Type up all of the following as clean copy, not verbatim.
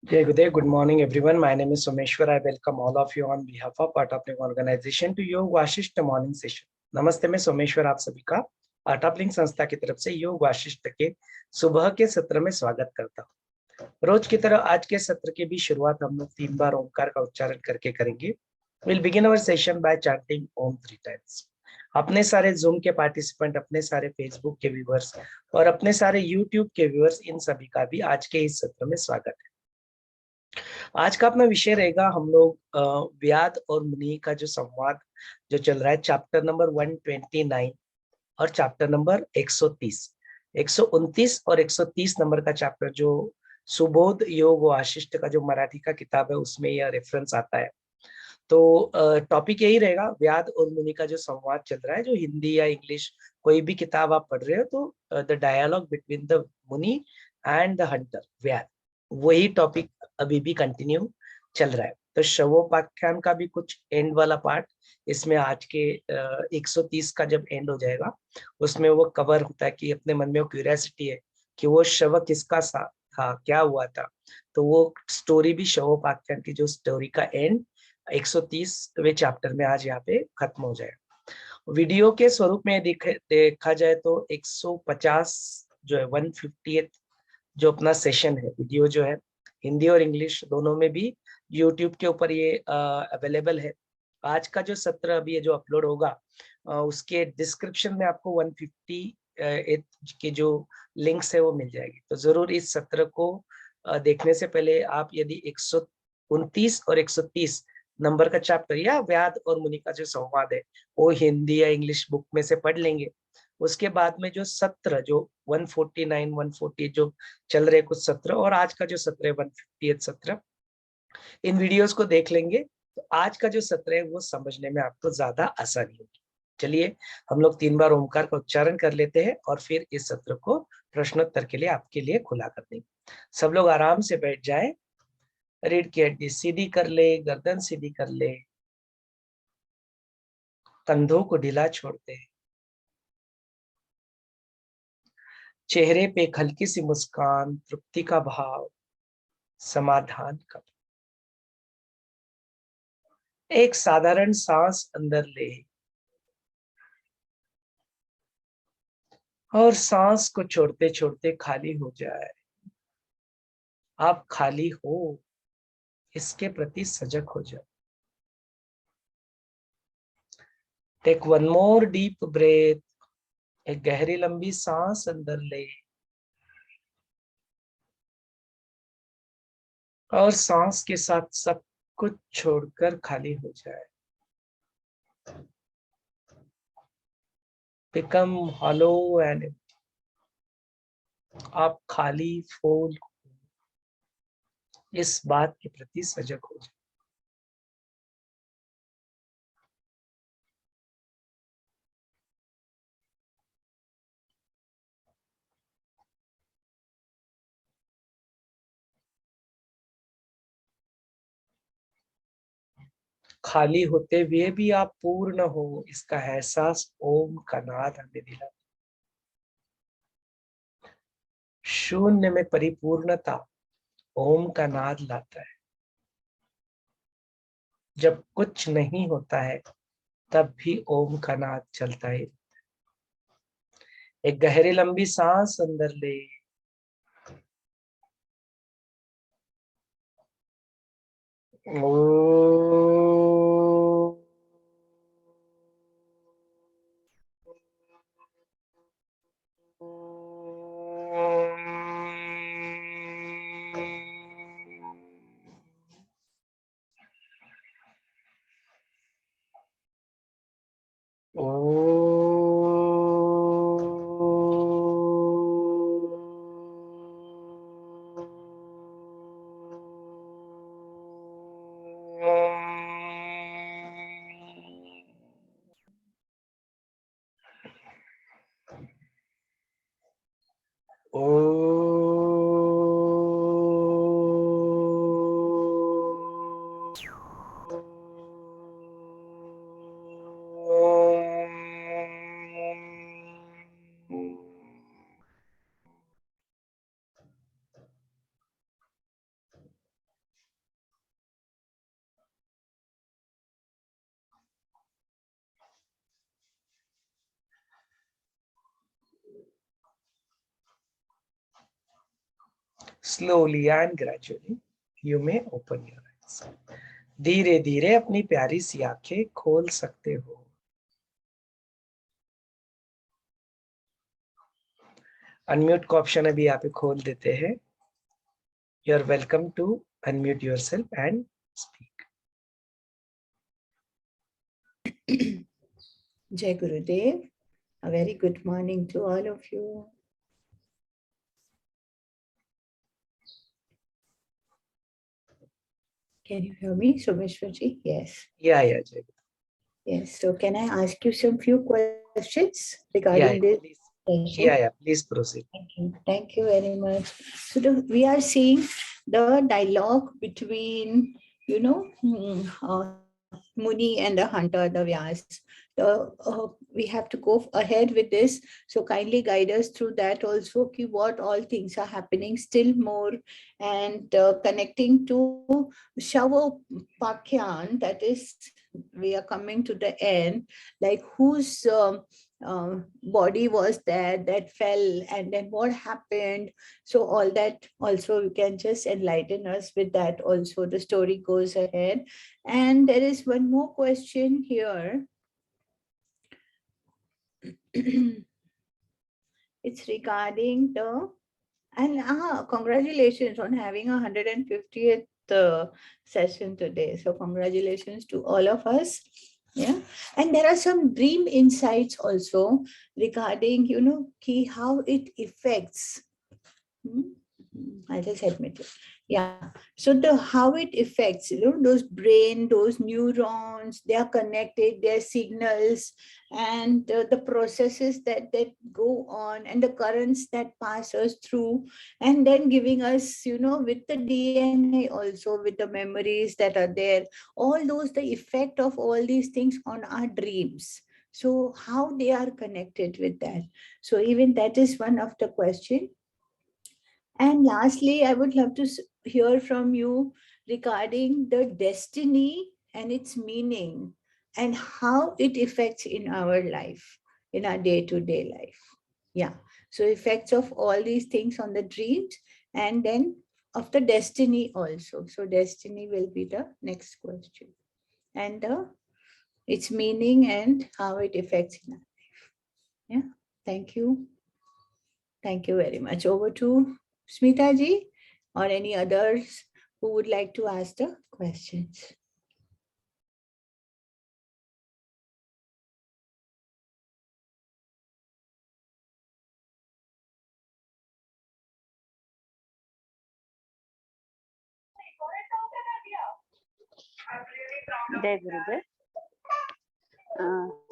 Yeah, good day, good morning, everyone. My name is Someshwar. I welcome all of you on behalf of Art Link organization to योग Vasishtha morning session. नमस्ते, मैं सोमेश्वर आप सभी का art link संस्था की तरफ से योग वाशिष्ठ के सुबह के सत्र में स्वागत करता हूँ। रोज की तरह आज के सत्र की भी शुरुआत हम लोग 3 बार ओमकार का उच्चारण करके करेंगे। Will begin our session by chanting Om 3 times. अपने सारे जूम के पार्टिसिपेंट, अपने सारे फेसबुक के व्यूअर्स और अपने सारे यूट्यूब के व्यूअर्स, इन सभी का भी आज के इस सत्र में स्वागत है। आज का अपना विषय रहेगा हम लोग व्याद और मुनि का जो संवाद जो चल रहा है, चैप्टर नंबर 129 और चैप्टर नंबर 130, 129 और 130 नंबर का चैप्टर जो सुबोध योग वाशिष्ठ का जो मराठी का किताब है उसमें यह रेफरेंस आता है। तो टॉपिक यही रहेगा, व्याद और मुनि का जो संवाद चल रहा है, जो हिंदी या इंग्लिश कोई भी किताब आप पढ़ रहे हो तो द डायलॉग बिटवीन द मुनि एंड द हंटर व्याद, वही टॉपिक अभी भी कंटिन्यू चल रहा है। तो शवोपाख्यान का भी कुछ एंड वाला पार्ट इसमें आज के 130 का जब एंड हो जाएगा उसमें वो कवर होता है कि अपने मन में वो क्यूरियोसिटी है कि वो शव किसका था, क्या हुआ था। तो वो स्टोरी भी शवोपाख्यान की जो स्टोरी का एंड 130वें चैप्टर में आज यहाँ पे खत्म हो जाएगा। वीडियो के स्वरूप में देखा जाए तो 150 जो है 150th जो अपना सेशन है, वीडियो जो है हिंदी और इंग्लिश दोनों में भी यूट्यूब के ऊपर ये अवेलेबल है। आज का जो सत्र अभी जो अपलोड होगा उसके डिस्क्रिप्शन में आपको 150 के जो लिंक्स है वो मिल जाएगी। तो जरूर इस सत्र को देखने से पहले आप यदि 129 और 130 नंबर का चैप्टर या व्याद और मुनि का जो संवाद है वो हिंदी या इंग्लिश बुक में से पढ़ लेंगे। उसके बाद में जो सत्र जो 149 140 जो चल रहे कुछ सत्र और आज का जो सत्र है 150th सत्र, इन वीडियोस को देख लेंगे तो आज का जो सत्र है वो समझने में आपको ज्यादा आसानी होगी। चलिए हम लोग 3 बार ओमकार का उच्चारण कर लेते हैं और फिर इस सत्र को प्रश्नोत्तर के लिए आपके लिए खुला कर देंगे। सब लोग आराम से बैठ जाए, रीढ़ की हड्डी सीधी कर ले, गर्दन सीधी कर ले, कंधों को ढीला छोड़ दे, चेहरे पे एक हल्की सी मुस्कान, तृप्ति का भाव, समाधान का। एक साधारण सांस अंदर ले और सांस को छोड़ते छोड़ते खाली हो जाए। आप खाली हो इसके प्रति सजग हो जाए। Take one more deep breath. एक गहरी लंबी सांस अंदर ले और सांस के साथ सब कुछ छोड़कर खाली हो जाए। बिकम हॉलो एंड आप खाली फूल, इस बात के प्रति सजग हो जाए। खाली होते हुए भी आप पूर्ण हो, इसका एहसास ओम का नाद हमें दिला। शून्य में परिपूर्णता ओम का नाद लाता है। जब कुछ नहीं होता है तब भी ओम का नाद चलता है। एक गहरी लंबी सांस अंदर ले Slowly and gradually you may open your eyes. धीरे धीरे अपनी प्यारी सी आंखें खोल सकते हो। अनम्यूट का ऑप्शन अभी यहाँ पे खोल देते हैं। You are welcome to unmute yourself and speak. Jai Gurudev, a very good morning to all of you. Can you hear me, Someshwarji? Yes. Yeah, Jai. Yes. So can I ask you some few questions regarding this? Please. Yeah, please proceed. Thank you. Thank you very much. So we are seeing the dialogue between, Muni and the hunter, the Vyas. We have to go ahead with this. So kindly guide us through that also, what all things are happening still more, and connecting to Shava Pakyan, that is, we are coming to the end, like whose body was there that fell, and then what happened. So all that also you can just enlighten us with that also. The story goes ahead. And there is one more question here. It's regarding the, and congratulations on having 150th session today. So congratulations to all of us. Yeah. And there are some dream insights also regarding, how it affects. I'll just admit it. Yeah. So how it affects, those brain, those neurons, they are connected, their signals, and the processes that go on, and the currents that pass us through, and then giving us, with the DNA also, with the memories that are there, all those, the effect of all these things on our dreams. So how they are connected with that. So even that is one of the question. And lastly, I would love to hear from you regarding the destiny and its meaning, and how it affects in our life, in our day-to-day life. Yeah. So effects of all these things on the dreams, and then of the destiny also. So destiny will be the next question. And its meaning and how it affects in our life. Yeah. Thank you. Thank you very much. Over to Smita ji or any others who would like to ask the questions. जय गुरुदेव।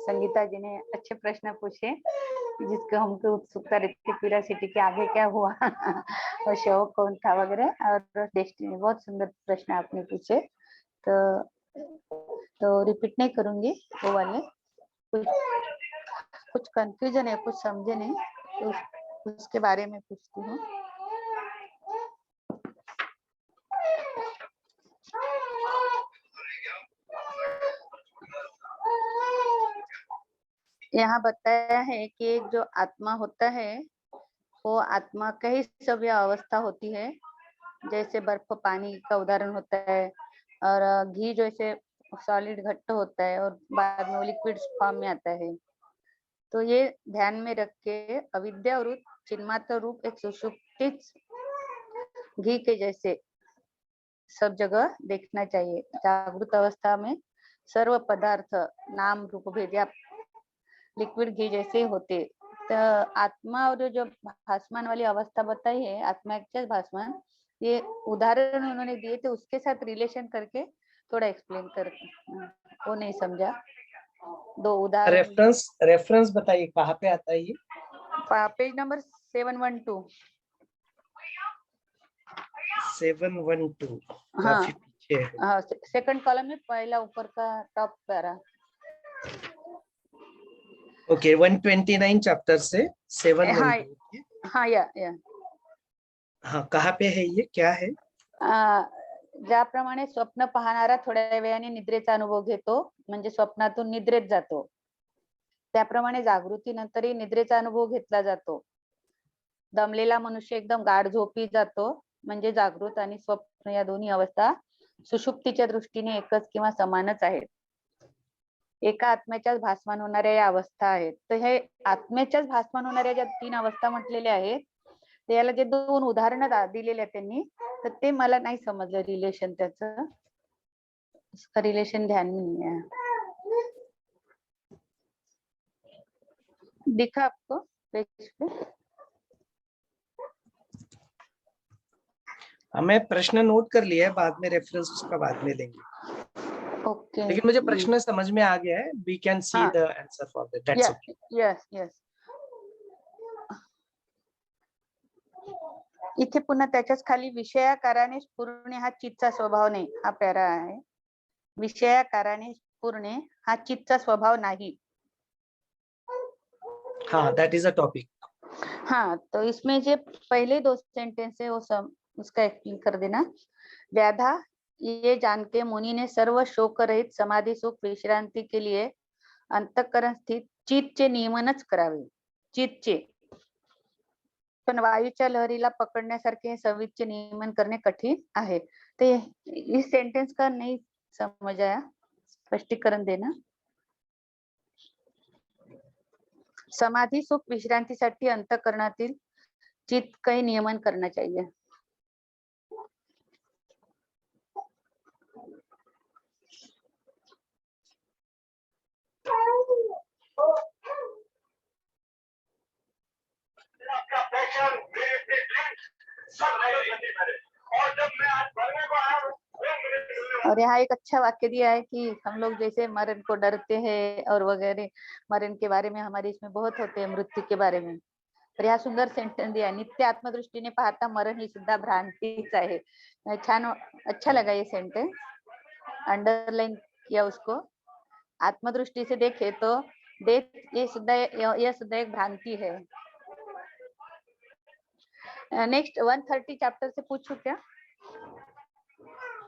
संगीता जी ने अच्छे प्रश्न पूछे, जिसको हमको उत्सुकता रहती, curiosity के आगे क्या हुआ और शो कौन था वगैरह, और डेस्टिनी। बहुत सुंदर प्रश्न आपने पूछे, तो रिपीट नहीं करूंगी वो वाले। कुछ कंफ्यूजन है, कुछ समझे नहीं, तो उसके बारे में पूछती हूँ। यहाँ बताया है कि एक जो आत्मा होता है, वो आत्मा का ही सभी अवस्था होती है। जैसे बर्फ पानी का उदाहरण होता है, और घी जैसे सॉलिड घट्ट होता है और बाद में वो लिक्विड फॉर्म में आता है। तो ये ध्यान में रख के अविद्या और चिन्मात्र रूप एक सुषुप्त घी के जैसे सब जगह देखना चाहिए। जागृत अवस्था में सर्व पदार्थ नाम रूप भेद या लिक्विड घी जैसे होते। तो आत्मा और जो भासमान वाली अवस्था बताई है, आत्मा के भासमान, ये उदाहरण उन्होंने दिए थे, उसके साथ रिलेशन करके थोड़ा एक्सप्लेन कर, वो नहीं समझा। दो उदाहरण रेफरेंस बताइए, कहाँ पे आता है ये? Page number 712। 712 काफी पीछे है। हाँ, सेकंड कॉलम में पहला ऊपर का टॉप पैरा। ओके, 129 चैप्टर से 712। हाँ, या हाँ, कहाँ पे है ये, क्या है? ज्याप्रमाणे स्वप्न पाहणारा थोड्या वेळाने निद्रेचा अनुभव घेतो, म्हणजे स्वप्नातून निद्रेत जातो, त्याप्रमाणे जागृतीनंतरही निद्रेचा अनुभव घेतला जातो। दमलेला मनुष्य एकदम गाढ झोपी जातो, म्हणजे जागृत आणि स्वप्न या दोन्ही अवस्था सुषुप्तीच्या दृष्टीने एकच किंवा समानच आहेत. एका आत्म्याच्याच भासमान होणाऱ्या या अवस्था आहेत. तर हे आत्म्याच्याच भासमान होणाऱ्या ज्या 3 अवस्था म्हटलेल्या आहेत, ते याला जे 2 उदाहरणं दिलेले आहेत त्यांनी, तर ते मला नाही समजलं रिलेशन त्याचं. इसका रिलेशन ध्यान में नहीं आया. दिखा आपको पेज पे? मैं प्रश्न नोट कर लिया है, बाद में रेफरेंस उसका बाद में लेंगे, ओके. लेकिन मुझे प्रश्न समझ में आ गया है. वी कैन सी हाँ. The answer for that. That's okay. Yes yes. इथे पुन्हा त्याच्याच खाली विषयाकाराने स्फुरणे हा चित्तचा स्वभाव नाही, हा पॅरा आहे. विषयाकाराने स्फुरणे हा चित्तचा स्वभाव नाही. हाँ, दैट इज अ टॉपिक. हाँ, तो इसमें जो पहले 2 सेंटेंस है वो उसका एक्सप्लेन कर देना. व्याधा ये जान के मुनि ने सर्व शोक रहित समाधी सुख विश्रांती के लिए अंतःकरण स्थित चित्तचे नियमनच करावे. चित्तचे. पण वायूच्या लहरीला पकडण्यासारखे सवितचे नियमन करणे कठीण आहे. ते इस सेंटेंस का नहीं समझ आया, स्पष्टीकरण देना. समाधी सुख विश्रांतीसाठी अंतःकरणातील चित्त काही नियमन करना चाहिए. और यहाँ एक अच्छा वाक्य दिया है कि हम लोग जैसे मरण को डरते हैं और वगैरह, मरण के बारे में हमारे इसमें बहुत होते हैं, मृत्यू के बारे में. तर ह्या सुंदर सेंटेन्स दिया. नित्य आत्मदृष्टीने पाहता मरण ही सुद्धा भ्रांतीच आहे. छान, अच्छा लगा ये सेंटेंस, अंडरलाइन किया उसको. आत्मदृष्टि से देखे तो डेथ ये सुद्धा एक भ्रांति है. नेक्स्ट 130 चैप्टर से पूछूं क्या?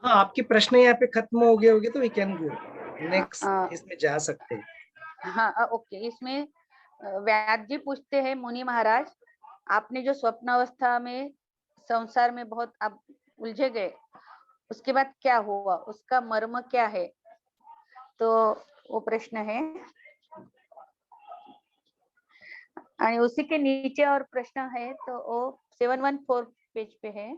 हाँ, आपके प्रश्न यहाँ पे खत्म हो गए होंगे तो वी कैन गो नेक्स्ट, इसमें जा सकते हैं. हाँ ओके. इसमें व्यास जी पूछते हैं, मुनि महाराज आपने जो स्वप्न अवस्था में संसार में बहुत आप उलझे गए, उसके बाद क्या हुआ, उसका मर्म क्या है? तो वो प्रश्न है. और उसी के नीचे और प्रश्न है, तो वो 714 पेज पे है.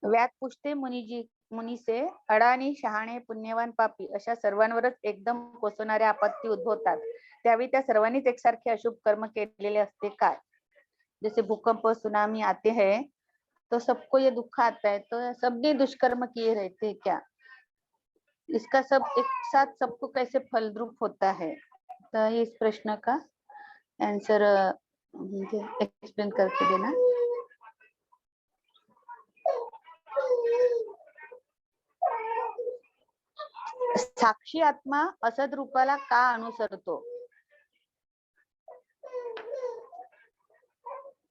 व्यास पूछते मुनी से, अडाणी शहाणे पुण्यवान पापी अशा सर्वांवरच एकदम कोसणाऱ्या आपत्ती उद्भवतात, त्यावेळी त्या सर्वांनीच एकसारखे अशुभ कर्म केलेले असते काय? जैसे भूकंप सुनामी आते हैं तो सबको ये दुख आता है, तो सबने दुष्कर्म किए रहते हैं क्या? इसका सब एक साथ सबको कैसे फलद्रूप होता है? तो इस प्रश्न का आंसर मुझे एक्सप्लेन करके देना. साक्षी आत्मा असद रूपाला का अनुसरतो?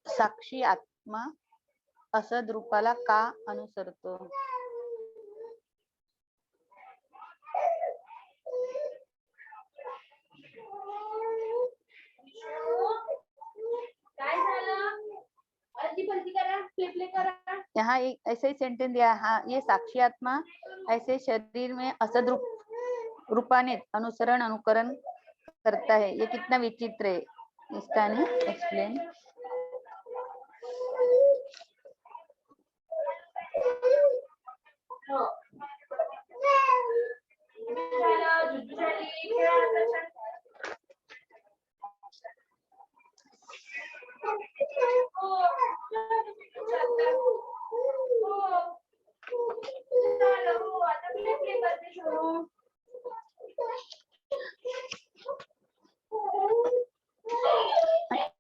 साक्षी आत्मा असद रूपाला का अनुसरतो? यहाँ एक ऐसे ही सेंटेंस दिया. हाँ, ये साक्षी आत्मा ऐसे शरीर में असद रूपाने अनुसरण अनुकरण करता है. ये कितना विचित्र है, इसका नहीं एक्सप्लेन.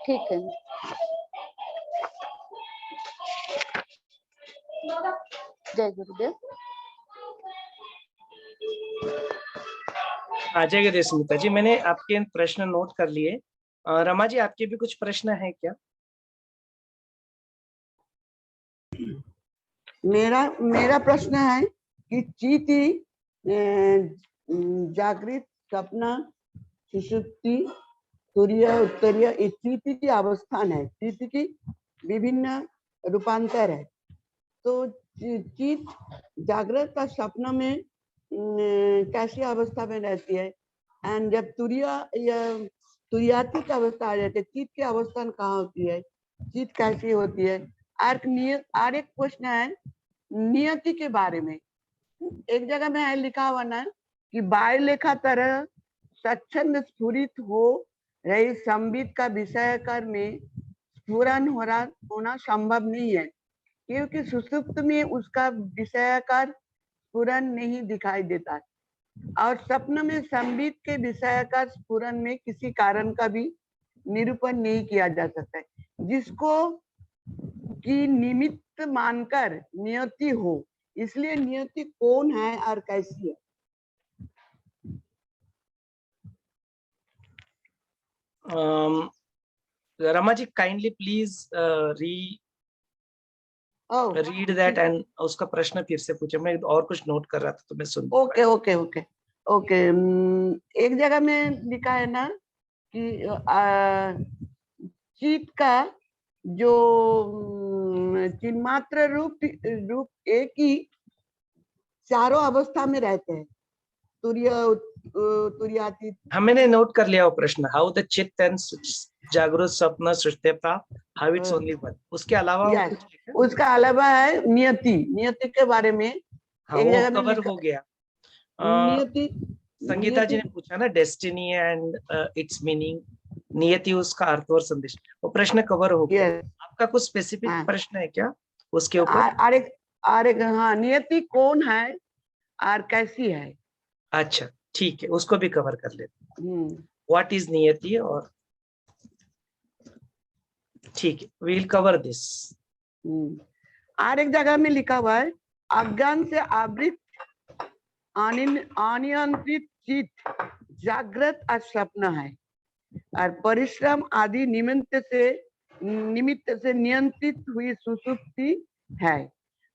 ठीक है. जय गुरुदेव. आ जाएगा स्मिता जी, मैंने आपके प्रश्न नोट कर लिए. रमा जी, आपके भी कुछ प्रश्न है क्या? मेरा प्रश्न है कि चीटी जागृत, सपना, सुषुप्ति तुरीय उत्तरीय ये चित्त की अवस्थान है, चित्त की विभिन्न रूपांतर है। तो चित्त जागृत और स्वप्न में कैसी अवस्था में रहती है, एंड जब तुरियातीत अवस्था आ जाती है, चित्त की अवस्था कहाँ होती है, चित्त कैसी होती है। और एक प्रश्न है नियति के बारे में। एक जगह में है लिखा हुआ ना कि बाय लेखा तरह स्वच्छंद स्फुरित हो रही संबित का विषय कर में स्फुरन होना संभव नहीं है, क्योंकि सुषुप्त में उसका विषयाकार स्फुरन नहीं दिखाई देता है, और स्वप्न में संबित के विषयाकार स्फुरन में किसी कारण का भी निरूपण नहीं किया जा सकता है, जिसको कि निमित्त मानकर नियति हो। इसलिए नियति कौन है और कैसी है? Rama ji kindly please read that and उसका प्रश्न फिर से पूछे। मैं और कुछ नोट कर रहा था तो मैं सुन। Okay okay okay okay. एक जगह में लिखा है ना कि चित्त का जो चिन्मात्र रूप एक ही चारों अवस्था में रहते हैं, तुरियातीत। हाँ मैंने नोट कर लिया वो प्रश्न। हाउ द चित्त एंड जागृत स्वप्न सृष्टिता हाउ इट्स ओनली वन। उसके अलावा और कुछ है? उसका अलावा है नियति, नियति के बारे में। हाँ, एक वो जगह में कवर हो गया। नियति संगीता जी ने पूछा ना डेस्टिनी एंड इट्स मीनिंग, नियति उसका अर्थ और संदेश, वो प्रश्न कवर हो गया। आपका कुछ स्पेसिफिक प्रश्न है क्या उसके ऊपर? हाँ, नियति कौन है और कैसी है। अच्छा ठीक है, उसको भी कवर कर लेते। व्हाट इज नियति, और ठीक है वील कवर दिस। और एक जगह में लिखा हुआ है अज्ञान से आवृत अनियंत्रित चित्त जागृत और स्वप्न है, और परिश्रम आदि निमित्त से नियंत्रित हुई सुषुप्ति है,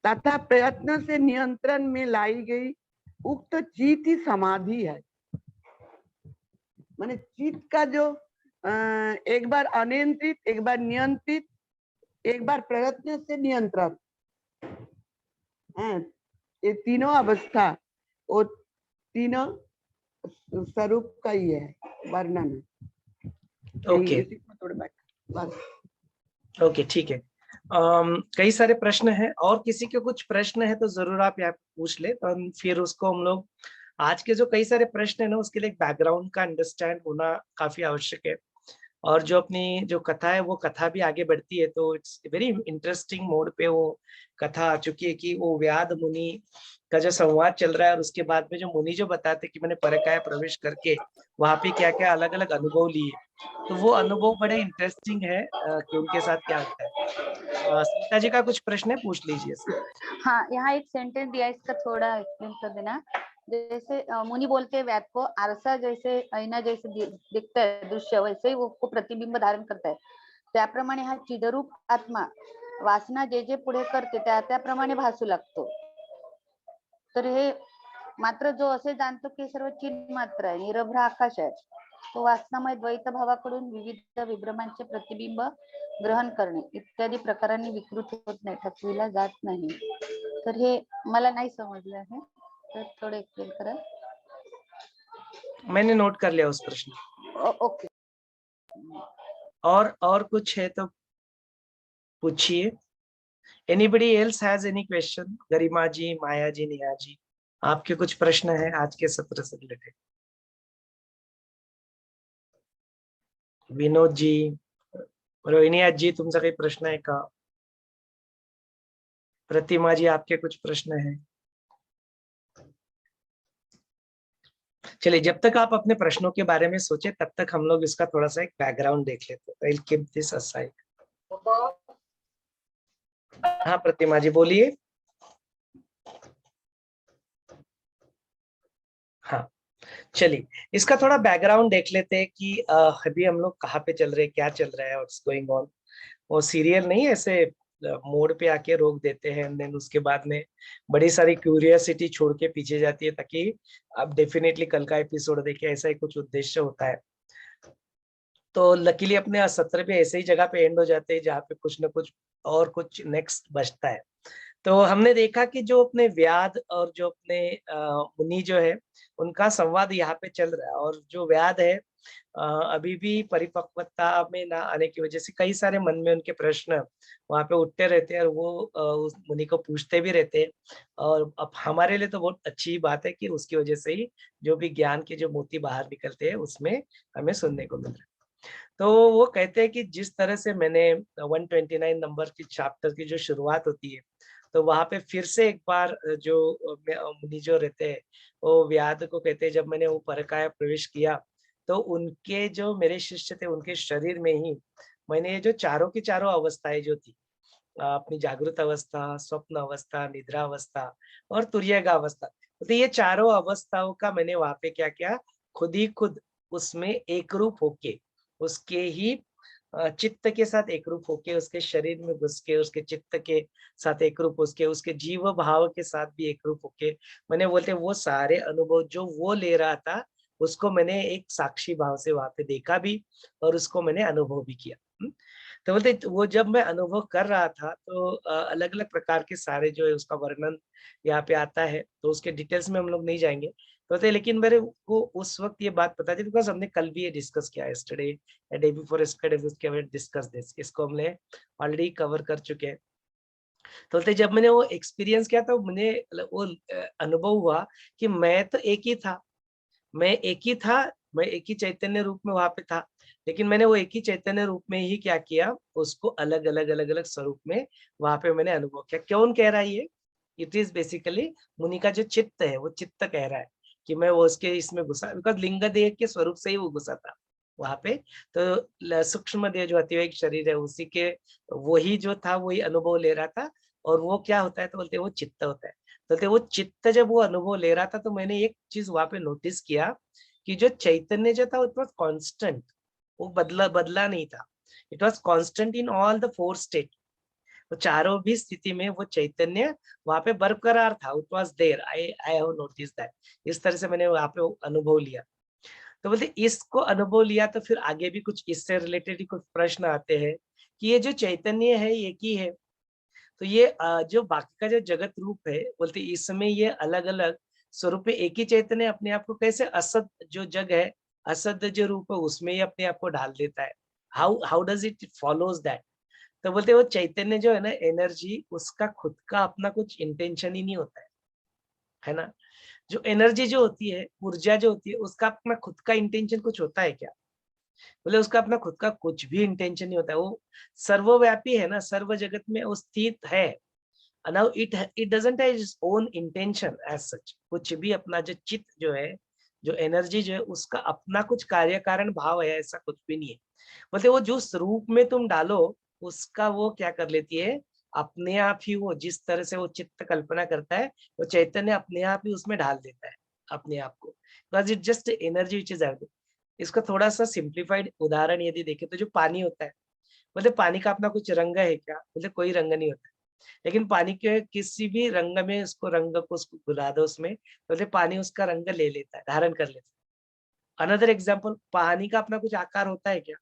तथा प्रयत्न से नियंत्रण में लाई गई उक्त चित्त ही समाधि है। माने चित्त का जो एक बार अनियंत्रित, एक बार नियंत्रित, एक बार प्रयत्न से नियंत्रण, ये तीनों अवस्था वो तीनों स्वरूप का ही है वर्णन है। ओके ओके ठीक है। कई सारे प्रश्न हैं, और किसी के कुछ प्रश्न है तो जरूर आप यहाँ पूछ ले, तो हम फिर उसको हम लोग आज के जो कई सारे प्रश्न है ना उसके लिए बैकग्राउंड का अंडरस्टैंड होना काफी आवश्यक है। और जो अपनी जो कथा है वो कथा भी आगे बढ़ती है, तो इट्स वेरी इंटरेस्टिंग मोड पे वो कथा आ चुकी है कि वो व्याध मुनि का जो संवाद चल रहा है, और उसके बाद में जो मुनि जो बताते कि मैंने परकाया प्रवेश करके वहां पे क्या क्या अलग अलग अनुभव लिए, तो वो अनुभव बड़े इंटरेस्टिंग है कि उनके साथ क्या होता है। सीता जी का कुछ प्रश्न है, पूछ लीजिए। हाँ, यहाँ एक सेंटेंस दिया है, इसका थोड़ा एक्सप्लेन कर देना। जैसे मुनि बोलते हैं व्याध को, आरसा जैसे ऐना जैसे दिखता है दृश्य, वैसे ही वो प्रतिबिंब धारण करता है। त्याप्रमाणे हा चिदरूप आत्मा वासना जे जे पुढे करते त्याप्रमाणे भासू लागतो। तर हे मात्र जो असे जाणतो की सर्व चिन्ह मात्र आहे, निरभ्र आकाश आहे, तो वासनामय द्वैत भावाकडून विविध विभ्रमांचे प्रतिबिंब ग्रहण करणे इत्यादी प्रकारांनी विकृत होत नाही, ठपविला जात नाही। तर हे मला नाही समजलं आहे, तर थोडे एक्सप्लेन करा। मैंने नोट कर लिया उस प्रश्न। ओके। और कुछ है तो पूछिए। Anybody else has any question? Garima ji, Maya ji, Neha ji, आपके कुछ प्रश्न है आज के सत्र से रिलेटेड? विनोद जी, रोहिणी आज जी, तुमचा काही प्रश्न आहे का? प्रतिमा जी, आपके कुछ प्रश्न है? चलिए, जब तक आप अपने प्रश्नों के बारे में सोचे तब तक हम लोग इसका थोड़ा सा एक बैकग्राउंड देख लेते हैं। I'll keep this aside. हाँ प्रतिमा जी बोलिए। हाँ चलिए, इसका थोड़ा बैकग्राउंड देख लेते हैं कि अभी हम लोग कहाँ पे चल रहे हैं, क्या चल रहा है, व्हाट्स गोइंग ऑन। वो सीरियल नहीं ऐसे मोड पे आके रोक देते हैं, देन उसके बाद में बड़ी सारी क्यूरियोसिटी छोड़ के पीछे जाती है, ताकि आप डेफिनेटली कल का एपिसोड देखें, ऐसा ही कुछ उद्देश्य होता है। तो लकीली अपने सत्र भी ऐसे ही जगह पे एंड हो जाते हैं जहाँ पे कुछ ना कुछ और कुछ नेक्स्ट बचता है। तो हमने देखा कि जो अपने व्याध और जो अपने मुनि जो है, उनका संवाद यहाँ पे चल रहा है, और जो व्याध है अभी भी परिपक्वता में ना आने की वजह से कई सारे मन में उनके प्रश्न वहाँ पे उठते रहते हैं, और वो उस मुनि को पूछते भी रहते हैं। और अब हमारे लिए तो बहुत अच्छी बात है कि उसकी वजह से ही जो भी ज्ञान के जो मोती बाहर निकलते हैं, उसमें हमें सुनने को मिल रहा है। तो वो कहते हैं कि जिस तरह से मैंने 129 नंबर की चैप्टर की जो शुरुआत होती है, तो वहां पे फिर से एक बार जो मुनि जो रहते हैं, वो व्याध को कहते हैं, जब मैंने वो परकाया प्रवेश किया, तो उनके जो मेरे शिष्य थे, उनके शरीर में ही मैंने ये जो चारों की चारों अवस्थाएं जो थी, अपनी जागृत अवस्था, स्वप्न अवस्था, निद्रा अवस्था और तुर्यगा अवस्था, तो ये चारों अवस्थाओं का मैंने वहां पे क्या किया, खुद ही खुद उसमें एक रूप होके, उसके ही चित्त के साथ एक रूप होके, उसके शरीर में घुस के, उसके चित्त के साथ एक रूप उसके, उसके जीव भाव के साथ भी एक रूप होके, मैंने बोलते वो सारे अनुभव जो वो ले रहा था, उसको मैंने एक साक्षी भाव से वहां पे देखा भी, और उसको मैंने अनुभव भी किया। तो बोलते वो जब मैं अनुभव कर रहा था, तो अलग अलग प्रकार के सारे जो है उसका वर्णन यहाँ पे आता है, तो उसके डिटेल्स में हम लोग नहीं जाएंगे। तो बोलते लेकिन मेरे को उस वक्त ये बात पता थी, बिकॉज हमने कल भी ये डिस्कस किया, यस्टरडे या डे बिफोर यस्टरडे उसके डिस्कस दिस, इसको हमने ऑलरेडी कवर कर चुके हैं। तो बोलते जब मैंने वो एक्सपीरियंस किया, तो मुझे वो अनुभव हुआ कि मैं तो एक ही था, मैं एक ही था, मैं एक ही चैतन्य रूप में वहां पे था, लेकिन मैंने वो एक ही चैतन्य रूप में ही क्या किया, उसको अलग अलग अलग अलग स्वरूप में वहां पे मैंने अनुभव किया। कौन कह रहा है ये? इट इज बेसिकली मुनि का जो चित्त है, वो चित्त कह रहा है कि मैं वो उसके इसमें घुसा, बिकॉज लिंग देह के स्वरूप से ही वो घुसा था वहां पे। तो सूक्ष्म देह जो अतिवेक शरीर है, उसी के वही जो था वही अनुभव ले रहा था। और वो क्या होता है, तो बोलते हैं वो चित्त होता है। तो वो चित्त जब वो अनुभव ले रहा था, तो मैंने एक चीज वहां पे नोटिस किया कि जो चैतन्य जो था, इट वॉज कॉन्स्टेंट, वो बदला बदला नहीं था। It was constant in all the 4 state. तो चारों भी स्थिति में वो चैतन्य वहां पे बरकरार था, it was there, I I have notice that. इस तरह से मैंने वहां पे अनुभव लिया। तो बोलते इसको अनुभव लिया, तो फिर आगे भी कुछ इससे रिलेटेड कुछ प्रश्न आते हैं कि ये जो चैतन्य है, एक ही है, तो ये जो बाकी का जो जगत रूप है, बोलते इसमें ये अलग अलग स्वरूप में एक ही चैतन्य अपने आप को कैसे असत जो जग है, असत जो रूप है, उसमें ही अपने आप को डाल देता है। How how does it follows that? तो बोलते वो चैतन्य जो है ना, एनर्जी, उसका खुद का अपना कुछ इंटेंशन ही नहीं होता है ना? जो एनर्जी जो होती है, ऊर्जा जो होती है, उसका अपना खुद का इंटेंशन कुछ होता है क्या? बोले उसका अपना खुद का कुछ भी इंटेंशन नहीं होता है। वो सर्वव्यापी है ना, सर्व जगत में वो स्थित है। now it doesn't have its own intention as such। कुछ भी अपना जो चित्त जो है, जो एनर्जी जो है, उसका अपना कुछ कार्य कारण भाव है, ऐसा कुछ भी नहीं है। बोलते वो जो स्वरूप में तुम डालो, उसका वो क्या कर लेती है, अपने आप ही वो जिस तरह से वो चित्त कल्पना करता है, वो चैतन्य अपने आप ही उसमें डाल देता है अपने आप को, because it just energy which is everything. इसका थोड़ा सा सिंप्लीफाइड उदाहरण यदि देखें, तो जो पानी होता है, बोलते पानी का अपना कुछ रंग है क्या? बोलते कोई रंग नहीं होता, लेकिन पानी के किसी भी रंग में उसको रंग को उसको घुला दो उसमें, तो पानी उसका रंग ले लेता है, धारण कर लेता है। अनदर एग्जाम्पल, पानी का अपना कुछ आकार होता है क्या?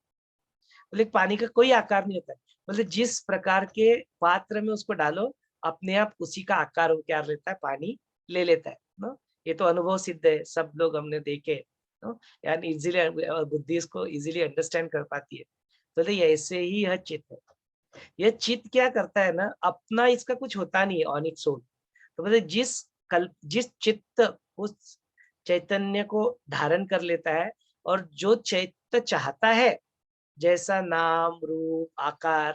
बोले पानी का कोई आकार नहीं होता है। बोले जिस प्रकार के पात्र में उसको डालो, अपने आप उसी का आकार क्या लेता है, पानी ले लेता है ना। ये तो अनुभव सिद्ध है, सब लोग हमने देखे नो, यानी इजीली बुद्धि इसको इजीली अंडरस्टैंड कर पाती है। तो ये ऐसे ही यह चित्त है। यह चित्त क्या करता है ना, अपना इसका कुछ होता नहीं है ऑन इट्स ओन। तो मतलब जिस चित्त उस चैतन्य को धारण कर लेता है, और जो चित्त चाहता है, जैसा नाम रूप आकार,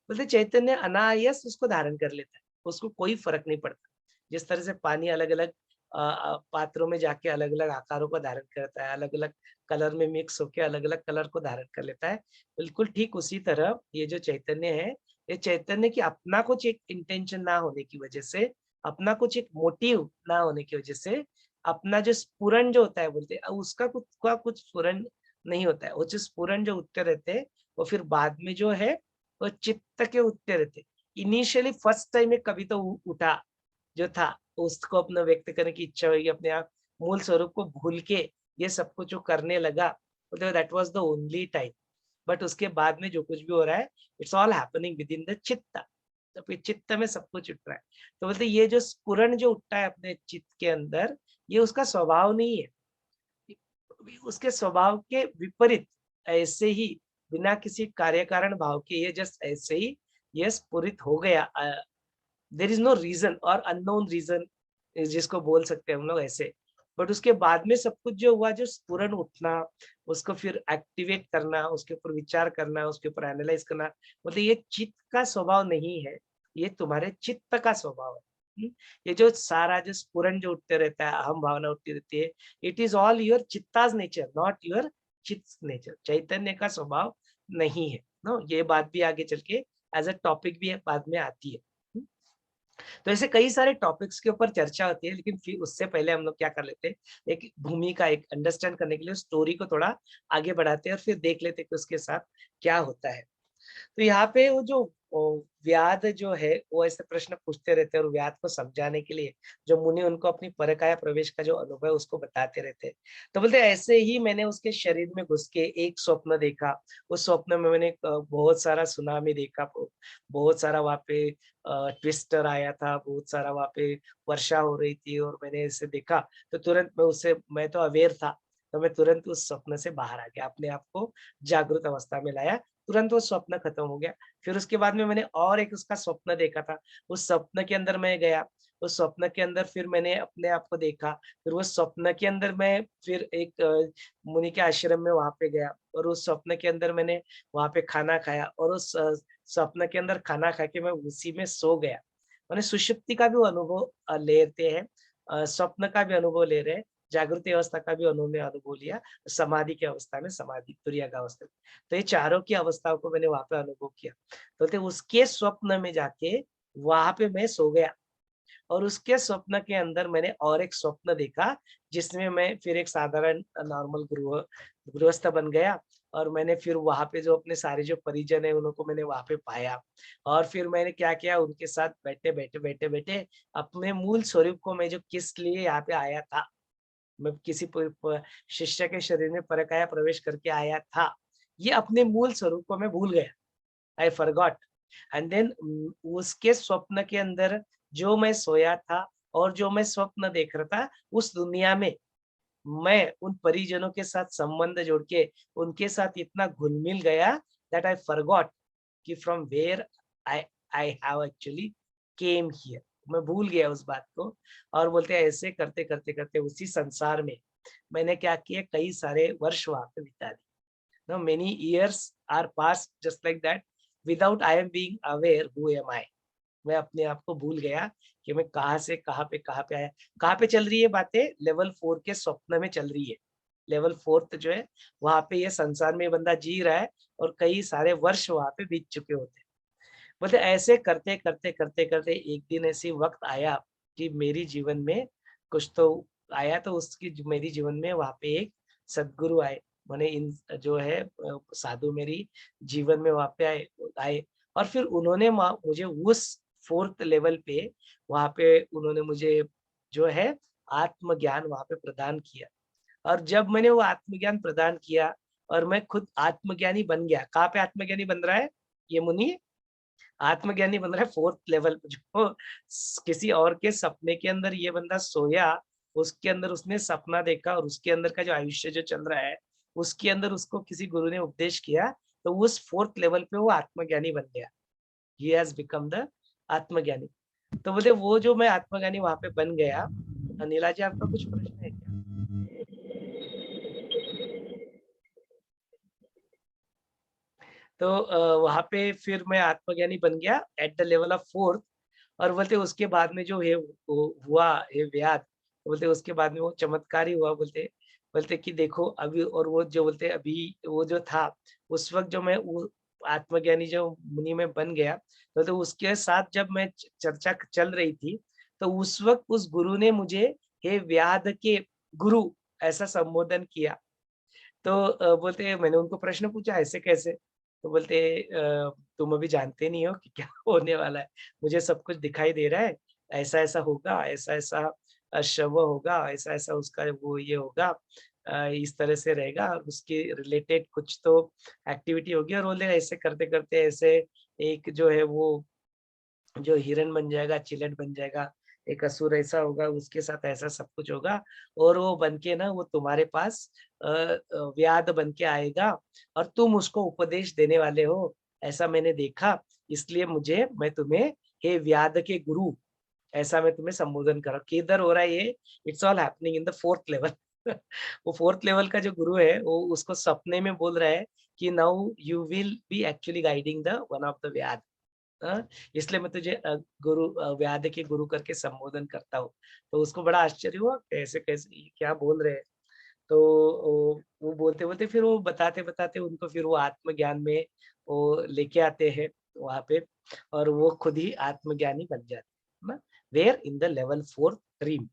बोलते चैतन्य अनायास उसको धारण कर लेता है, उसको कोई फर्क नहीं पड़ता। जिस तरह से पानी अलग अलग पात्रों में जाके अलग अलग आकारों को धारण करता है, अलग अलग कलर में मिक्स होके अलग अलग कलर को धारण कर लेता है, बिल्कुल ठीक उसी तरह ये जो चैतन्य है, ये चैतन्य की अपना कुछ एक इंटेंशन ना होने की वजह से, अपना कुछ एक मोटिव ना होने की वजह से, अपना जो स्फुरन जो होता है, बोलते उसका कुछ स्फुरन नहीं होता है। वो जो स्फुरन जो उत्तर रहते हैं, वो फिर बाद में जो है, वो चित्त के उत्तर रहते। इनिशियली फर्स्ट टाइम में कभी तो उठा जो था, उसको अपना व्यक्त करने की इच्छा हुई, अपने आप मूल स्वरूप को भूल के ये सब कुछ जो करने लगा, that was the only time. But उसके बाद में जो कुछ भी हो रहा है it's all happening with in the चित्त। तो फिर चित्त में सब कुछ उठ रहा है। तो बोलते ये जो स्फुरण जो उठता है अपने चित्त के अंदर, ये उसका स्वभाव नहीं है, उसके स्वभाव के विपरीत ऐसे ही बिना किसी कार्य कारण भाव के ये जस्ट ऐसे ही ये स्फुरित हो गया। देयर इज नो रीजन और अननोन रीजन जिसको बोल सकते हैं हम लोग ऐसे। बट उसके बाद में सब कुछ जो हुआ, जो स्फुरन उठना, उसको फिर एक्टिवेट करना, उसके ऊपर विचार करना, उसके ऊपर एनालाइज करना, मतलब ये चित्त का स्वभाव नहीं है, ये तुम्हारे चित्त का स्वभाव है। ये जो सारा जो स्फुरन जो उठते रहता है, अहम भावना उठती रहती है, इट इज ऑल योर चित्ताज नेचर, नॉट योर चित्त नेचर। चैतन्य का स्वभाव नहीं है। नो, ये बात भी आगे चल के एज अ टॉपिक भी बाद में आती है। तो ऐसे कई सारे टॉपिक्स के ऊपर चर्चा होती है, लेकिन फिर उससे पहले हम लोग क्या कर लेते हैं, एक भूमिका, एक अंडरस्टैंड करने के लिए स्टोरी को थोड़ा आगे बढ़ाते हैं और फिर देख लेते हैं कि उसके साथ क्या होता है। तो यहाँ पे वो जो व्याध जो है वो ऐसे प्रश्न पूछते रहते हैं और व्याध को समझाने के लिए जो मुनि उनको अपनी परकाया प्रवेश का जो अनुभव है उसको बताते रहते हैं। तो बोलते ऐसे ही मैंने उसके शरीर में घुस के एक स्वप्न देखा। उस स्वप्न में मैंने बहुत सारा सुनामी देखा, बहुत सारा वहाँ पे ट्विस्टर आया था, बहुत सारा वहाँ पे वर्षा हो रही थी और मैंने इसे देखा। तो तुरंत मैं तो अवेयर था, तो मैं तुरंत उस स्वप्न से बाहर आ गया, अपने आप को जागृत अवस्था में लाया, तुरंत वो स्वप्न खत्म हो गया। फिर उसके बाद में मैंने और एक उसका स्वप्न देखा था, उस स्वप्न के अंदर मैं गया, उस स्वप्न के अंदर फिर मैंने अपने आप को देखा, फिर उस स्वप्न के अंदर मैं फिर एक मुनि के आश्रम में वहां पे गया और उस स्वप्न के अंदर मैंने वहां पे खाना खाया और उस स्वप्न के अंदर खाना खा के मैं उसी में सो गया। मैंने सुषुप्ति का भी अनुभव लेते हैं, स्वप्न का भी अनुभव ले रहे हैं, जागृति अवस्था का भी उन्होंने अनुभव लिया, समाधि की अवस्था में, समाधि तुरिया का अवस्था में। तो ये चारों की अवस्थाओं को मैंने वहां पे अनुभव किया। तो उसके स्वप्न में जाके वहां पे मैं सो गया और उसके स्वप्न के अंदर मैंने और एक स्वप्न देखा, जिसमें मैं फिर एक साधारण नॉर्मल गृहस्थ बन गया और मैंने फिर वहां पे जो अपने सारे जो परिजन है उनको मैंने वहां पे पाया। और फिर मैंने क्या किया, उनके साथ बैठे अपने मूल स्वरूप को मैं जो किस लिए यहाँ पे आया था, मैं किसी शिष्य के शरीर में परकाया प्रवेश करके आया था, ये अपने मूल स्वरूप को मैं भूल गया, आई फॉरगॉट। एंड देन उसके स्वप्न के अंदर जो मैं सोया था और जो मैं स्वप्न देख रहा था, उस दुनिया में मैं उन परिजनों के साथ संबंध जोड़ के उनके साथ इतना घुल मिल गया दैट आई फॉरगॉट कि from where I I have actually came here. मैं भूल गया उस बात को। और बोलते हैं ऐसे करते करते करते उसी संसार में मैंने क्या किया, कई सारे वर्ष वहां पे बिता दिए। No, many years are passed just like that without I am being aware who am I। मैं अपने आप को भूल गया कि मैं कहाँ से कहाँ पे आया। कहाँ पे चल रही है बातें, लेवल 4 के स्वप्न में चल रही है। लेवल 4 जो है वहां पे ये संसार में बंदा जी रहा है और कई सारे वर्ष वहां पे बीत चुके होते हैं। मतलब ऐसे करते करते करते करते एक दिन ऐसी वक्त आया कि मेरी जीवन में कुछ तो आया, तो उसकी मेरी जीवन में वहां पे एक सदगुरु आए, मैंने इन जो है साधु मेरी जीवन में वहां पे आए आए और फिर उन्होंने मुझे उस 4th लेवल पे वहां पे उन्होंने मुझे जो है आत्मज्ञान वहां पे प्रदान किया। और जब मैंने वो आत्मज्ञान प्रदान किया और मैं खुद आत्मज्ञानी बन गया। कहाँ पे आत्मज्ञानी बन रहा है ये मुनि? आत्मज्ञानी बन रहा है 4th लेवल पे, जो किसी और के सपने के अंदर ये बंदा सोया, उसके अंदर उसने सपना देखा और उसके अंदर का जो आयुष्य जो चल रहा है, उसके अंदर उसको किसी गुरु ने उपदेश किया, तो उस 4th लेवल पे वो आत्मज्ञानी बन गया। ही हैज बिकम द आत्मज्ञानी। तो बोले वो जो मैं आत्मज्ञानी वहां पे बन गया। नीला जी, आपका कुछ प्रश्न है क्या? तो वहां पे फिर मैं आत्मज्ञानी बन गया at the level of 4th। और बोलते उसके बाद में जो है वो हुआ ये व्याध, बोलते उसके बाद में वो चमत्कार ही हुआ। बोलते बोलते कि देखो अभी, और वो जो बोलते अभी वो जो था उस वक्त जो मैं वो आत्मज्ञानी जो मुनि में बन गया, तो उसके साथ जब मैं चर्चा चल रही थी, तो उस वक्त उस गुरु ने मुझे हे व्याध के गुरु ऐसा संबोधन किया। तो बोलते मैंने उनको प्रश्न पूछा ऐसे कैसे? तो बोलते तुम अभी जानते नहीं हो कि क्या होने वाला है, मुझे सब कुछ दिखाई दे रहा है, ऐसा ऐसा होगा, ऐसा ऐसा शव होगा, ऐसा ऐसा उसका वो ये होगा, इस तरह से रहेगा और उसके रिलेटेड कुछ तो एक्टिविटी होगी और बोले ऐसे करते करते ऐसे एक जो है वो जो हिरन बन जाएगा, चिलट बन जाएगा, एक असुर ऐसा होगा, उसके साथ ऐसा सब कुछ होगा और वो बन के ना वो तुम्हारे पास व्याध बन के आएगा और तुम उसको उपदेश देने वाले हो, ऐसा मैंने देखा, इसलिए मैं तुम्हें हे व्याध के गुरु, ऐसा मैं तुम्हें संबोधन कर रहा हूँ। किधर हो रहा है ये? It's all happening in the 4th level. वो 4th लेवल का जो गुरु है, वो उसको सपने में बोल रहा है कि now you will be actually guiding the one of the व्याध। इसलिए मैं तुझे गुरु व्याध के गुरु करके संबोधन करता हूँ। तो उसको बड़ा आश्चर्य हुआ, कैसे-कैसे ये क्या बोल रहे हैं? तो वो बोलते-बोलते फिर वो बताते-बताते उनको फिर वो आत्मज्ञान में वो लेके आते हैं वहाँ पे और वो खुद ही आत्मज्ञानी बन जाते हैं, है ना? Where in the level 4 dream.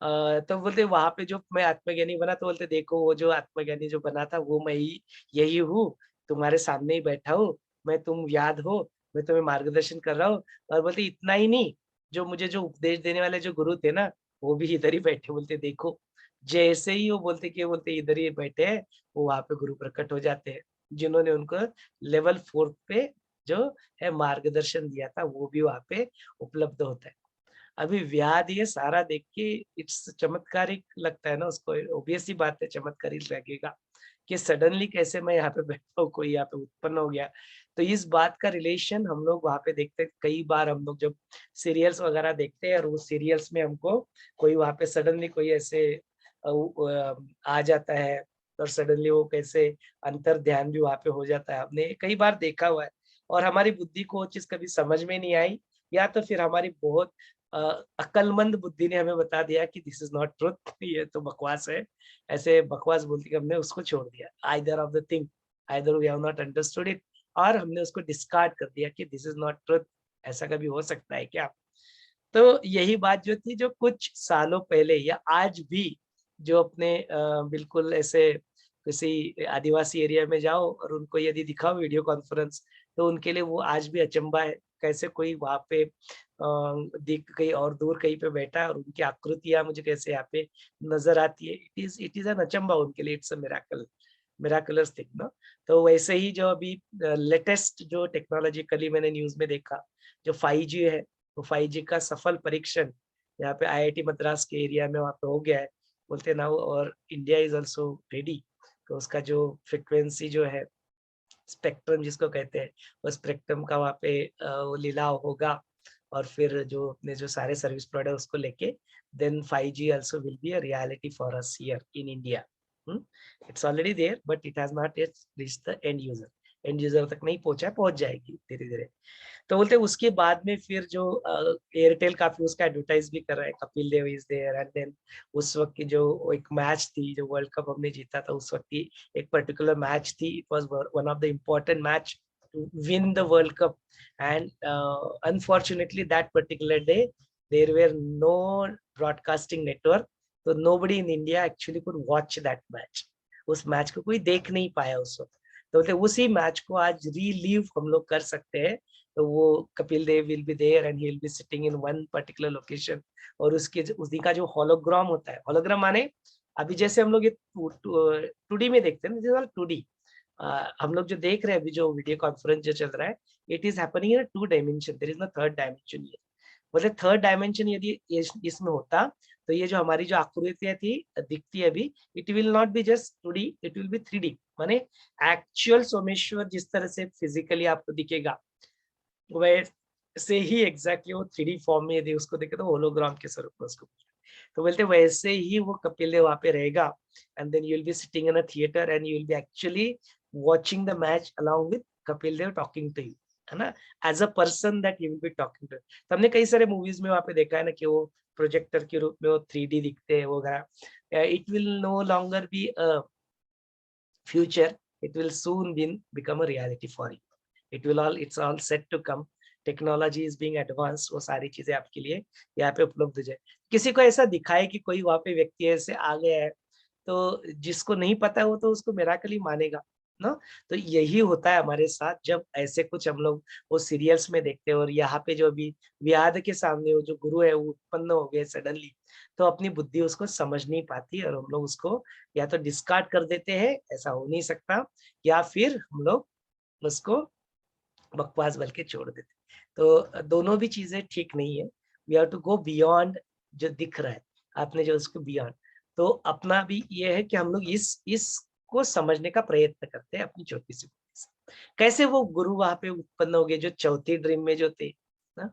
तो बोलते वहाँ पे जो मैं आत्मज्ञानी बना तो बोलते देखो वो जो आत्मज्ञानी जो बना था वो मैं ही यही हूँ, तुम्हारे सामने ही बैठा हूँ, तुम याद हो, मैं तुम्हें मार्गदर्शन कर रहा हूँ और बोलते इतना ही नहीं, जो मुझे जो उपदेश देने वाले जो गुरु थे ना, वो भी इधर ही बैठे बोलते देखो, जैसे ही वो बोलते इधर ही बैठे हैं, वो वहाँ पे गुरु प्रकट हो जाते हैं, जिन्होंने उनको लेवल 4 पे जो है मार्गदर्शन दिया था, वो भी वहाँ पे उपलब्ध होता है। अभी व्याध ये सारा देख के इट्स चमत्कारिक लगता है ना उसको, ऑब्वियस सी बात है चमत्कारिक लगेगा कि सडनली कैसे मैं यहाँ पे बैठा हूँ, कोई यहाँ पे उत्पन्न हो गया। तो इस बात का रिलेशन हम लोग वहाँ पे देखते हैं, कई बार हम लोग जब सीरियल्स वगैरह देखते हैं और वो सीरियल्स में हमको कोई वहाँ पे सडनली कोई ऐसे आ जाता है और सडनली वो कैसे अंतर ध्यान भी वहाँ पे हो जाता है, हमने कई बार देखा हुआ है और हमारी बुद्धि को वो चीज कभी समझ में नहीं आई या तो फिर हमारी बहुत अ, अक्लमंद बुद्धि ने हमें बता दिया कि दिस इज नॉट ट्रुथ, ये तो बकवास है, ऐसे बकवास बोलती कि हमने उसको छोड़ दिया, either of the thing, either we have not understood it और हमने उसको डिस्कार्ड कर दिया कि दिस इज नॉट ट्रुथ, ऐसा कभी हो सकता है क्या? तो यही बात जो थी जो कुछ सालों पहले या आज भी जो अपने बिल्कुल ऐसे किसी आदिवासी एरिया में जाओ और उनको यदि दिखाओ वीडियो कॉन्फ्रेंस तो उनके लिए वो आज भी अचंभा है, कैसे कोई वहाँ पे दिख कहीं और दूर कहीं पे बैठा है और उनकी आकृतियां मुझे कैसे यहाँ पे नजर आती है, इट इज एन अचंभा उनके लिए, it's a miracle, miraculous thing ना। तो वैसे ही जो अभी लेटेस्ट जो टेक्नोलॉजिकली मैंने न्यूज में देखा जो 5G है, तो 5G का सफल परीक्षण यहाँ पे IIT मद्रास के एरिया में वहाँ पे हो गया है बोलते ना, और इंडिया इज ऑल्सो रेडी। तो उसका जो फ्रिक्वेंसी जो है स्पेक्ट्रम जिसको कहते हैं, वो स्पेक्ट्रम का वहाँ पे वो लिलाव होगा और फिर जो अपने जो सारे सर्विस प्रोवाइडर उसको लेके then 5G also will be a reality for us here in India. It's already there but it has not yet reached the end user. And user तक नहीं पहुंचा है, पहुंच जाएगी धीरे धीरे। तो बोलते उसके बाद में फिर जो एयरटेल काफी उसका एडवर्टाइज भी कर रहा है, Kapil Dev is there and then उस वक्त की जो एक मैच थी जो वर्ल्ड कप हमने जीता था उस वक्त की एक पर्टिकुलर मैच थी, it was one of the important match to win the world cup and unfortunately that particular day there were no broadcasting network, तो nobody in India actually could watch that match, उस match को कोई देख नहीं पाया उस वक्त। तो बोलते उसी मैच को आज रीलीव हम लोग कर सकते हैं, तो वो Kapil Dev will be there and he will be sitting in one particular location और उसके उसी का जो होलोग्राम होता है, होलोग्राम माने अभी जैसे हम लोग ये 2D में देखते हैं ना, 2D हम लोग जो देख रहे हैं अभी जो वीडियो कॉन्फ्रेंस जो चल रहा है, it is happening in 2 dimension, there is no third dimension. मतलब थर्ड डायमेंशन यदि इसमें होता तो ये जो हमारी जो आकृतियां थी दिखती है अभी, it will not be just 2D, it will be 3D, माने एक्चुअल सोमेश्वर जिस तरह से फिजिकली आपको दिखेगा वैसे ही एग्जैक्टली वो 3D फॉर्म में यदि उसको देखे तो होलोग्राम के स्वरूप में उसको, तो बोलते वैसे ही वो कपिल देव वहां पे रहेगा and then you will be sitting in a theatre and you will be actually watching the match along with Kapil Dev talking to you, है ना, as a person that you will be talking to. तो हमने कई सारे movies में वहां पे देखा है ना कि वो प्रोजेक्टर के रूप में वो 3D दिखते हैं वगैरह। It will no longer be a future, it will soon become a reality for you, it's all set to come, technology is being advance, वो सारी चीजें आपके लिए यहाँ पे उपलब्ध हो जाए। किसी को ऐसा दिखाए कि कोई वहां पे व्यक्ति ऐसे आ गया है तो जिसको नहीं पता है वो तो उसको मिराकल ही मानेगा, ना। तो यही होता है हमारे साथ जब ऐसे कुछ हम लोग वो सीरियल्स में देखते हैं, और यहाँ पे जो अभी व्याध के सामने वो जो गुरु है वो उत्पन्न हो गए सडनली, तो अपनी बुद्धि उसको समझ नहीं पाती और हम लोग उसको या तो डिस्कार्ड कर देते हैं, ऐसा हो नहीं सकता, या फिर हम लोग उसको बकवास बल्कि छोड़ देते। तो दोनों भी चीजें ठीक नहीं है। We have to go beyond जो दिख रहा है, आपने जो उसको बियॉन्ड। तो अपना भी ये है कि हम लोग इसको समझने का प्रयत्न करते हैं अपनी छोटी सी बुद्धि से। कैसे वो गुरु वहां पे उत्पन्न हो गए जो चौथी ड्रीम में जो थे ना।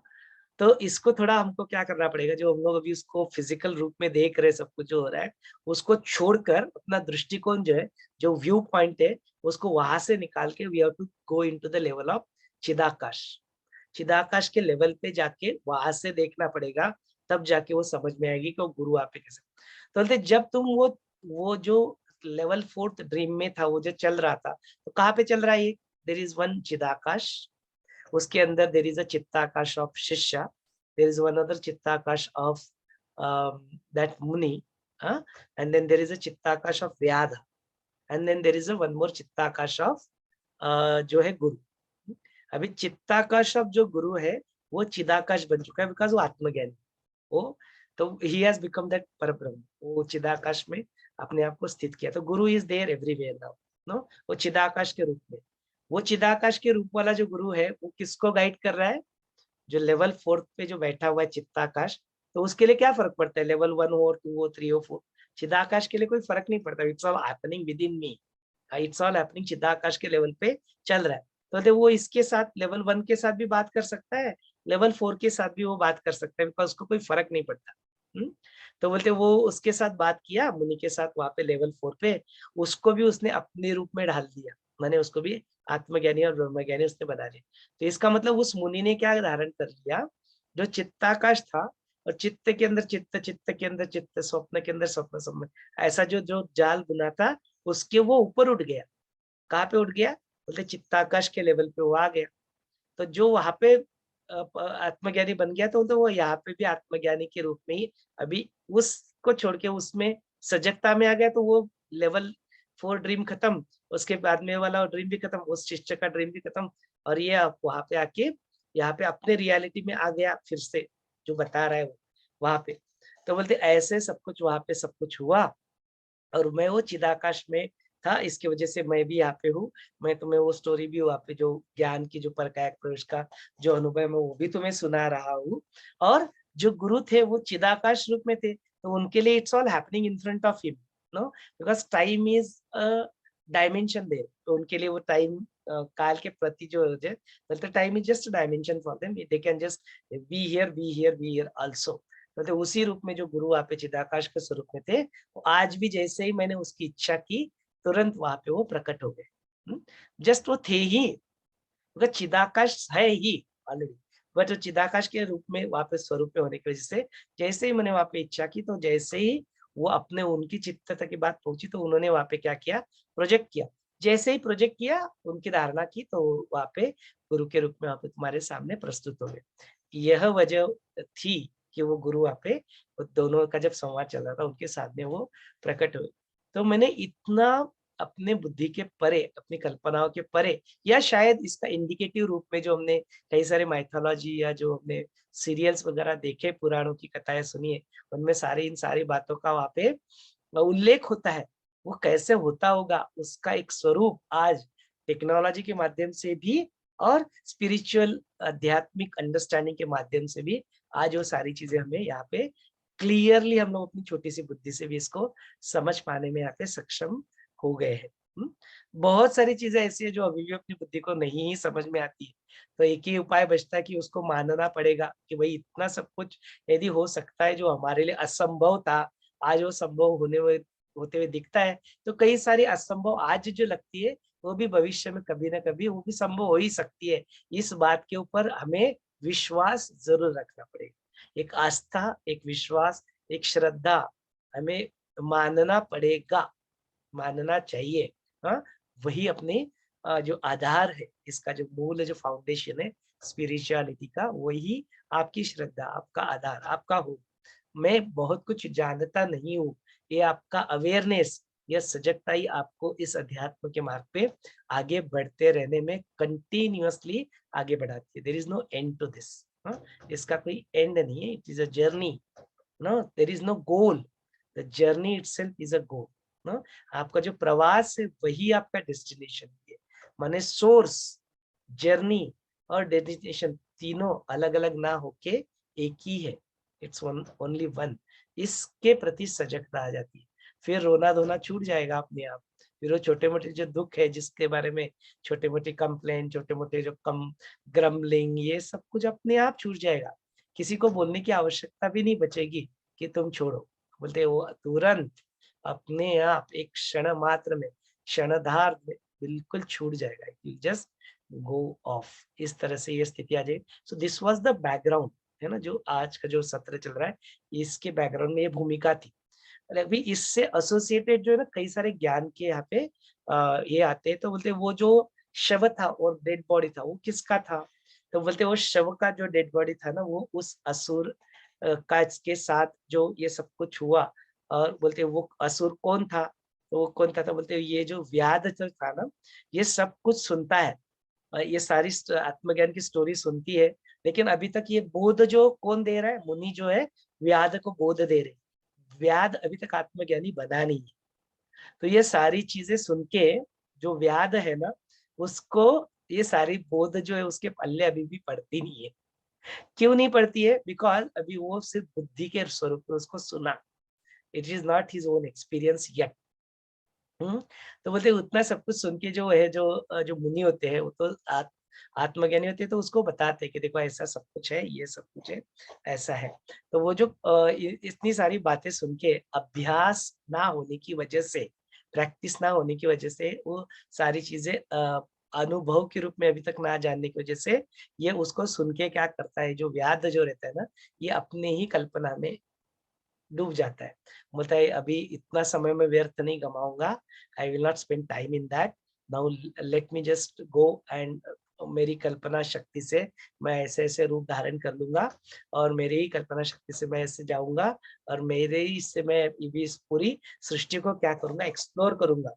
तो इसको थोड़ा हमको क्या करना पड़ेगा, जो हम लोग अभी उसको फिजिकल रूप में देख रहे हैं सब कुछ जो हो रहा है, उसको छोड़कर अपना दृष्टिकोण जो है, जो व्यू पॉइंट है, उसको वहां से निकाल के we have to go into the level of चिदाकाश। चिदाकाश के लेवल पे जाके वहां से देखना पड़ेगा, तब जाके वो समझ में आएगी कि वो गुरु आप पे कैसे। तो बोलते जब तुम वो जो लेवल 4th ड्रीम में था, वो जो चल रहा था, तो कहाँ पे चल रहा है ये? देयर इज वन चिदाकाश, उसके अंदर देयर इज अ चित्ताकाश ऑफ शिष्य, देयर इज वन अदर चित्ताकाश ऑफ दैट मुनि, and then there is a चित्ताकाश ऑफ व्याध, and then there is a one more चित्ताकाश ऑफ जो है गुरु। अभी चित्ताकाश ऑफ जो गुरु है वो चिदाकाश बन चुका है, बिकॉज वो आत्मज्ञानी, वो तो ही हैज बिकम दैट परब्रह्म, वो चिदाकाश में अपने आप को स्थित किया। तो guru is there everywhere now, no, वो चिदाकाश के रूप में। वो चिदाकाश के रूप वाला जो गुरु है वो किसको गाइड कर रहा है? जो लेवल 4th पे जो बैठा हुआ है चित्ताकाश, तो उसके लिए क्या फर्क पड़ता है लेवल 1 हो, 2 हो, 3 हो, 4? चिदाकाश के लिए कोई फर्क नहीं पड़ता। It's all happening within me, it's all happening चिदाकाश के लेवल पे चल रहा है। तो बोलते वो इसके साथ लेवल 1 के साथ भी बात कर सकता है, लेवल 4 के साथ भी वो बात कर सकता है, बिकॉज उसको कोई फर्क नहीं पड़ता। तो बोलते वो उसके साथ बात किया, मुनि के साथ वहां पे लेवल 4 पे, उसको भी उसने अपने रूप में ढाल दिया, मैंने उसको भी आत्मज्ञानी और ब्रह्मज्ञानी उसने बना दिया। तो इसका मतलब उस मुनि ने क्या धारण कर लिया? जो चित्ताकाश था, और चित्त के अंदर चित्त, चित्त के अंदर चित्त, स्वप्न के अंदर स्वप्न, स्वप्न, ऐसा जो जो जाल बुना था, उसके वो ऊपर उठ गया। कहाँ पे उठ गया? बोलते चित्ताकाश के लेवल पे वो आ गया। तो जो वहां पे आत्मज्ञानी बन गया, तो वो यहाँ पे भी आत्मज्ञानी के रूप में ही अभी उसको छोड़ के उसमें सजगता में आ गया। तो वो लेवल 4 ड्रीम खत्म, उसके बाद में वाला ड्रीम भी खत्म, उस शिष्य का ड्रीम भी खत्म, और ये अब वहां पे आके यहाँ पे अपने रियलिटी में आ गया फिर से, जो बता रहा है वो वहां पे। तो बोलते ऐसे सब कुछ वहां पे सब कुछ हुआ, और मैं वो चिदाकाश में था, इसकी वजह से मैं भी यहाँ पे हूँ। मैं तुम्हें वो स्टोरी भी वहाँ पे जो ज्ञान की जो प्रकाश प्रवेश का जो अनुभव है, मैं वो भी तुम्हें सुना रहा हूँ। और जो गुरु थे वो चिदाकाश रूप में थे, तो उनके लिए it's all happening in front of him, no, because time is a dimension there. तो उनके लिए वो टाइम काल के प्रति जो है, time is just dimension for them, they can just be here, be here, be here also. तो उसी रूप में जो गुरु वहाँ पे चिदाकाश के स्वरूप में थे, वो आज भी जैसे ही मैंने उसकी इच्छा की, तुरंत वहां पे वो प्रकट हो गए। जस्ट वो थे ही, मतलब चिदाकाश है ही ऑलरेडी, बट जो चिदाकाश के रूप में वहां पे स्वरूप में होने की वजह से, जैसे ही मैंने वहां पे इच्छा की, तो जैसे ही वो अपने उनकी चित्तता की बात पहुंची, तो उन्होंने वहां पे क्या किया? प्रोजेक्ट किया। जैसे ही प्रोजेक्ट किया, उनकी धारणा की, तो वहां पे गुरु के रूप में वहां पे तुम्हारे सामने प्रस्तुत हो गए। यह वजह थी कि वो गुरु वहां पे दोनों का जब संवाद चल रहा था, उनके सामने वो प्रकट हुए। तो मैंने इतना अपने बुद्धि के परे, अपनी कल्पनाओं के परे, या शायद इसका इंडिकेटिव रूप में जो हमने कई सारे माइथोलॉजी या जो हमने सीरियल्स वगैरह देखे, पुराणों की कथाएं सुनी है, उनमें सारी इन सारी बातों का वहां पे उल्लेख होता है। वो कैसे होता होगा, उसका एक स्वरूप आज टेक्नोलॉजी के माध्यम से भी, और स्पिरिचुअल आध्यात्मिक अंडरस्टैंडिंग के माध्यम से भी, आज वो सारी चीजें हमें यहाँ पे क्लियरली हम लोग अपनी छोटी सी बुद्धि से भी इसको समझ पाने में यहाँ पे सक्षम हो गए हैं। बहुत सारी चीजें ऐसी है जो अभी भी अपनी बुद्धि को नहीं समझ में आती है। तो एक ही उपाय बचता है कि उसको मानना पड़ेगा कि भाई इतना सब कुछ यदि हो सकता है जो हमारे लिए असंभव था, आज वो संभव होते हुए दिखता है, तो कई सारी असंभव आज जो लगती है, वो भी भविष्य में कभी ना कभी वो भी संभव हो ही सकती है। इस बात के ऊपर हमें विश्वास जरूर रखना पड़ेगा, एक आस्था, एक विश्वास, एक श्रद्धा हमें मानना पड़ेगा, मानना चाहिए। हाँ, वही अपने जो आधार है, इसका जो मूल जो फाउंडेशन है स्पिरिचुअलिटी का, वही आपकी श्रद्धा, आपका आधार, आपका हो। मैं बहुत कुछ जानता नहीं हूँ, ये आपका अवेयरनेस यह सजगता ही आपको इस अध्यात्म के मार्ग पे आगे बढ़ते रहने में कंटिन्यूअसली आगे बढ़ाती है। There is no end to this. इसका कोई एंड नहीं है, it is a journey. No, there is no goal, the journey itself is a goal. No, आपका जो प्रवास है वही आपका डेस्टिनेशन है। माने सोर्स, जर्नी और डेस्टिनेशन तीनों अलग अलग ना होके एक ही है। It's one, only one. इसके प्रति सजगता आ जाती है, फिर रोना धोना छूट जाएगा अपने आप। फिर वो छोटे मोटे जो दुख है, जिसके बारे में छोटे मोटे कंप्लेन, छोटे मोटे जो कम ग्रम्बलिंग, ये सब कुछ अपने आप छूट जाएगा। किसी को बोलने की आवश्यकता भी नहीं बचेगी कि तुम छोड़ो। बोलते वो तुरंत अपने आप एक क्षण मात्र में, क्षणधार में बिल्कुल छूट जाएगा। You just go of. इस तरह से ये स्थिति आ जाएगी। So this was the background, है ना, जो आज का जो सत्र चल रहा है, इसके बैकग्राउंड में ये भूमिका थी। अभी इससे एसोसिएटेड जो है ना कई सारे ज्ञान के यहाँ पे ये आते हैं। तो बोलते वो जो शव था और डेड बॉडी था वो किसका था? तो बोलते वो शव का जो डेड बॉडी था ना, वो उस असुर का के साथ जो ये सब कुछ हुआ। और बोलते वो असुर कौन था? तो वो कौन था? तो बोलते ये जो व्याध जो था ना, ये सब कुछ सुनता है, ये सारी आत्मज्ञान की स्टोरी सुनती है। लेकिन अभी तक ये बोध जो कौन दे रहा है? मुनि जो है व्याध को बोध दे रहे। व्याध अभी तक आत्मज्ञानी बना नहीं है। तो ये सारी चीजें सुन के जो व्याध है ना, उसको ये सारी बोध जो है उसके पल्ले अभी भी पड़ती नहीं है। क्यों नहीं पड़ती है? बिकॉज अभी वो सिर्फ बुद्धि के स्वरूप में उसको सुना। It is not his own experience yet. तो बोलते उतना सब कुछ सुन के जो है, जो मुनि होते हैं, वो तो आत्मज्ञानी होते हैं, तो उसको बताते हैं कि देखो ऐसा सब कुछ है, ये सब कुछ है, ऐसा है। तो वो जो इतनी सारी बातें सुन के अभ्यास ना होने की वजह से, प्रैक्टिस ना होने की वजह से, वो सारी चीजें अनुभव के रूप में अभी तक ना जानने की वजह से, ये उसको सुन के क्या करता है, जो व्याध जो रहता है ना, ये अपने ही कल्पना में डूब जाता है। बोलता है अभी इतना समय मैं व्यर्थ नहीं गमाऊंगा, I will not spend time in that, now let me just go and मेरी कल्पना शक्ति से मैं ऐसे ऐसे रूप धारण कर लूंगा, और मेरी ही कल्पना शक्ति से मैं ऐसे जाऊंगा, और मेरे ही से मैं इस पूरी सृष्टि को क्या करूंगा, एक्सप्लोर करूंगा।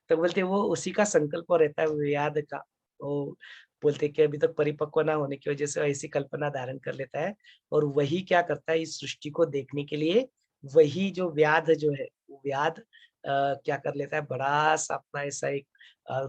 तो बोलते वो उसी का संकल्प रहता है व्याध का। वो बोलते कि अभी तक परिपक्व ना होने की वजह से ऐसी कल्पना धारण कर लेता है, और वही क्या करता है, इस सृष्टि को देखने के लिए वही जो व्याध जो है, वो व्याध क्या कर लेता है, बड़ा सा अपना ऐसा एक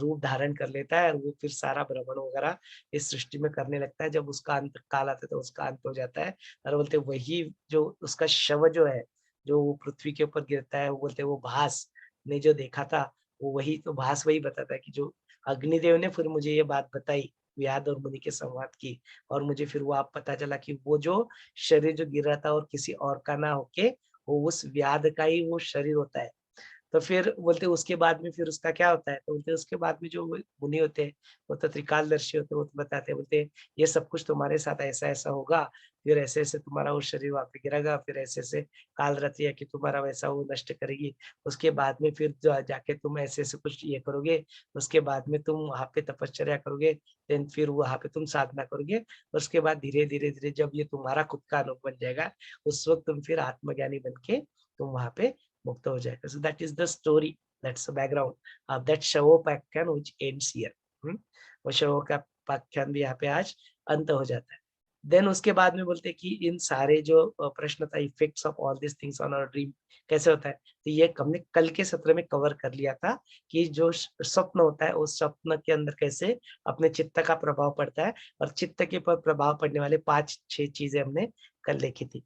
रूप धारण कर लेता है, और वो फिर सारा भ्रमण वगैरह इस सृष्टि में करने लगता है। जब उसका अंत काल आता है तो उसका अंत हो जाता है, और बोलते वही जो उसका शव जो है, जो वो पृथ्वी के ऊपर गिरता है, वो बोलते वो भास ने जो देखा था, वो वही तो भास वही बताता है कि जो अग्निदेव ने फिर मुझे ये बात बताई व्याध और मुनि के संवाद की, और मुझे फिर वो आप पता चला कि वो जो शरीर जो गिर रहा था और किसी और का ना होके वो उस व्याध का ही वो शरीर होता है। तो फिर बोलते उसके बाद में फिर उसका क्या होता है? तो बोलते उसके बाद में जो मुनि होते हैं, वो तो त्रिकालदर्शी होते हैं, वो तो बताते हैं, बोलते ये सब कुछ तुम्हारे साथ ऐसा ऐसा होगा, फिर ऐसे ऐसे तुम्हारा वो शरीर वहां पे गिरेगा, फिर ऐसे ऐसे काल रात्रि आके तुम्हारा वैसा वो नष्ट करेगी, उसके बाद में फिर जाके तुम ऐसे ऐसे कुछ ये करोगे, उसके बाद में तुम वहां पे तपश्चर्या करोगे, देन फिर वहां पे तुम साधना करोगे, उसके बाद धीरे धीरे धीरे जब ये तुम्हारा खुद का अनुभव बन जाएगा, उस वक्त तुम फिर आत्मज्ञानी बन के तुम वहां पे मुक्त हो जाएगा। So that is the story, that's the background of that शवोपाख्यान which ends here. वो शवोपाख्यान भी यहाँ पे आज अंत हो जाता है। देन उसके बाद में बोलते हैं कि इन सारे जो प्रश्न था, effects of all this things on our dream कैसे होता है, तो ये हमने कल के सत्र में कवर कर लिया था कि जो स्वप्न होता है, उस स्वप्न के अंदर कैसे अपने चित्त का प्रभाव पड़ता है, और चित्त के ऊपर प्रभाव पड़ने वाले 5-6 चीजें हमने कल लिखी थी।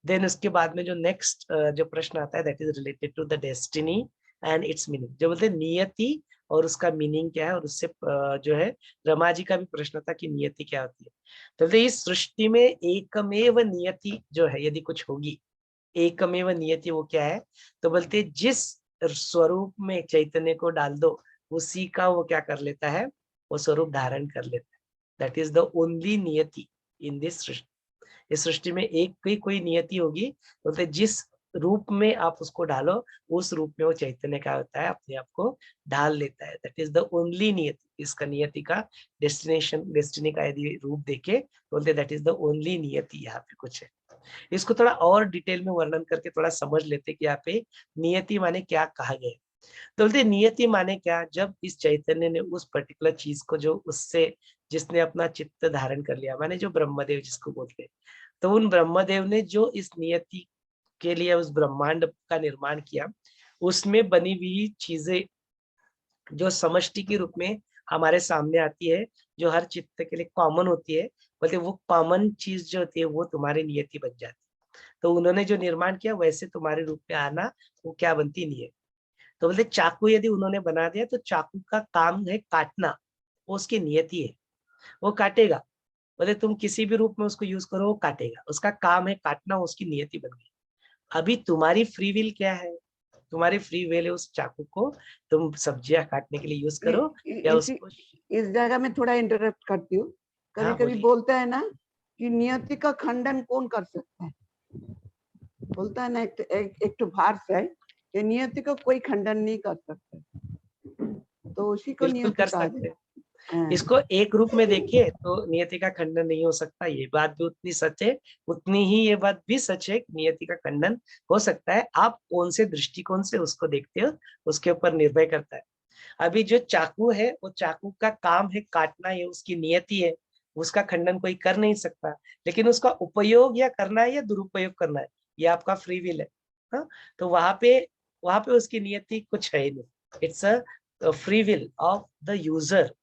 देन उसके बाद में जो नेक्स्ट जो प्रश्न आता है, that is related to the destiny and its meaning. जो बोलते हैं नियति और उसका मीनिंग क्या है, और उससे जो है रमा जी का भी प्रश्न था कि नियति क्या होती है। तो बोलते इस सृष्टि में एकमेव नियति जो है, यदि कुछ होगी, एकमेव नियति वो क्या है, तो बोलते जिस स्वरूप में चैतन्य को डाल दो, उसी का वो क्या कर लेता है, वो स्वरूप धारण कर लेता है। दैट इज द ओनली नियति इन दिस सृष्टि। इस सृष्टि में एक की कोई नियति होगी, बोलते जिस रूप में आप उसको डालो, उस रूप में वो चैतन्य का होता है, अपने आप को ढाल लेता है। दैट इज द ओनली नियति। इसका नियति का डेस्टिनेशन, डेस्टिनी का यदि रूप देखे, बोलते दैट इज द ओनली नियति। यहाँ पे कुछ है इसको थोड़ा और डिटेल में वर्णन करके थोड़ा समझ लेते कि यहाँ पे नियति माने क्या कहा गया है। तो बोलते नियति माने क्या, जब इस चैतन्य ने उस पर्टिकुलर चीज को जो उससे जिसने अपना चित्त धारण कर लिया, माने जो ब्रह्मदेव जिसको बोलते हैं, तो उन ब्रह्मदेव ने जो इस नियति के लिए उस ब्रह्मांड का निर्माण किया, उसमें बनी हुई चीजें जो समष्टि के रूप में हमारे सामने आती है, जो हर चित्त के लिए कॉमन होती है, बोलते वो कॉमन चीज जो होती है वो तुम्हारी नियति बन जाती है। तो उन्होंने जो निर्माण किया वैसे तुम्हारे रूप में आना वो क्या बनती, नियति। तो बोलते चाकू यदि उन्होंने बना दिया तो चाकू का काम है काटना, वो उसकी नियति है, वो काटेगा। बोले तुम किसी भी रूप में उसको यूज करो वो काटेगा, उसका काम है काटना, उसकी नियति बन गई। अभी तुम्हारी फ्री विल क्या है, तुम्हारी फ्री विल है उस चाकू को तुम सब्जियां काटने के लिए यूज करो या उसको। इस जगह में थोड़ा इंटरप्ट करती हूँ। कभी हाँ कभी बोलिए। बोलता है ना कि नियति का खंडन कौन कर सकता है, बोलता है ना एक तो भार्स है कि नियति का कोई खंडन नहीं कर सकता, तो उसी को बिल्कुल नियति कर कहा सकते हैं। जाए। इसको एक रूप में देखिए तो नियति का खंडन नहीं हो सकता, ये बात भी उतनी सच है, उतनी ही ये बात भी सच है कि नियति का खंडन हो सकता है। आप कौन से दृष्टिकोण से उसको देखते हो उसके ऊपर निर्भर करता है। अभी जो चाकू है वो चाकू का काम है काटना, ये उसकी नियति है, उसका खंडन कोई कर नहीं सकता। लेकिन उसका उपयोग या करना है या दुरुपयोग करना है, ये आपका फ्री विल है। हाँ? तो वहां पे उसकी नियति कुछ है नहीं, it's a free will of the user,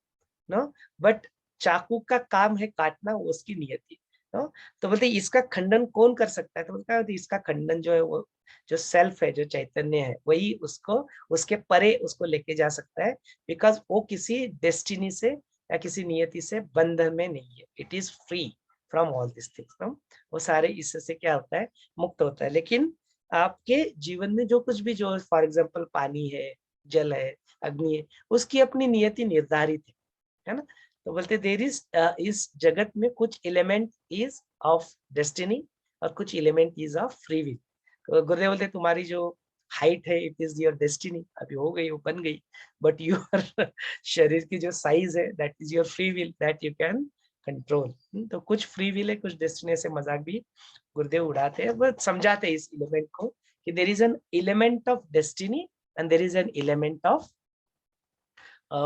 no. But चाकू का काम है काटना, वो उसकी नियति, नो। तो बोलते इसका खंडन कौन कर सकता है, तो बोलता है इसका खंडन जो है वो जो सेल्फ है, जो चैतन्य है, वही उसको उसके परे उसको लेके जा सकता है। बिकॉज वो किसी डेस्टिनी से या किसी नियति से बंधन में नहीं है, it is free from all this things, no. वो सारे इससे क्या होता है, मुक्त होता है। लेकिन आपके जीवन में जो कुछ भी, जो फॉर एग्जाम्पल पानी है, जल है, अग्नि है, उसकी अपनी नियति निर्धारित है ना। तो बोलते देर इज इस जगत में कुछ एलिमेंट इज ऑफ डेस्टिनी और कुछ element is of free will. तो गुरुदेव बोलते तुम्हारी जो हाइट है इट इज योर डेस्टिनी, अभी हो गई, वो बन गई। बट योर शरीर की जो साइज है that is your free will, that you can control. तो कुछ फ्री विल है, कुछ डेस्टिनी से मजाक भी गुरुदेव उड़ाते हैं, बट समझाते हैं इस एलिमेंट को कि there is an element of destiny and there is an element of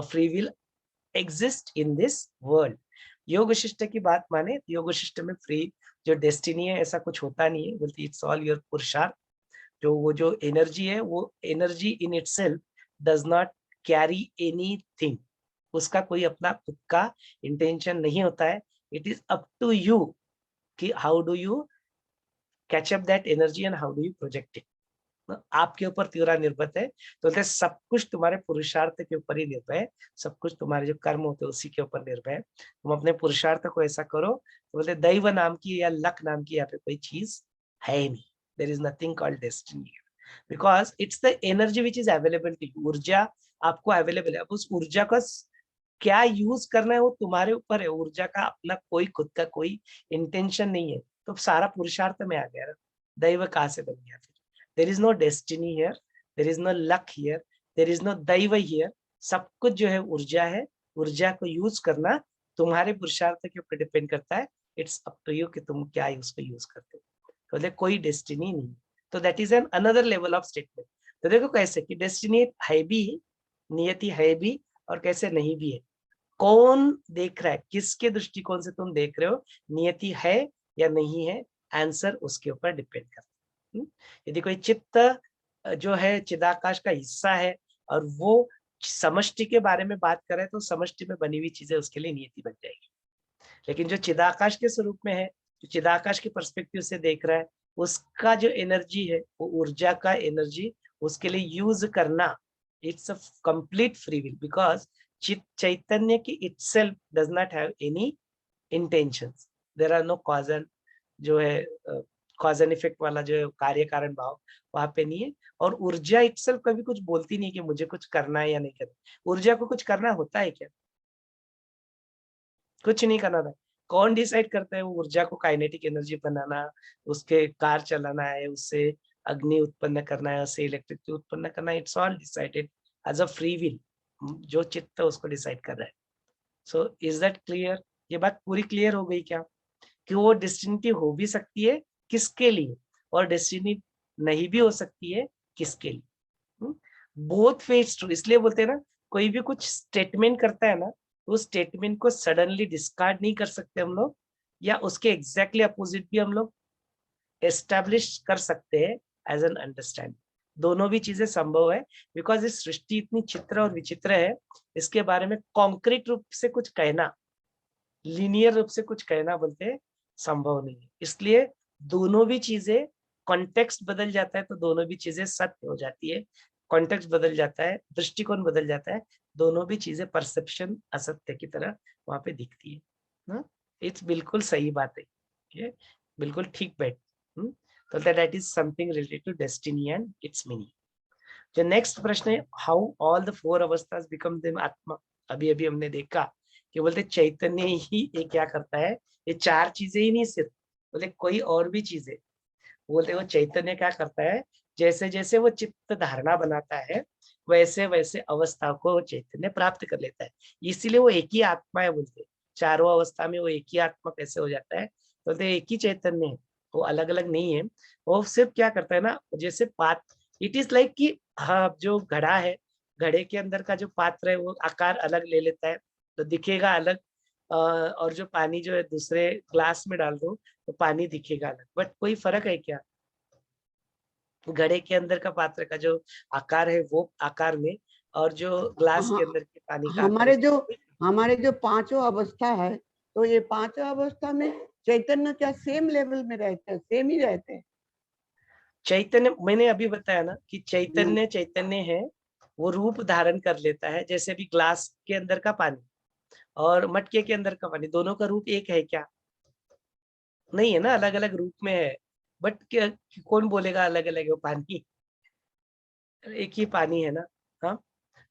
free will exist in this world। योग वशिष्ठ की बात माने, योग वशिष्ठ में फ्री जो डेस्टिनी है ऐसा कुछ होता नहीं है, बोलती इट्स ऑल योर पुरुषार्थ। जो वो जो एनर्जी है वो energy in itself does not carry anything, उसका कोई अपना खुद का इंटेंशन नहीं होता है। It is up to you कि how do you catch up that energy and how do you project it. आपके ऊपर पूरा निर्भर है। तो बोलते सब कुछ तुम्हारे पुरुषार्थ के ऊपर ही निर्भर है, सब कुछ तुम्हारे जो कर्म होते हैं उसी के ऊपर निर्भर है। तुम अपने पुरुषार्थ को ऐसा करो। तो बोलते दैव नाम की या लक नाम की यहाँ पे कोई चीज है ही नहीं, there is nothing called destiny, because it's the energy which is available to you. ऊर्जा आपको अवेलेबल है, अब उस ऊर्जा का क्या यूज करना है वो तुम्हारे ऊपर है। ऊर्जा का अपना कोई खुद का कोई इंटेंशन नहीं है, तो सारा पुरुषार्थ में आ गया ना, दैव कहाँ से बन गया फिर। There is no destiny here, there is no luck here, there is no दैव हियर। सब कुछ जो है ऊर्जा है, ऊर्जा को यूज करना तुम्हारे पुरुषार्थ के ऊपर डिपेंड करता है। इट्स अप टू यू कि तुम क्या उसको यूज करते हो। तो बोले कोई डेस्टिनी नहीं, तो that is an another level of statement. तो देखो कैसे कि डेस्टिनी है भी, नियति है भी, और कैसे नहीं भी है। कौन देख रहा है, किसके दृष्टिकोण से तुम देख रहे हो नियति है या नहीं है, आंसर उसके ऊपर डिपेंड करता है। यदि कोई चित्त जो है चिदाकाश का हिस्सा है और वो समष्टि के बारे में बात करे तो समष्टि में बनी हुई चीजें उसके लिए नियति बन जाएगी। लेकिन जो चिदाकाश के स्वरूप में है, जो चिदाकाश के पर्सपेक्टिव से देख रहा है, उसका जो एनर्जी है वो ऊर्जा का एनर्जी उसके लिए यूज करना, it's a complete free will, because चैतन्य की itself does not have any intentions. There are no causes, जो है कॉज एंड इफेक्ट वाला जो है कार्य कारण भाव वहां पे नहीं है। और ऊर्जा इटसेल्फ कभी कुछ बोलती नहीं कि मुझे कुछ करना है या नहीं करना। ऊर्जा को कुछ करना होता है क्या, कुछ नहीं करना था। कौन डिसाइड करता है वो ऊर्जा को काइनेटिक एनर्जी बनाना, उसके कार चलाना है, उससे अग्नि उत्पन्न करना है, उससे इलेक्ट्रिसिटी उत्पन्न करना है, it's all decided as a free will. जो चित्त उसको डिसाइड कर रहा है। सो इज दैट क्लियर, ये बात पूरी क्लियर हो गई क्या कि वो डिस्टिंक्टिव हो भी सकती है किसके लिए, और डेस्टिनी नहीं भी हो सकती है किसके लिए। बोथ फेज ट्रू, इसलिए बोलते हैं ना, कोई भी कुछ स्टेटमेंट करता है ना, तो उस स्टेटमेंट को सडनली डिस्कार्ड नहीं कर सकते हम लोग, या उसके एग्जैक्टली अपोजिट भी हम लोग एस्टेब्लिश कर सकते हैं एज एन अंडरस्टैंडिंग। दोनों भी चीजें संभव है, बिकॉज इस सृष्टि इतनी चित्र और विचित्र है, इसके बारे में कॉन्क्रीट रूप से कुछ कहना, लीनियर रूप से कुछ कहना बोलते हैं संभव नहीं है। इसलिए दोनों भी चीजें, कॉन्टेक्स्ट बदल जाता है तो दोनों भी चीजें सत्य हो जाती है, कॉन्टेक्स्ट बदल जाता है, दृष्टिकोण बदल जाता है, दोनों भी चीजें परसेप्शन असत्य की तरह वहां पे दिखती है ना। इट्स बिल्कुल सही बात है, ये बिल्कुल ठीक बैठ। तो that is something related to destiny and its meaning. जो नेक्स्ट प्रश्न है, हाउ ऑल द फोर अवस्थास बिकम द आत्मा। अभी अभी हमने देखा कि बोलते चैतन्य ही ये क्या करता है, ये चार चीजें ही नहीं सिर्फ, बोले कोई और भी चीजें, बोलते वो चैतन्य क्या करता है, जैसे जैसे वो चित्त धारणा बनाता है वैसे वैसे अवस्था को वो चैतन्य प्राप्त कर लेता है। इसीलिए वो एक ही आत्मा है बोलते, चारों अवस्था में वो एक ही आत्मा कैसे हो जाता है, बोलते एक ही चैतन्य है, वो अलग अलग नहीं है। वो सिर्फ क्या करता है ना, जैसे पात्र, इट इज लाइक कि हाँ, जो घड़ा है, घड़े के अंदर का जो पात्र है वो आकार अलग ले लेता है तो दिखेगा अलग, और जो पानी जो है दूसरे ग्लास में डाल दो तो पानी दिखेगा अलग, बट कोई फर्क है क्या घड़े के अंदर का पात्र का जो आकार है वो आकार में, और जो ग्लास के अंदर के पानी का आकार हमारे जो पांचों अवस्था है, तो ये पांचों अवस्था में चैतन्य क्या सेम लेवल में रहते हैं, सेम ही रहते हैं? चैतन्य मैंने अभी बताया ना कि चैतन्य चैतन्य है, वो रूप धारण कर लेता है, जैसे अभी ग्लास के अंदर का पानी और मटके के अंदर का पानी, दोनों का रूप एक है क्या? नहीं है ना, अलग अलग रूप में है। बट क्या, कौन बोलेगा अलग अलग है वो पानी, एक ही पानी है ना। हाँ,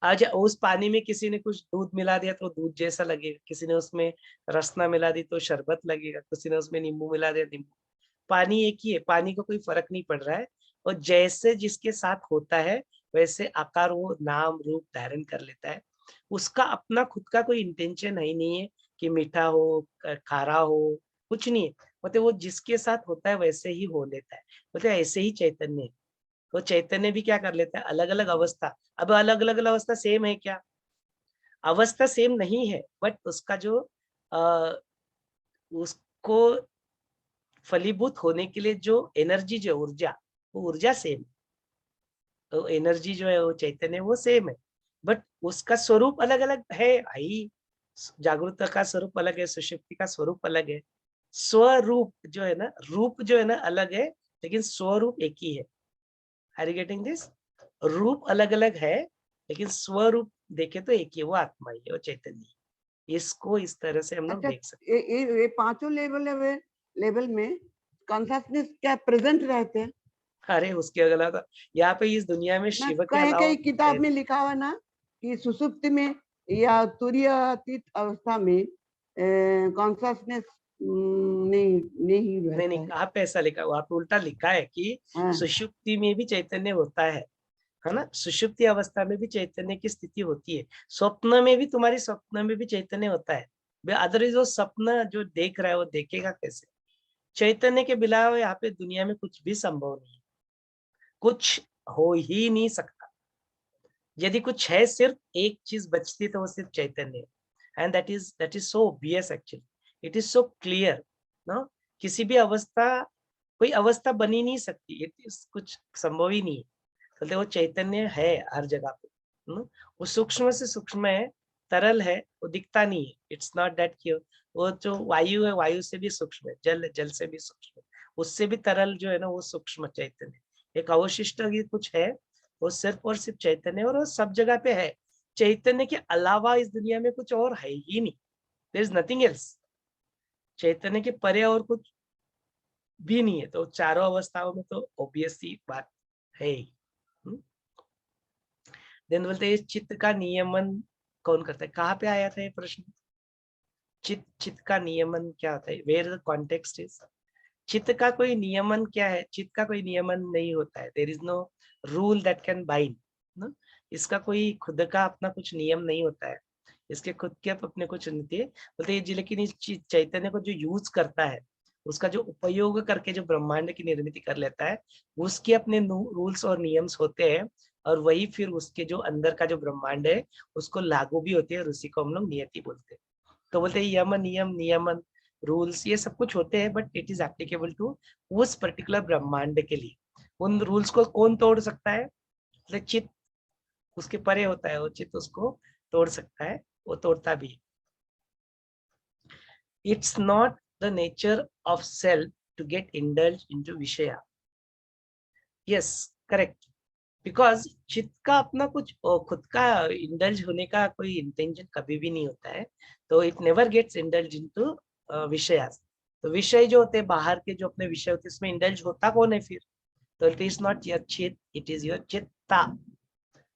आज उस पानी में किसी ने कुछ दूध मिला दिया तो दूध जैसा लगेगा, किसी ने उसमें रसना मिला दी तो शरबत लगेगा, किसी ने उसमें नींबू मिला दिया नींबू। पानी एक ही है, पानी को कोई फर्क नहीं पड़ रहा है, और जैसे जिसके साथ होता है वैसे आकार वो नाम रूप धारण कर लेता है। उसका अपना खुद का कोई इंटेंशन है ही नहीं है कि मीठा हो खारा हो, कुछ नहीं है, मतलब वो जिसके साथ होता है वैसे ही हो लेता है, मतलब ऐसे ही चैतन्य है। तो चैतन्य भी क्या कर लेता है, अलग अलग अवस्था। अब अलग अलग अवस्था सेम है क्या? अवस्था सेम नहीं है, बट उसका जो उसको फलीभूत होने के लिए जो एनर्जी, जो ऊर्जा, वो ऊर्जा सेम, तो एनर्जी जो है वो चैतन्य वो सेम है, बट उसका स्वरूप अलग अलग है ही। जागरूकता का स्वरूप अलग है, सुषुप्ति का स्वरूप अलग है, स्वरूप जो है ना, रूप जो है ना अलग है, लेकिन स्वरूप एक ही है। Are you getting this? रूप अलग अलग है लेकिन स्वरूप देखे तो एक ही, वो आत्मा ही है, वो चैतन्य ही। इसको इस तरह से हम लोग अच्छा, देख सकते ये पांचों लेवल में कॉन्शसनेस क्या प्रेजेंट रहते हैं? हैं। अरे उसके अगला तो यहाँ पे इस दुनिया में ना शिव के कहीं अलावा कहीं किताब में लिखा हुआ ना कि सुसुप्ति में या तुरीयातीत अवस्था में कॉन्शसनेस नहीं नहीं नहीं रहता नहीं, है। कहाँ पे ऐसा लिखा, वहां पे उल्टा लिखा है कि हाँ, सुषुप्ति में भी चैतन्य होता है ना, सुषुप्ति अवस्था में भी चैतन्य की स्थिति होती है, स्वप्न में भी, तुम्हारी स्वप्न में भी चैतन्य होता है। अदरवाइज वो सपना जो देख रहा है वो देखेगा कैसे? चैतन्य के बिना यहाँ पे दुनिया में कुछ भी संभव नहीं है, कुछ हो ही नहीं सकता। यदि कुछ है, सिर्फ एक चीज बचती तो वो सिर्फ चैतन्य है, and that is so obvious actually, it is so clear no. किसी भी अवस्था, कोई अवस्था बनी नहीं सकती, इट इज कुछ संभव ही नहीं है, बोलते वो चैतन्य है हर जगह पे। वो सूक्ष्म से सूक्ष्म है, तरल है, वो दिखता नहीं है, इट्स नॉट दैट कि वो जो वायु है वायु से भी सूक्ष्म है, जल जल से भी सूक्ष्म है, उससे भी तरल जो है ना वो सूक्ष्म चैतन्य। एक अवशिष्ट ही कुछ है, वो सिर्फ और सिर्फ चैतन्य, और वो सब जगह पे है। चैतन्य के अलावा इस दुनिया में कुछ और है ही नहीं, देयर इज नथिंग एल्स। चैतन्य के परे और कुछ भी नहीं है, तो चारों अवस्थाओं में तो ऑब्वियस सी बात है ही। देन बोलते हैं चित्त का नियमन कौन करता है, कहाँ पे आया था ये प्रश्न? चित्त का नियमन क्या होता है, वेयर द कॉन्टेक्स्ट इज। चित्त का कोई नियमन क्या है? चित्त का कोई नियमन नहीं होता है, there is no rule that can bind ना। इसका कोई खुद का अपना कुछ नियम नहीं होता है, इसके खुद के अपने कुछ नीति है, बोलते हैं लेकिन इस चैतन्य को जो यूज करता है उसका जो उपयोग करके जो ब्रह्मांड की निर्मित कर लेता है, उसके अपने रूल्स और नियम्स होते हैं, और वही फिर उसके जो अंदर का जो ब्रह्मांड है उसको लागू भी होते हैं, और उसी को हम लोग नियति बोलते हैं। तो बोलते हैं यम नियम नियमन रूल्स ये सब कुछ होते हैं, but it is applicable to उस पर्टिकुलर ब्रह्मांड के लिए। उन रूल्स को कौन तोड़ सकता है? चित्त उसके परे होता है, वो चित्त उसको तोड़ सकता है, वो तोड़ता भी है। It's not the nature of self to get indulged into Vishaya. Yes, correct. Because चित्त का अपना कुछ खुद का इंडल्ज होने का कोई इंटेंशन कभी भी नहीं होता है, तो it never gets indulge into विषयास। तो विषय जो होते हैं बाहर के, जो अपने विषय होते हैं, इसमें इंडल्ज होता कौन है फिर? तो इट इज नॉट योर चित्त, इट इज योर चित्ता।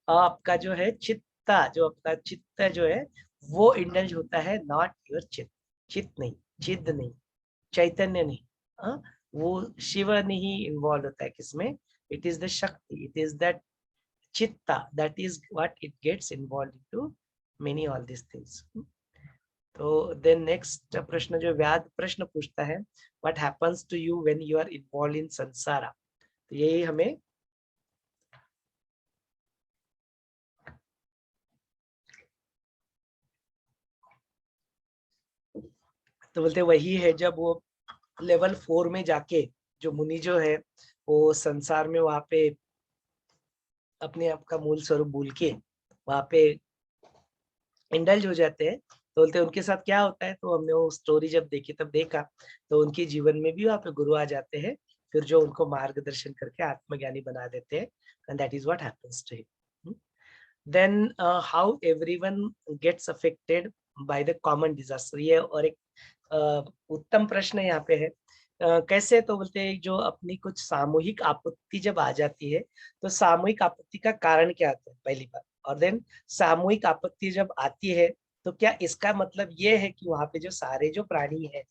आपका जो है चित्ता, जो आपका चित्त जो है वो इंडल्ज होता है, नॉट योर चित्त। चित्त नहीं, चिद नहीं, चैतन्य नहीं, वो शिव नहीं इन्वॉल्व होता है किसमें? It is the shakti, it is that chitta, that is what it gets involve into many all this things. तो देन नेक्स्ट प्रश्न जो व्याध प्रश्न पूछता है, what happens to you when you are involve in samsara? तो यही हमें तो बोलते वही है, जब वो लेवल 4 में जाके जो मुनि जो है वो संसार में वहां पे अपने आप का मूल स्वरूप भूल के वहां पे इंडल्ज हो जाते हैं, तो बोलते उनके साथ क्या होता है? तो हमने वो स्टोरी जब देखी तब देखा, तो उनके जीवन में भी वहां पे गुरु आ जाते हैं, फिर जो उनको मार्गदर्शन करके आत्मज्ञानी बना देते हैं, and that is what happens to him. Then how everyone gets affected by the common disaster. ये और एक उत्तम प्रश्न यहाँ पे है। कैसे? तो बोलते हैं जो अपनी कुछ सामूहिक आपत्ति जब आ जाती है, तो सामूहिक आपत्ति का कारण क्या आता है पहली बात, और देन सामूहिक आपत्ति जब आती है तो क्या इसका मतलब ये है कि वहां पे जो सारे जो प्राणी है,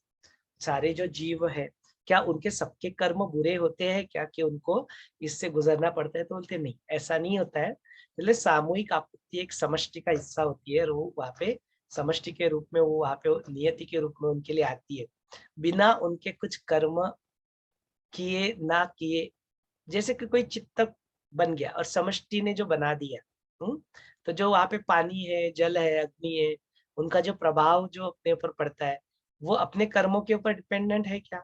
सारे जो जीव है, क्या उनके सबके कर्म बुरे होते हैं क्या, कि उनको इससे गुजरना पड़ता है? तो बोलते नहीं, ऐसा नहीं होता है। मतलब सामूहिक आपत्ति एक समष्टि का हिस्सा होती है, और वो वहां पे समष्टि के रूप में, वो वहां पे नियति के रूप में उनके लिए आती है, बिना उनके कुछ कर्म किए ना किए। जैसे कि कोई चित्त बन गया और समष्टि ने जो बना दिया, तो जो वहां पे पानी है, जल है, अग्नि है, उनका जो प्रभाव जो अपने ऊपर पड़ता है, वो अपने कर्मों के ऊपर डिपेंडेंट है क्या?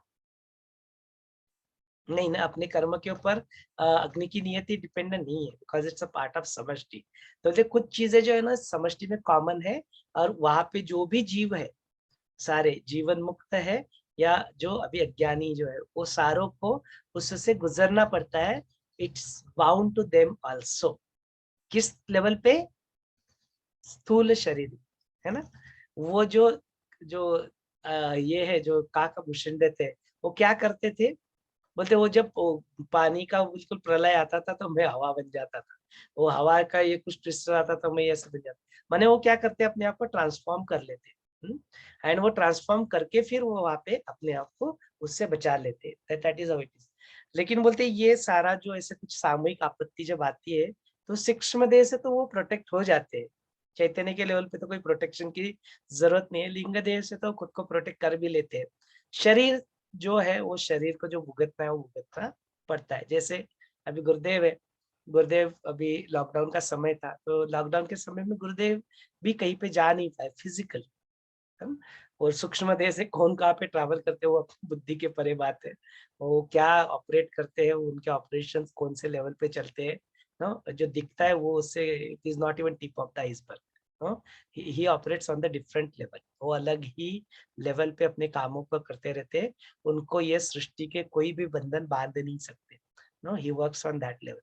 नहीं ना, अपने कर्म के ऊपर अग्नि की नियति डिपेंडेंट नहीं है, because it's a part of समष्टि। तो ये कुछ चीजें जो है ना समष्टि में कॉमन है, और वहां पे जो भी जीव है सारे जीवन मुक्त है, या जो अभी अज्ञानी जो है, वो सारों को उससे गुजरना पड़ता है। It's bound to them also. किस लेवल पे? स्थूल शरीर, है ना। वो जो जो ये है जो काकभूषण थे, वो क्या करते थे? बोलते वो जब वो पानी का बिल्कुल प्रलय आता था तो मैं हवा बन जाता था, वो हवा का ये कुछ ट्विस्टर आता था, मैं ऐसे बन जाता। माने वो क्या करते अपने आप को ट्रांसफॉर्म कर लेते, एंड वो ट्रांसफॉर्म करके फिर वो वहां पे अपने आप को उससे बचा लेते, that is how it is. लेकिन बोलते ये सारा जो ऐसे कुछ सामूहिक आपत्ति जब आती है, तो सूक्ष्म देह से तो वो प्रोटेक्ट हो जाते हैं। चैतन्य के लेवल पे तो कोई प्रोटेक्शन की जरूरत नहीं है, लिंग देह से तो खुद को प्रोटेक्ट कर भी लेते हैं। शरीर जो है, वो शरीर को जो भुगतना है वो भुगतना पड़ता है। जैसे अभी गुरुदेव है, गुरुदेव अभी लॉकडाउन का समय था, तो लॉकडाउन के समय में गुरुदेव भी कहीं पे जा नहीं पाए फिजिकल, है ना। और सूक्ष्म देह से कौन कहाँ पे ट्रैवल करते हैं वो अपनी बुद्धि के परे बात है। वो क्या ऑपरेट करते हैं, उनके ऑपरेशंस कौन से लेवल पे चलते हैं, नो, जो दिखता है वो उससे it is not even tip of the iceberg. He operates on the different level, वो अलग ही लेवल पे अपने कामों को करते रहते हैं। उनको ये सृष्टि के कोई भी बंधन बांध नहीं सकते, no, he works on that level.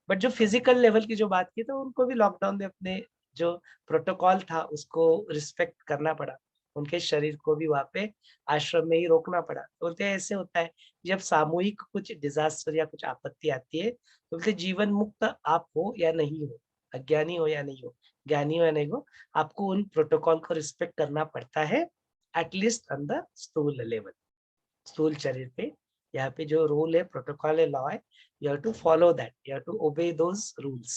But जो फिजिकल लेवल की जो बात की, तो उनको भी लॉकडाउन में अपने जो प्रोटोकॉल था उसको रिस्पेक्ट करना पड़ा, उनके शरीर को भी वहां पे आश्रम में ही रोकना पड़ा। तो बोलते हैं ऐसे होता है जब सामूहिक कुछ डिजास्टर या कुछ आपत्ति आती है, तो बोलते जीवन मुक्त आप हो या नहीं हो, अज्ञानी हो या नहीं हो, ज्ञानी हो या नहीं हो, आपको उन प्रोटोकॉल को रिस्पेक्ट करना पड़ता है, एटलीस्ट ऑन द स्थूल लेवल, स्थूल शरीर पे। यहाँ पे जो रूल है, प्रोटोकॉल है, लॉ है, you have to follow that, you have to obey those rules।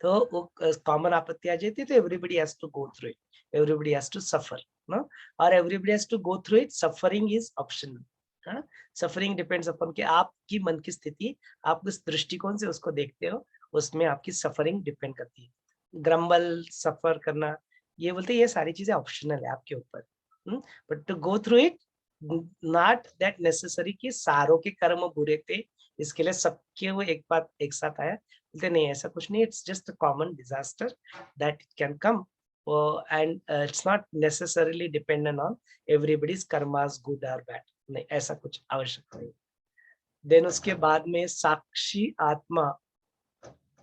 तो वो कॉमन आपत्ति आ जाती है, तो everybody has to go through it, everybody has to suffer. no, or everybody has to go through it. Suffering is optional. Suffering depends upon कि आपकी मन की स्थिति, आप किस दृष्टिकोण से उसको देखते हो, उसमें आपकी सफरिंग डिपेंड करती है। ग्रम्बल, सफर करना, ये बोलते हैं ये सारी चीजें ऑप्शनल है आपके ऊपर, but to go through it not that necessary कि सारों के कर्म बुरे थे इसके लिए सबके वो एक बात एक साथ आया, बोलते नहीं ऐसा कुछ नहीं, it's just a common disaster that can come and it's not necessarily dependent on everybody's karmas good or bad, नहीं ऐसा कुछ आवश्यक नहीं। देन उसके बाद में साक्षी आत्मा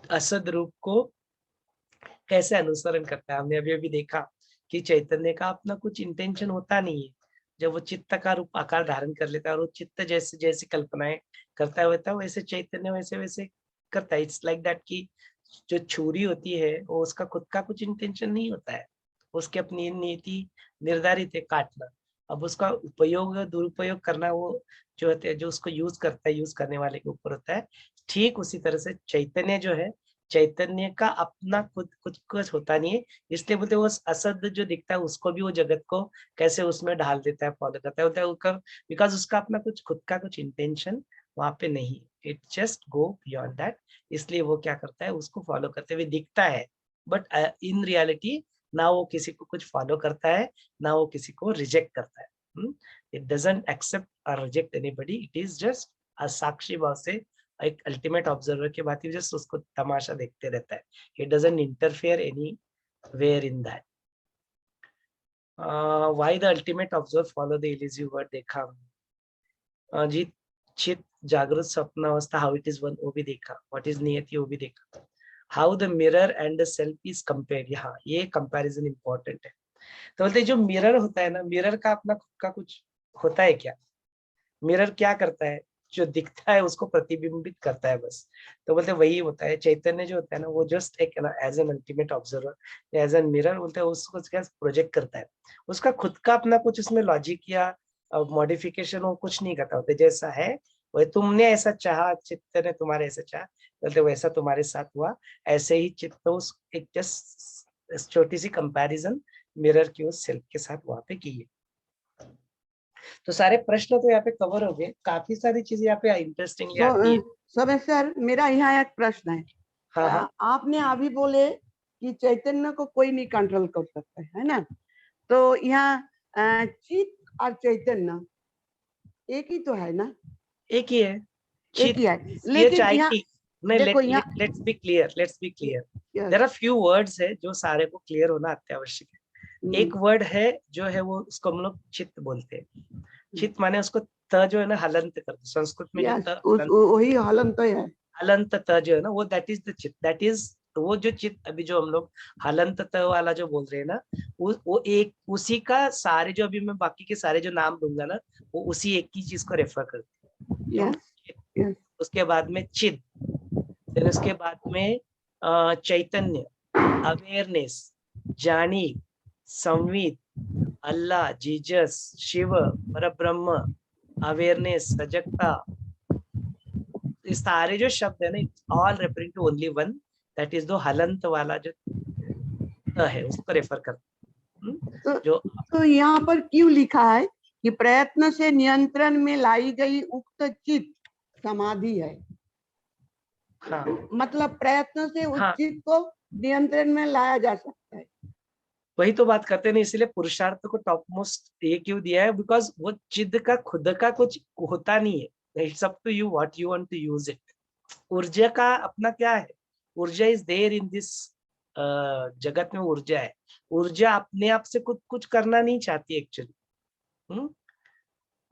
असद रूप को कैसे अनुसरण करता है। हमने अभी अभी देखा कि चैतन्य का अपना कुछ इंटेंशन होता नहीं है, जब वो चित्त का रूप आकार धारण कर लेता है और वो चित्त जैसे जैसी कल्पनाएं करता है वैसे चैतन्य वैसे वैसे करता है। इट्स लाइक दैट कि जो छुरी होती है वो उसका खुद का कुछ इंटेंशन नहीं होता है, उसकी अपनी नीति निर्धारित है काटना, अब उसका उपयोग दुरुपयोग करना वो जो होते हैं जो उसको यूज करता है यूज करने वाले के ऊपर होता है। ठीक उसी तरह से चैतन्य जो है, चैतन्य का अपना खुद कुछ होता नहीं है, इसलिए बोलते वो असद जो दिखता है उसको भी वो जगत को कैसे उसमें ढाल देता है, फॉलो करता है, बिकॉज उसका अपना कुछ खुद का कुछ इंटेंशन वहां पे नहीं, it just go beyond that, इसलिए वो क्या करता है उसको फॉलो करते हुए दिखता है, बट इन रियलिटी ना वो किसी को कुछ फॉलो करता है ना वो किसी को रिजेक्ट करता है। इट डजंट एक्सेप्ट और reject anybody, it is just a साक्षी भाव से एक अल्टीमेट ऑब्जर्वर के बात जस्ट उसको तमाशा देखते रहता है, it doesn't interfere anywhere in that. Why the ultimate observer follow the illusive word देखा जी, चित जागृत स्वप्न अवस्था हाउ इट इज वन वो भी देखा, व्हाट इज नियति वो भी देखा, how the mirror and the self is compared, यहाँ ये कंपैरिजन इंपॉर्टेंट है। तो बोलते जो मिरर होता है ना, मिरर का अपना खुद का कुछ होता है क्या, मिरर क्या करता है, जो दिखता है उसको प्रतिबिंबित करता है बस, तो बोलते वही होता है चैतन्य जो होता है ना, वो जस्ट एक as an ultimate observer as an mirror बोलते हैं उसको क्या प्रोजेक्ट करता है, उसका खुद का अपना कुछ उसमें लॉजिक या मॉडिफिकेशन वो कुछ नहीं करता, होता जैसा है वही, तुमने ऐसा चाहा, चित्त ने तुम्हारे ऐसा चाहा, बोलते वैसा तुम्हारे साथ हुआ, ऐसे ही चित्त उस एक जस्ट छोटी सी कंपैरिजन मिरर की उस सेल्फ के साथ वहां पे की है। तो सारे प्रश्न तो यहाँ पे कवर हो गए, काफी सारी चीजें यहाँ पे इंटरेस्टिंगली आती है। समय सर मेरा यहाँ एक प्रश्न है। हाँ हाँ आपने अभी बोले कि चैतन्य को कोई नहीं कंट्रोल कर सकता है ना, तो यहाँ चित्त और चैतन्य एक ही तो है ना? एक ही है, एक ही है, लेकिन यहाँ देखो यहाँ let's be clear, there are few words है जो सारे को क्लियर होना अत्यावश्यक है। एक वर्ड है जो है वो उसको हम लोग चित्त बोलते हैं, चित्त माने उसको त जो है ना हलंत कर दो, संस्कृत में जो त वही हलंत है, हलंत त जो है ना वो दैट इज द चित्त, दैट इज वो जो चित्त अभी जो हम लोग हलंत त वाला जो बोल रहे हैं ना, वो एक उसी का सारे जो अभी मैं बाकी के सारे जो नाम दूंगा ना वो उसी एक ही चीज को रेफर करते हैं। उसके बाद में चित्त, फिर उसके बाद में चैतन्य, अवेयरनेस, जानी, संवित, अल्लाह, जीसस, शिव, परब्रह्म, अवेयरनेस, सजगता, इस सारे जो शब्द है ना all referring to only one, that is दो हलंत वाला जो है उसको रेफर करते हैं। जो तो यहाँ पर क्यों लिखा है कि प्रयत्न से नियंत्रण में लाई गई उक्त चित्त समाधि है? हाँ मतलब प्रयत्न से उस हाँ चित्त को नियंत्रण में लाया जा सकता है, वही तो बात करते हैं, इसलिए पुरुषार्थ को टॉप मोस्ट ये क्यों दिया है, बिकॉज वो चित्त का खुद का कुछ होता नहीं है, it's up to you what you want to use it. ऊर्जा का अपना क्या है, ऊर्जा इज देयर इन दिस जगत में, ऊर्जा है, ऊर्जा अपने आप से कुछ करना नहीं चाहती एक्चुअली,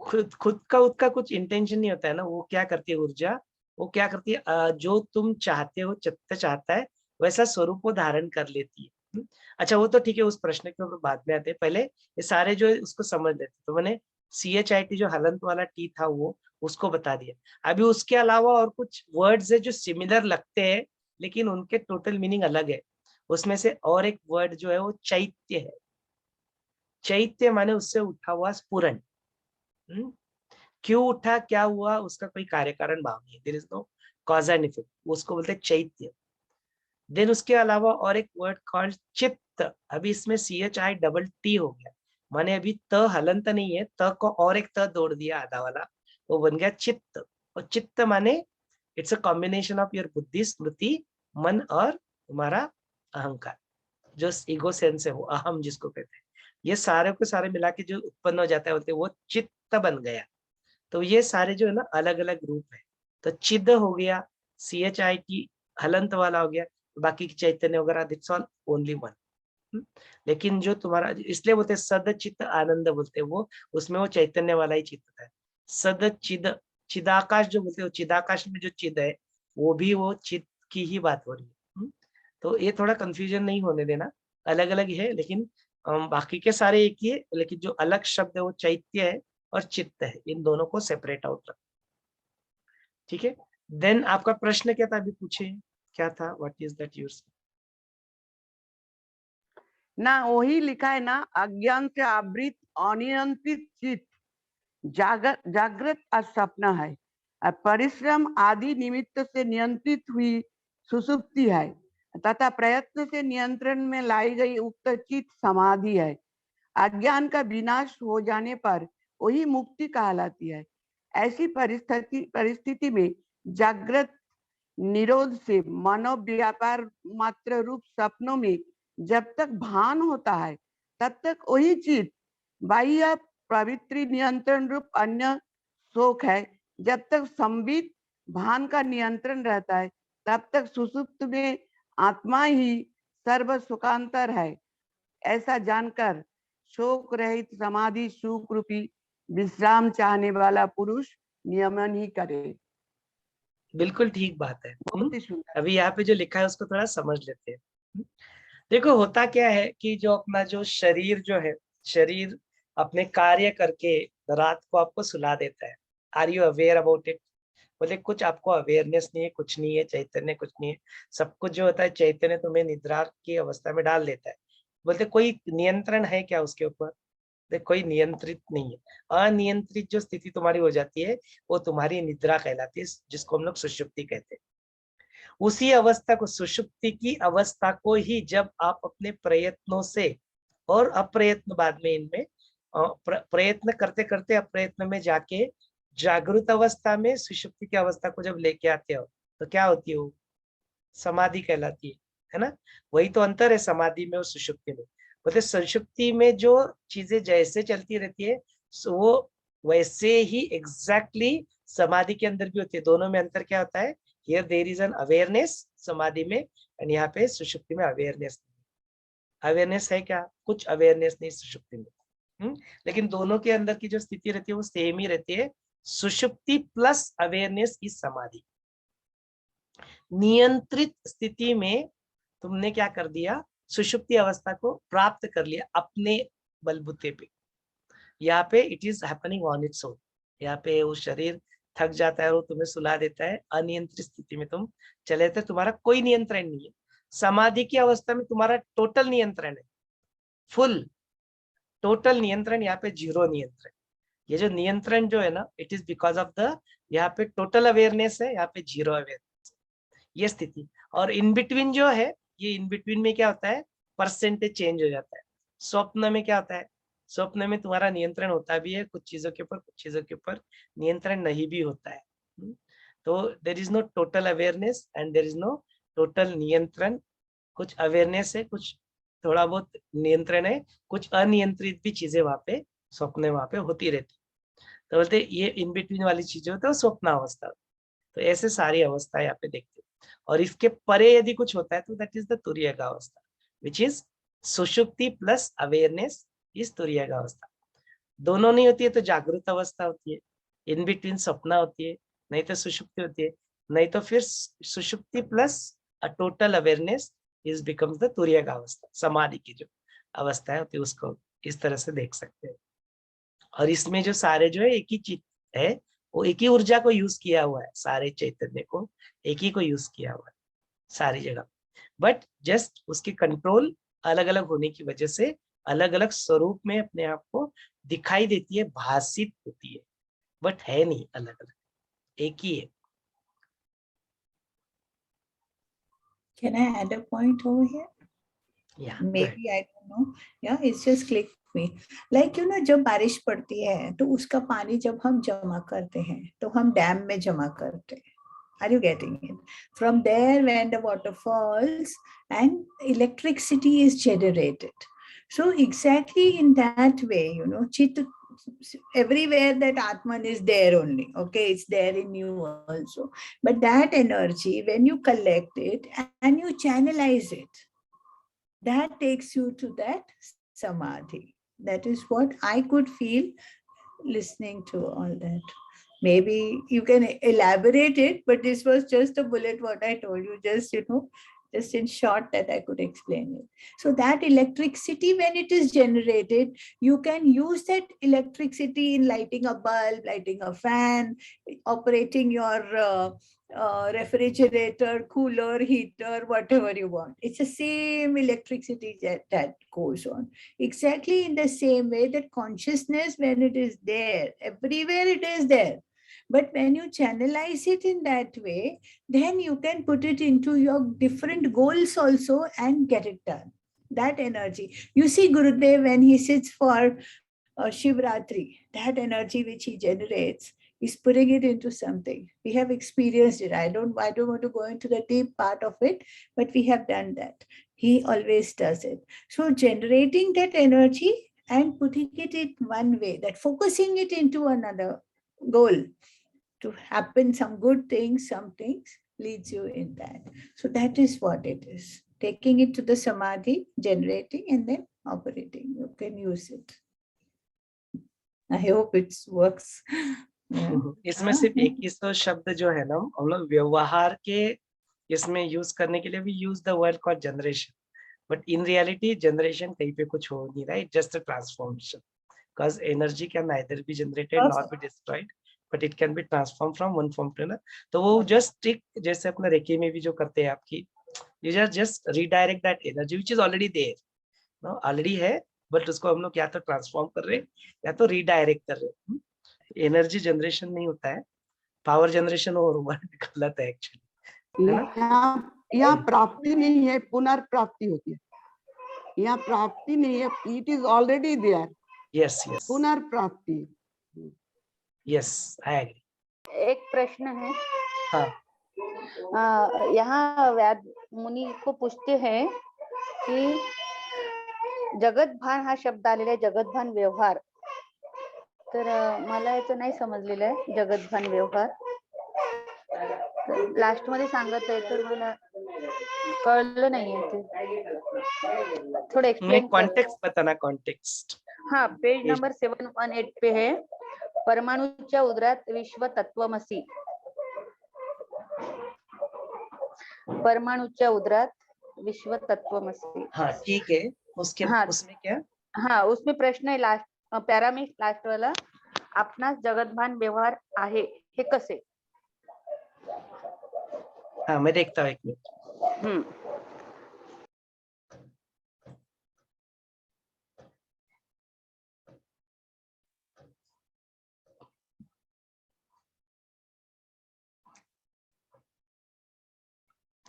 खुद का उसका कुछ इंटेंशन नहीं होता है ना, वो क्या करती है ऊर्जा, वो क्या करती है जो तुम चाहते हो चित्त चाहता है वैसा स्वरूप वो धारण कर लेती है। अच्छा वो तो ठीक है, उस प्रश्न के ऊपर बाद में आते हैं, पहले ये सारे जो है उसको समझ लेते। तो मैंने CHIT जो हलंत वाला टी था वो उसको बता दिया, अभी उसके अलावा और कुछ वर्ड्स है जो सिमिलर लगते हैं लेकिन उनके टोटल मीनिंग अलग है। उसमें से और एक वर्ड जो है वो चैत्य है, चैत्य माने उससे उठा हुआ स्फुरण, क्यों उठा क्या हुआ उसका कोई कार्य कारण भाव नहीं है, there is no cause and effect, उसको बोलते हैं चैत्य। देन उसके अलावा और एक वर्ड कॉल्ड चित्त, अभी इसमें CHIT हो गया, माने अभी त हलंत नहीं है, त को और एक त जोड़ दिया आधा वाला, वो बन गया चित्त। और चित्त माने it's a combination of your बुद्धि, स्मृति, मन और तुम्हारा अहंकार, जो ईगो सेंस है, वो अहम जिसको कहते हैं, ये सारे के सारे मिला के जो उत्पन्न हो जाता है बोलते हैं वो चित्त बन गया। तो ये सारे जो है ना अलग अलग रूप है। तो चिद हो गया, CHIT हलंत वाला हो गया, बाकी चैतन्य वगैरह दिट्स ऑल ओनली वन। लेकिन जो तुम्हारा, इसलिए बोलते हैं सद चित्त आनंद बोलते हैं, वो उसमें वो चैतन्य वाला ही चित्त है। सद चिद, चिदाकाश जो बोलते हो, चिदाकाश में जो चिद है वो भी वो चित्त की ही बात हो रही है। तो ये थोड़ा कंफ्यूजन नहीं होने देना, अलग अलग है, लेकिन बाकी के सारे एक ही है, लेकिन जो अलग शब्द है वो चैत्य है और चित्त है, इन दोनों को सेपरेट आउट रखो। ठीक है, देन आपका प्रश्न क्या था, अभी पूछे क्या था, व्हाट इज दैट यूज? ना वही लिखा है ना, अज्ञान से आवृत अनियंत्रित चित्त जागृत और सपना है, और परिश्रम आदि निमित्त से नियंत्रित हुई सुसुप्ति है, तथा प्रयत्न से नियंत्रण में लाई गई उक्त चित्त समाधि है। अज्ञान का विनाश हो जाने पर वही मुक्ति कहलाती है। ऐसी परिस्थिति में जागृत निरोध से मानव व्यापार मात्र रूप सपनों में जब तक भान होता है, तब तक वही चित्त बाह्य प्रवृत्ति नियंत्रण रूप अन्य शोक है। जब तक संबित भान का नियंत्रण रहता है, तब तक सुसुप्त में आत्मा ही सर्व सुखांतर है। ऐसा जानकर शोक रहित समाधि सुख रूपी विश्राम चाहने वाला पुरुष नियमन ही करे। बिल्कुल ठीक बात है। बहुत ही सुंदर। अभी यहाँ पे जो लिखा है उसको थोड़ा समझ लेते हैं। देखो होता क्या है कि जो अपना जो शरीर जो है, शरीर अपने कार्य करके रात को आपको सुला देता है। Are you aware about it? बोले कुछ आपको अवेयरनेस नहीं है, कुछ नहीं है, चैतन्य कुछ नहीं है, सब कुछ जो होता है चैतन्य तुम्हें निद्रा की अवस्था में डाल देता है। बोलते कोई नियंत्रण है क्या उसके ऊपर? देख कोई नियंत्रित नहीं है। अनियंत्रित जो स्थिति तुम्हारी हो जाती है वो तुम्हारी निद्रा कहलाती है, जिसको हम लोग सुषुप्ति कहते हैं। उसी अवस्था को, सुषुप्ति की अवस्था को ही जब आप अपने प्रयत्नों से और अप्रयत्न बाद में इनमें प्रयत्न करते करते अप्रयत्न में जाके जागृत अवस्था में सुषुप्ति की अवस्था को जब लेके आते हो तो क्या होती है वो? समाधि कहलाती है ना। वही तो अंतर है समाधि में और सुषुप्ति में। बोलते सुषुप्ति में जो चीजें जैसे चलती रहती है वो वैसे ही एग्जैक्टली समाधि के अंदर भी होती है। दोनों में अंतर क्या होता है? Here there is an awareness समाधि में, एंड यहाँ पे सुषुप्ति में अवेयरनेस नहीं। अवेयरनेस है क्या? कुछ अवेयरनेस नहीं सुषुप्ति में। लेकिन दोनों के अंदर की जो स्थिति रहती है वो सेम ही रहती है। सुषुप्ति प्लस अवेयरनेस इज समाधि। नियंत्रित स्थिति में तुमने क्या कर दिया? सुषुप्ति अवस्था को प्राप्त कर लिया अपने बलबूते पे। यहाँ पे it is happening on its own. यहाँ पे वो शरीर थक जाता है और वो तुम्हें सुला देता है। अनियंत्रित स्थिति में तुम चले थे, तुम्हारा कोई नियंत्रण नहीं है। समाधि की अवस्था में तुम्हारा टोटल नियंत्रण है, फुल टोटल नियंत्रण। यहाँ पे जीरो नियंत्रण। ये जो नियंत्रण जो है ना, it is because of the, यहाँ पे टोटल अवेयरनेस है, यहाँ पे जीरो अवेयरनेस, ये स्थिति। और इन बिटवीन जो है, ये इन बिटवीन में क्या होता है? परसेंटेज चेंज हो जाता है। स्वप्न में क्या होता है? स्वप्न में तुम्हारा नियंत्रण होता भी है कुछ चीजों के ऊपर, कुछ चीजों के ऊपर नियंत्रण नहीं भी होता है। तो there is no total awareness and there is no total niyantran. कुछ अवेयरनेस है, कुछ थोड़ा बहुत नियंत्रण है, कुछ अनियंत्रित भी चीजें वहां पे स्वप्न में वहां पे होती रहती। तो बोलते ये इन बिटवीन वाली चीजें होती है स्वप्न अवस्था। तो ऐसे सारी अवस्था यहाँ पे देखते हैं। और इसके परे यदि कुछ होता है तो दैट इज द तुरीयक अवस्था, विच इज सुषुप्ति प्लस अवेयरनेस इज तुरीयक अवस्था। दोनों नहीं होती है तो जागृत अवस्था होती है, इन बिटवीन सपना होती है, नहीं तो सुषुप्ति होती है, नहीं तो फिर सुषुप्ति plus a total awareness is becomes the तुरीयक अवस्था। समाधि की जो अवस्था है होती है उसको इस तरह से देख सकते हैं। और इसमें जो सारे जो है एक ही चीज है, वो एक ही ऊर्जा को यूज किया हुआ है, सारे चैतन्य को एक ही को यूज किया हुआ है सारी जगह। बट जस्ट उसकी कंट्रोल अलग अलग होने की वजह से अलग अलग स्वरूप में अपने आप को दिखाई देती है, भाषित होती है, बट है नहीं अलग अलग, एक ही है। Can I add a point over here? Yeah, Maybe I don't know. Yeah, it's just click me. Like जब बारिश पड़ती है तो उसका पानी जब हम जमा करते हैं तो हम डैम में जमा करते हैं. Are you getting it? From there, when the water falls and electricity is generated. So exactly in that way, Chit, everywhere that Atman is there only. Okay, it's there in you also. But that energy, when you collect it and you channelize it, that takes you to that samadhi. That is what I could feel listening to all that. Maybe you can elaborate it, but this was just a bullet what I told you, just just in short that I could explain it. So that electricity, when it is generated, you can use that electricity in lighting a bulb, lighting a fan, operating your refrigerator, cooler, heater, whatever you want. It's the same electricity that goes on. Exactly in the same way that consciousness, when it is there, everywhere it is there. But when you channelize it in that way, then you can put it into your different goals also and get it done. That energy. You see Gurudev when he sits for Shivratri, that energy which he generates, is putting it into something. We have experienced it. I don't want to go into the deep part of it, but we have done that. He always does it. So generating that energy and putting it in one way, that focusing it into another goal to happen, some good things, some things leads you in that. So that is what it is. Taking it to the samadhi, generating and then operating. You can use it. I hope it works. इसमें सिर्फ एक ही तो शब्द जो है ना हम लोग व्यवहार के इसमें यूज करने के लिए भी use the word called generation, but in reality generation कहीं पे कुछ हो नहीं रहा है, just a transformation, because energy can neither be generated not be destroyed, but it can be transform from one form to another. तो वो just एक जैसे अपने रेकी में भी जो करते हैं आपकी, you just redirect that energy which is already there, no already है, बट उसको हम लोग या तो ट्रांसफॉर्म कर रहे हैं या तो रीडायरेक्ट कर रहे हैं. एनर्जी जनरेशन नहीं होता है, पावर जनरेशन और गलत है एक्चुअली. यहाँ प्राप्ति नहीं है, पुनर्प्राप्ति होती है. यहाँ प्राप्ति नहीं है, it is already there. Yes yes, पुनर्प्राप्ति. Yes I agree. एक प्रश्न है. हाँ, यहाँ व्याद मुनी को पूछते हैं कि जगतभान हा शब्द आलेला आहे, जगतभान व्यवहार, तर मला याचं नाही समजलेलं आहे जगतभान व्यवहार. लास्ट मध्ये सांगत आहे तर मला कळलं नाहीये ते, थोडं एक्सप्लेन. कॉन्टेक्स्ट बताना, कॉन्टेक्स्ट. हाँ, पेज नंबर 718 पे है. परमाणुच्या उदरात विश्व तत्वमसी. परमाणुच्या उदरात विश्व तत्वमसी. हाँ ठीक है, उसके हाँ, उसमें क्या. हाँ, उसमें प्रश्न है लास्ट पैरा में, लास्ट वाला, आपणास जगतभान व्यवहार आहे हे कसे. हाँ मैं देखता हूँ, एक मिनट.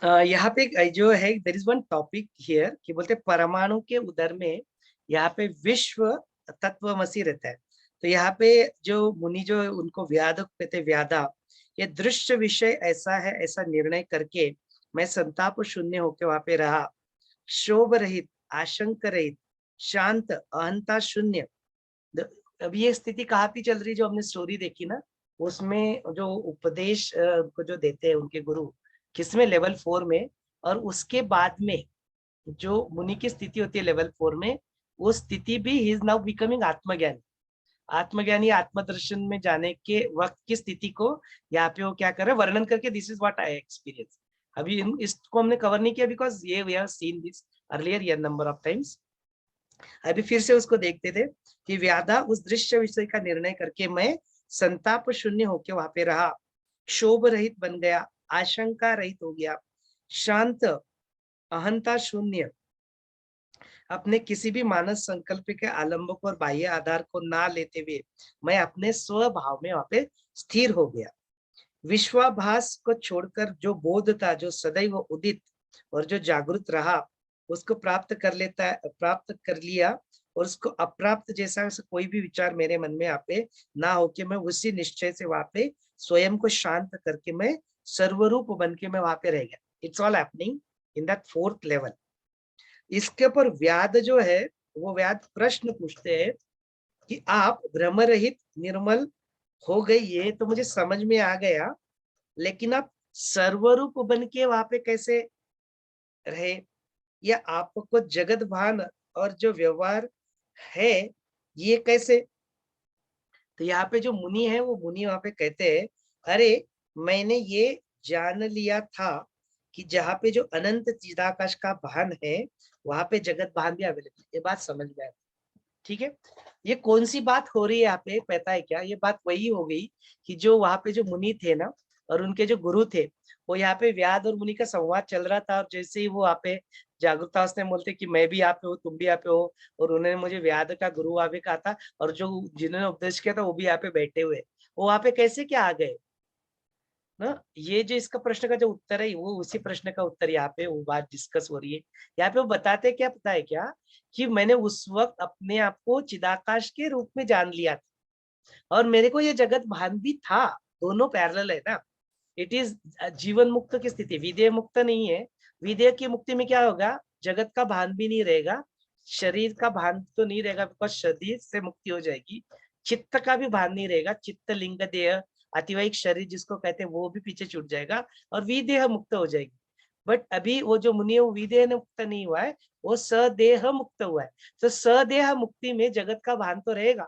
यहाँ पे जो है there is one topic here कि बोलते परमाणु के उदर में यहाँ पे विश्व तत्वमसी रहता है. तो यहाँ पे जो मुनि जो उनको व्याध कहते व्याधा, ये दृश्य विषय ऐसा है, ऐसा निर्णय करके मैं संताप शून्य होके वहां पे रहा, शोभ रहित, आशंक रहित, शांत, अहंता शून्य. अभी ये स्थिति कहाँ पे चल रही, जो हमने स्टोरी देखी ना, उसमें जो उपदेश को जो देते हैं उनके गुरु, किसमें, लेवल 4 में. और उसके बाद में जो मुनि की स्थिति होती है लेवल 4 में, वो स्थिति भी ही इज नाउ बिकमिंग आत्मज्ञानी. आत्मज्ञानी आत्मदर्शन में जाने के वक्त की स्थिति को यहाँ पे वो क्या कर रहे हैं, वर्णन करके, this is what I experience. अभी इसको हमने कवर नहीं किया बिकॉज ये we have seen this earlier ये नंबर ऑफ टाइम्स. अभी फिर से उसको देखते थे कि व्याधा उस दृश्य विषय का निर्णय करके मैं संताप शून्य होके वहां पे रहा, क्षोभ रहित बन गया, आशंका रहित हो गया, शांत, अहंता शून्य, अपने किसी भी मानस संकल्प के आलंबक और बाह्य आधार को ना लेते हुए मैं अपने स्वभाव में वहां पे स्थिर हो गया. विश्वाभास को छोड़कर जो बोध था, जो सदैव उदित और जो जागृत रहा, उसको प्राप्त कर लिया और उसको अप्राप्त जैसा कोई भी विचार मेरे मन में यहाँ पे ना हो कि मैं उसी निश्चय से वहां पे स्वयं को शांत करके मैं सर्वरूप बन के मैं वहां पे रह गया। It's all happening in that 4th level. इसके ऊपर व्याध जो है वो व्याध प्रश्न पूछते हैं कि आप भ्रम रहित निर्मल हो गई, ये तो मुझे समझ में आ गया, लेकिन आप सर्वरूप बन के वहां पे कैसे रहे, या आपको जगत भान और जो व्यवहार है ये कैसे। तो यहाँ पे जो मुनि है वो मुनि वहां पे कहते हैं, अरे मैंने ये जान लिया था कि जहाँ पे जो अनंत चिदाकाश का भान है वहां पे जगत भान भी अवेलेबल। ये बात समझ में आती, ठीक है। ये कौन सी बात हो रही है यहाँ पे पता है क्या? ये बात वही हो गई कि जो वहां पे जो मुनि थे ना और उनके जो गुरु थे, वो यहाँ पे व्याध और मुनि का संवाद चल रहा था, और जैसे ही वो यहाँ पे जागृतावस्था में बोलते कि मैं भी यहाँ पे हूँ, तुम भी यहाँ पे हो, और उन्होंने मुझे व्याध का गुरु वहां पे कहा था, और जो जिन्होंने उपदेश किया था वो भी यहाँ पे बैठे हुए, वो वहां पे कैसे क्या आ गए ना। ये जो इसका प्रश्न का जो उत्तर है वो उसी प्रश्न का उत्तर यहाँ पे वो बात डिस्कस हो रही है। यहाँ पे वो बताते क्या, पता है क्या, कि मैंने उस वक्त अपने आप को चिदाकाश के रूप में जान लिया था और मेरे को ये जगत भान भी था। दोनों पैरेलल है ना। इट इज जीवन मुक्त की स्थिति, विदेह मुक्त नहीं है। विदेह की मुक्ति में क्या होगा, जगत का भान भी नहीं रहेगा, शरीर का भान तो नहीं रहेगा बिकॉज शरीर से मुक्ति हो जाएगी, चित्त का भी भान नहीं रहेगा, चित्त लिंग देह अतिवाहिक शरीर जिसको कहते हैं वो भी पीछे छूट जाएगा और विदेह मुक्त हो जाएगी। बट अभी वो जो मुनि है वो विदेह मुक्त नहीं हुआ है, वो सदेह मुक्त हुआ है। तो सदेह मुक्ति में जगत का भान तो रहेगा,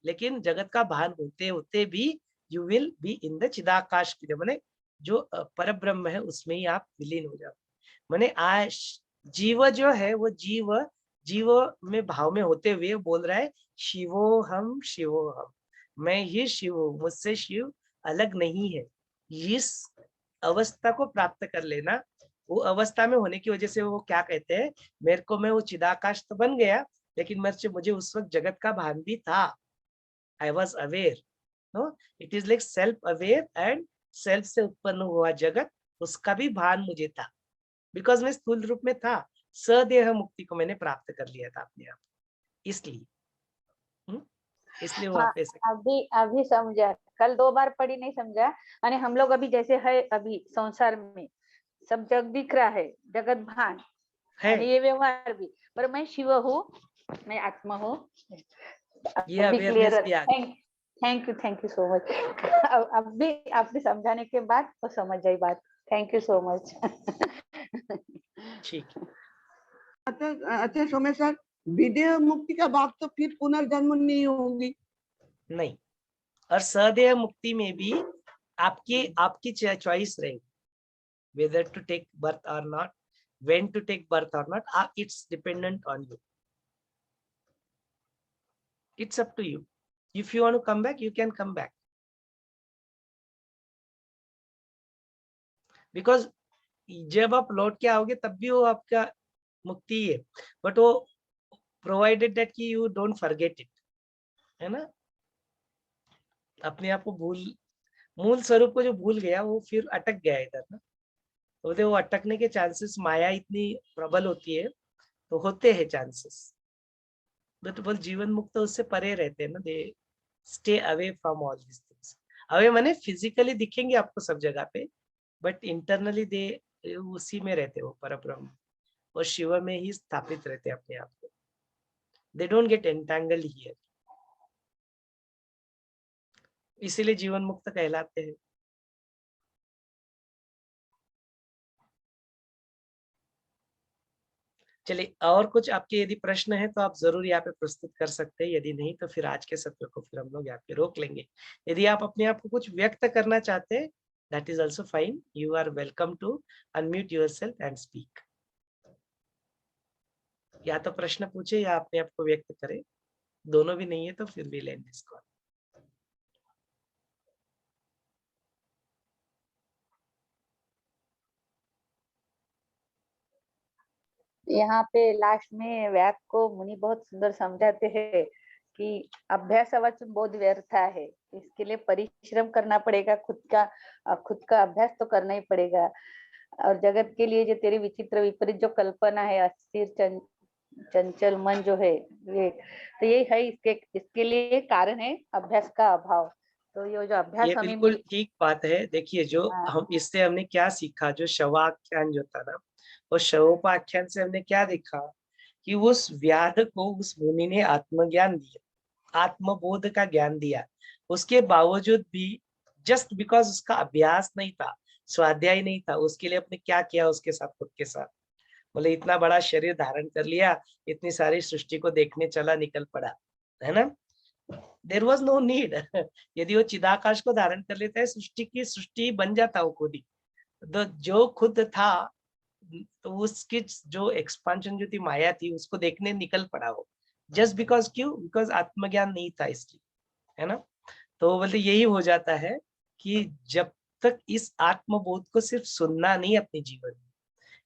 लेकिन जगत का भान होते होते भी you will be in the चिदाकाश की, मैंने जो पर ब्रह्म है उसमें ही आप विलीन हो जाओ। मैंने आज जीव जो है वो जीव जीव में भाव में होते हुए बोल रहा है शिवो हम, मैं ही शिव हूँ, मुझसे शिव अलग नहीं है। इस अवस्था को प्राप्त कर लेना, वो अवस्था में होने की वजह से वो क्या कहते हैं, मेरे को मैं वो चिदाकाश तो बन गया, लेकिन मुझे उस वक्त जगत का भान भी था। I was aware, no, it is like self aware and self से उत्पन्न हुआ जगत, उसका भी भान मुझे था, बिकॉज मैं स्थूल रूप में था। सदेह मुक्ति को मैंने प्राप्त कर लिया था अपने आप, इसलिए इसलिए वहां हाँ, पे अभी अभी समझा, कल 2 बार पढ़ी नहीं समझा। और हम लोग अभी जैसे है अभी संसार में सब जग दिख रहा है, जगत भान है, और ये व्यवहार भी, पर मैं शिव हूँ, मैं आत्मा हूँ। ये अवेयरनेस भी आ गई। Thank you so much. अब भी आपने समझाने के बाद तो समझ आई बात। Thank you so much. ठीक है। अच्छा सोमेश सर, विदेह मुक्ति का बाद तो फिर पुनर्जन्म नहीं होगी? नहीं, और सदेह मुक्ति में भी आपकी चॉइस रहेगी, whether to take birth or not, when to take birth or not, it's dependent on you. It's up to you. If you want to come back, you can come back. Because जब आप लौट के आओगे तब भी वो आपका मुक्ति है, बट वो प्रोवाइडेड दैट कि यू डोंट फॉरगेट इट, है ना। अपने आप को मूल स्वरूप को जो भूल गया वो फिर अटक गया इधर ना। तो वो अटकने के चांसेस, माया इतनी प्रबल होती है तो होते हैं चांसेस, बट बोल जीवन मुक्त तो उससे परे रहते हैं ना। They stay away from all this things. Away माने फिजिकली दिखेंगे आपको सब जगह पे, बट इंटरनली दे उसी में रहते हो, परब्रह्म और शिव में ही स्थापित रहते अपने आप को। They don't get entangled here, इसीलिए जीवन मुक्त कहलाते हैं। चलिए, और कुछ आपके यदि प्रश्न है तो आप जरूर यहाँ पे प्रस्तुत कर सकते हैं, यदि नहीं तो फिर आज के सत्र को फिर हम लोग यहाँ पे रोक लेंगे। यदि आप अपने आप को कुछ व्यक्त करना चाहते हैं, that is also fine, you are welcome to unmute yourself and speak. या तो प्रश्न पूछे या अपने आप को व्यक्त करें, दोनों भी नहीं है तो फिर भी लेंगे इसको। यहाँ पे लास्ट में व्यास को मुनि बहुत सुंदर समझाते हैं कि अभ्यास अवचन बोध व्यर्था है, इसके लिए परिश्रम करना पड़ेगा, खुद का अभ्यास तो करना ही पड़ेगा। और जगत के लिए जो तेरी विचित्र विपरीत जो कल्पना है, अस्थिर चंचल मन जो है ये, तो ये है, इसके लिए कारण है अभ्यास का अभाव। तो ये जो ये अभ्यास हमें बिल्कुल ठीक बात है। देखिए जो हाँ, हम इससे हमने क्या सीखा, जो शवाख्यान जो था ना, और शवोपाख्यान से हमने क्या देखा कि उस व्याध को उस मुनि ने आत्मज्ञान दिया, आत्मबोध का ज्ञान दिया। उसके बावजूद भी जस्ट बिकॉज उसका अभ्यास नहीं था, स्वाध्याय नहीं था, उसके लिए अपने क्या किया उसके साथ, खुद के साथ, बोले इतना बड़ा शरीर धारण कर लिया, इतनी सारी सृष्टि को देखने चला, निकल पड़ा, है ना। There was no need. यदि वो चिदाकाश को धारण कर लेता है, सृष्टि की सृष्टि बन जाता वो खुद ही। तो जो खुद था, तो उसकी जो एक्सपांशन जो थी, माया थी, उसको देखने निकल पड़ा वो, जस्ट बिकॉज, क्यों, बिकॉज आत्मज्ञान नहीं था इसलिए, है ना। तो बोलते यही हो जाता है कि जब तक इस आत्मबोध को सिर्फ सुनना नहीं अपने जीवन में,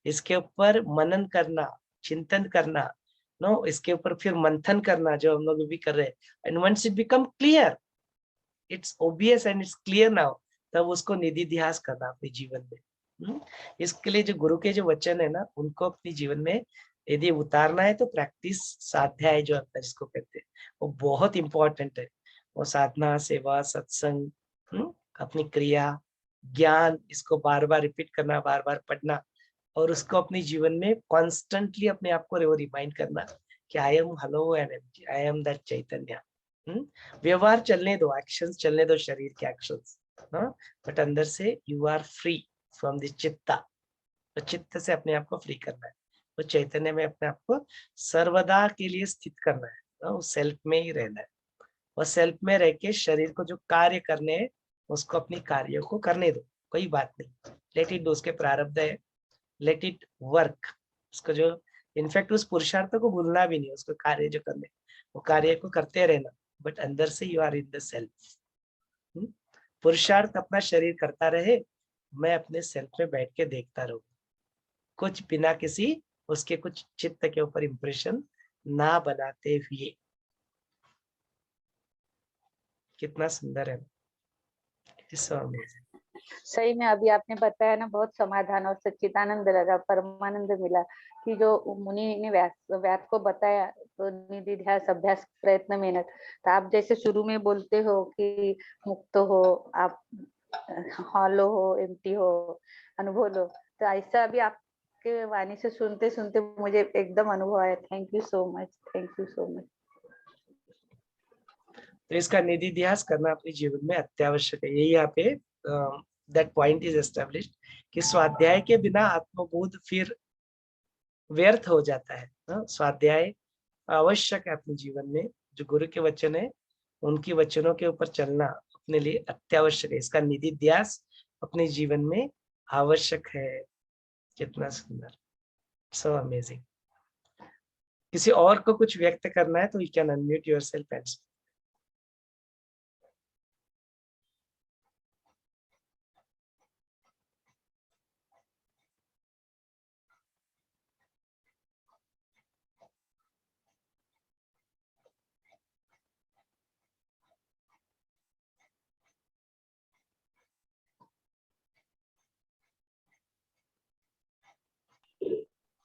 इसके ऊपर मनन करना, चिंतन करना, नो, इसके ऊपर फिर मंथन करना, जो हम लोग भी कर रहे हैं, and once it become clear, it's obvious and it's clear now, तब उसको निधि ध्यास करना अपने जीवन में। इसके लिए जो गुरु के जो वचन है ना, उनको अपने जीवन में यदि उतारना है, तो प्रैक्टिस, साध्याय जो होता है जिसको कहते हैं, वो बहुत इंपॉर्टेंट है। वो साधना, सेवा, सत्संग, अपनी क्रिया, ज्ञान, इसको बार बार रिपीट करना, बार बार पढ़ना, और उसको अपने जीवन में कॉन्स्टेंटली अपने आप को रिमाइंड करना कि I am whole energy, I am that चैतन्य। व्यवहार चलने दो, एक्शंस चलने दो, शरीर के एक्शंस, बट अंदर से you are free from the chitta. तो चित्त से अपने आप को फ्री करना है, तो चैतन्य में अपने आप को सर्वदा के लिए स्थित करना है, तो सेल्फ में ही रहना है। और सेल्फ में रह के शरीर को जो कार्य करने हैं, उसको अपनी कार्यों को करने दो, कोई बात नहीं, लेट इट डू, उसके प्रारब्ध है, लेट इट वर्क। उसको जो, इनफैक्ट उस पुरुषार्थ को भूलना भी नहीं, उसको कार्य जो करने, वो कार्य को करते रहना, बट अंदर से you are in the self. पुरुषार्थ अपना शरीर करता रहे, मैं अपने सेल्फ में बैठ के देखता रहूं, कुछ बिना किसी उसके कुछ चित्त के ऊपर इंप्रेशन ना बनाते हुए। कितना सुंदर है, इस समय सही में अभी आपने बताया ना, बहुत समाधान और सच्चिदानंद लगा, परमानंद मिला कि जो मुनि ने व्यास को बताया, तो निधि ध्यास, अभ्यास, प्रयत्न, मेहनत। तो आप जैसे शुरू में बोलते हो कि मुक्त हो आप, हॉलो हो, एम्प्टी हो, अनुभव लो, तो ऐसा अभी आपके वाणी से सुनते सुनते मुझे एकदम अनुभव आया। Thank you so much, thank you so much. तो इसका निधि ध्यास करना अपने जीवन में अत्यावश्यक है। यही यहाँ पे दैट पॉइंट इज एस्टेब्लिश्ड कि स्वाध्याय के बिना आत्मबोध फिर व्यर्थ हो जाता है। स्वाध्याय आवश्यक है अपने जीवन में। जो गुरु के वचन है, उनकी वचनों के ऊपर चलना अपने लिए अत्यावश्यक है। इसका निधि ध्यास अपने जीवन में आवश्यक है। कितना सुंदर, सो अमेजिंग। किसी और को कुछ व्यक्त करना है तो you can unmute yourself and speak.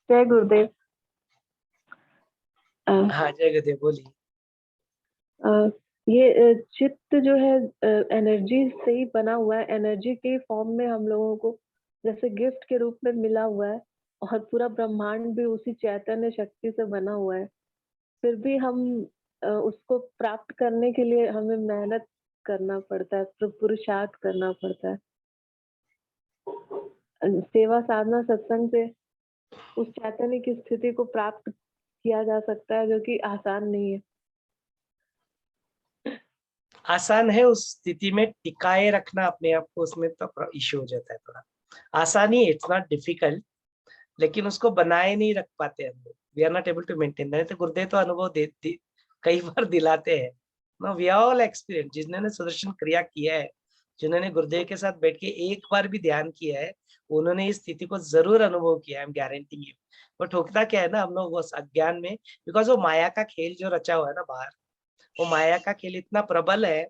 जय गुरुदेव। हाँ जय गुरुदेव, बोलिए। ये चित्त जो है एनर्जी से ही बना हुआ है, एनर्जी के फॉर्म में हम लोगों को जैसे गिफ्ट के रूप में मिला हुआ है, और पूरा ब्रह्मांड भी उसी चैतन्य शक्ति से बना हुआ है। फिर भी हम उसको प्राप्त करने के लिए हमें मेहनत करना पड़ता है, पुरुषार्थ करना पड़ता है। सेवा, साधना, सत्संग से उस चैतन्य की स्थिति को प्राप्त किया जा सकता है, जो कि आसान नहीं है। आसान है उस स्थिति में टिकाए रखना अपने आप को, उसमें तो इश्यू हो जाता है थोड़ा। आसानी, इट्स नॉट डिफिकल्ट, लेकिन उसको बनाए नहीं रख पाते हम लोग। We are not able to maintain. नहीं तो गुरुदेव तो अनुभव देते, कई बार दिलाते हैं। नो, वी ऑल एक्सपीरियंस, जिन्होंने सुदर्शन क्रिया किया है, जिन्होंने गुरुदेव के साथ बैठ के एक बार भी ध्यान किया है, उन्होंने इस स्थिति को जरूर अनुभव किया है, I M guarantee you. But होता क्या है ना, हम लोग उस अज्ञान में, बिकॉज वो माया का खेल जो रचा हुआ है ना बाहर, वो माया का खेल इतना प्रबल है,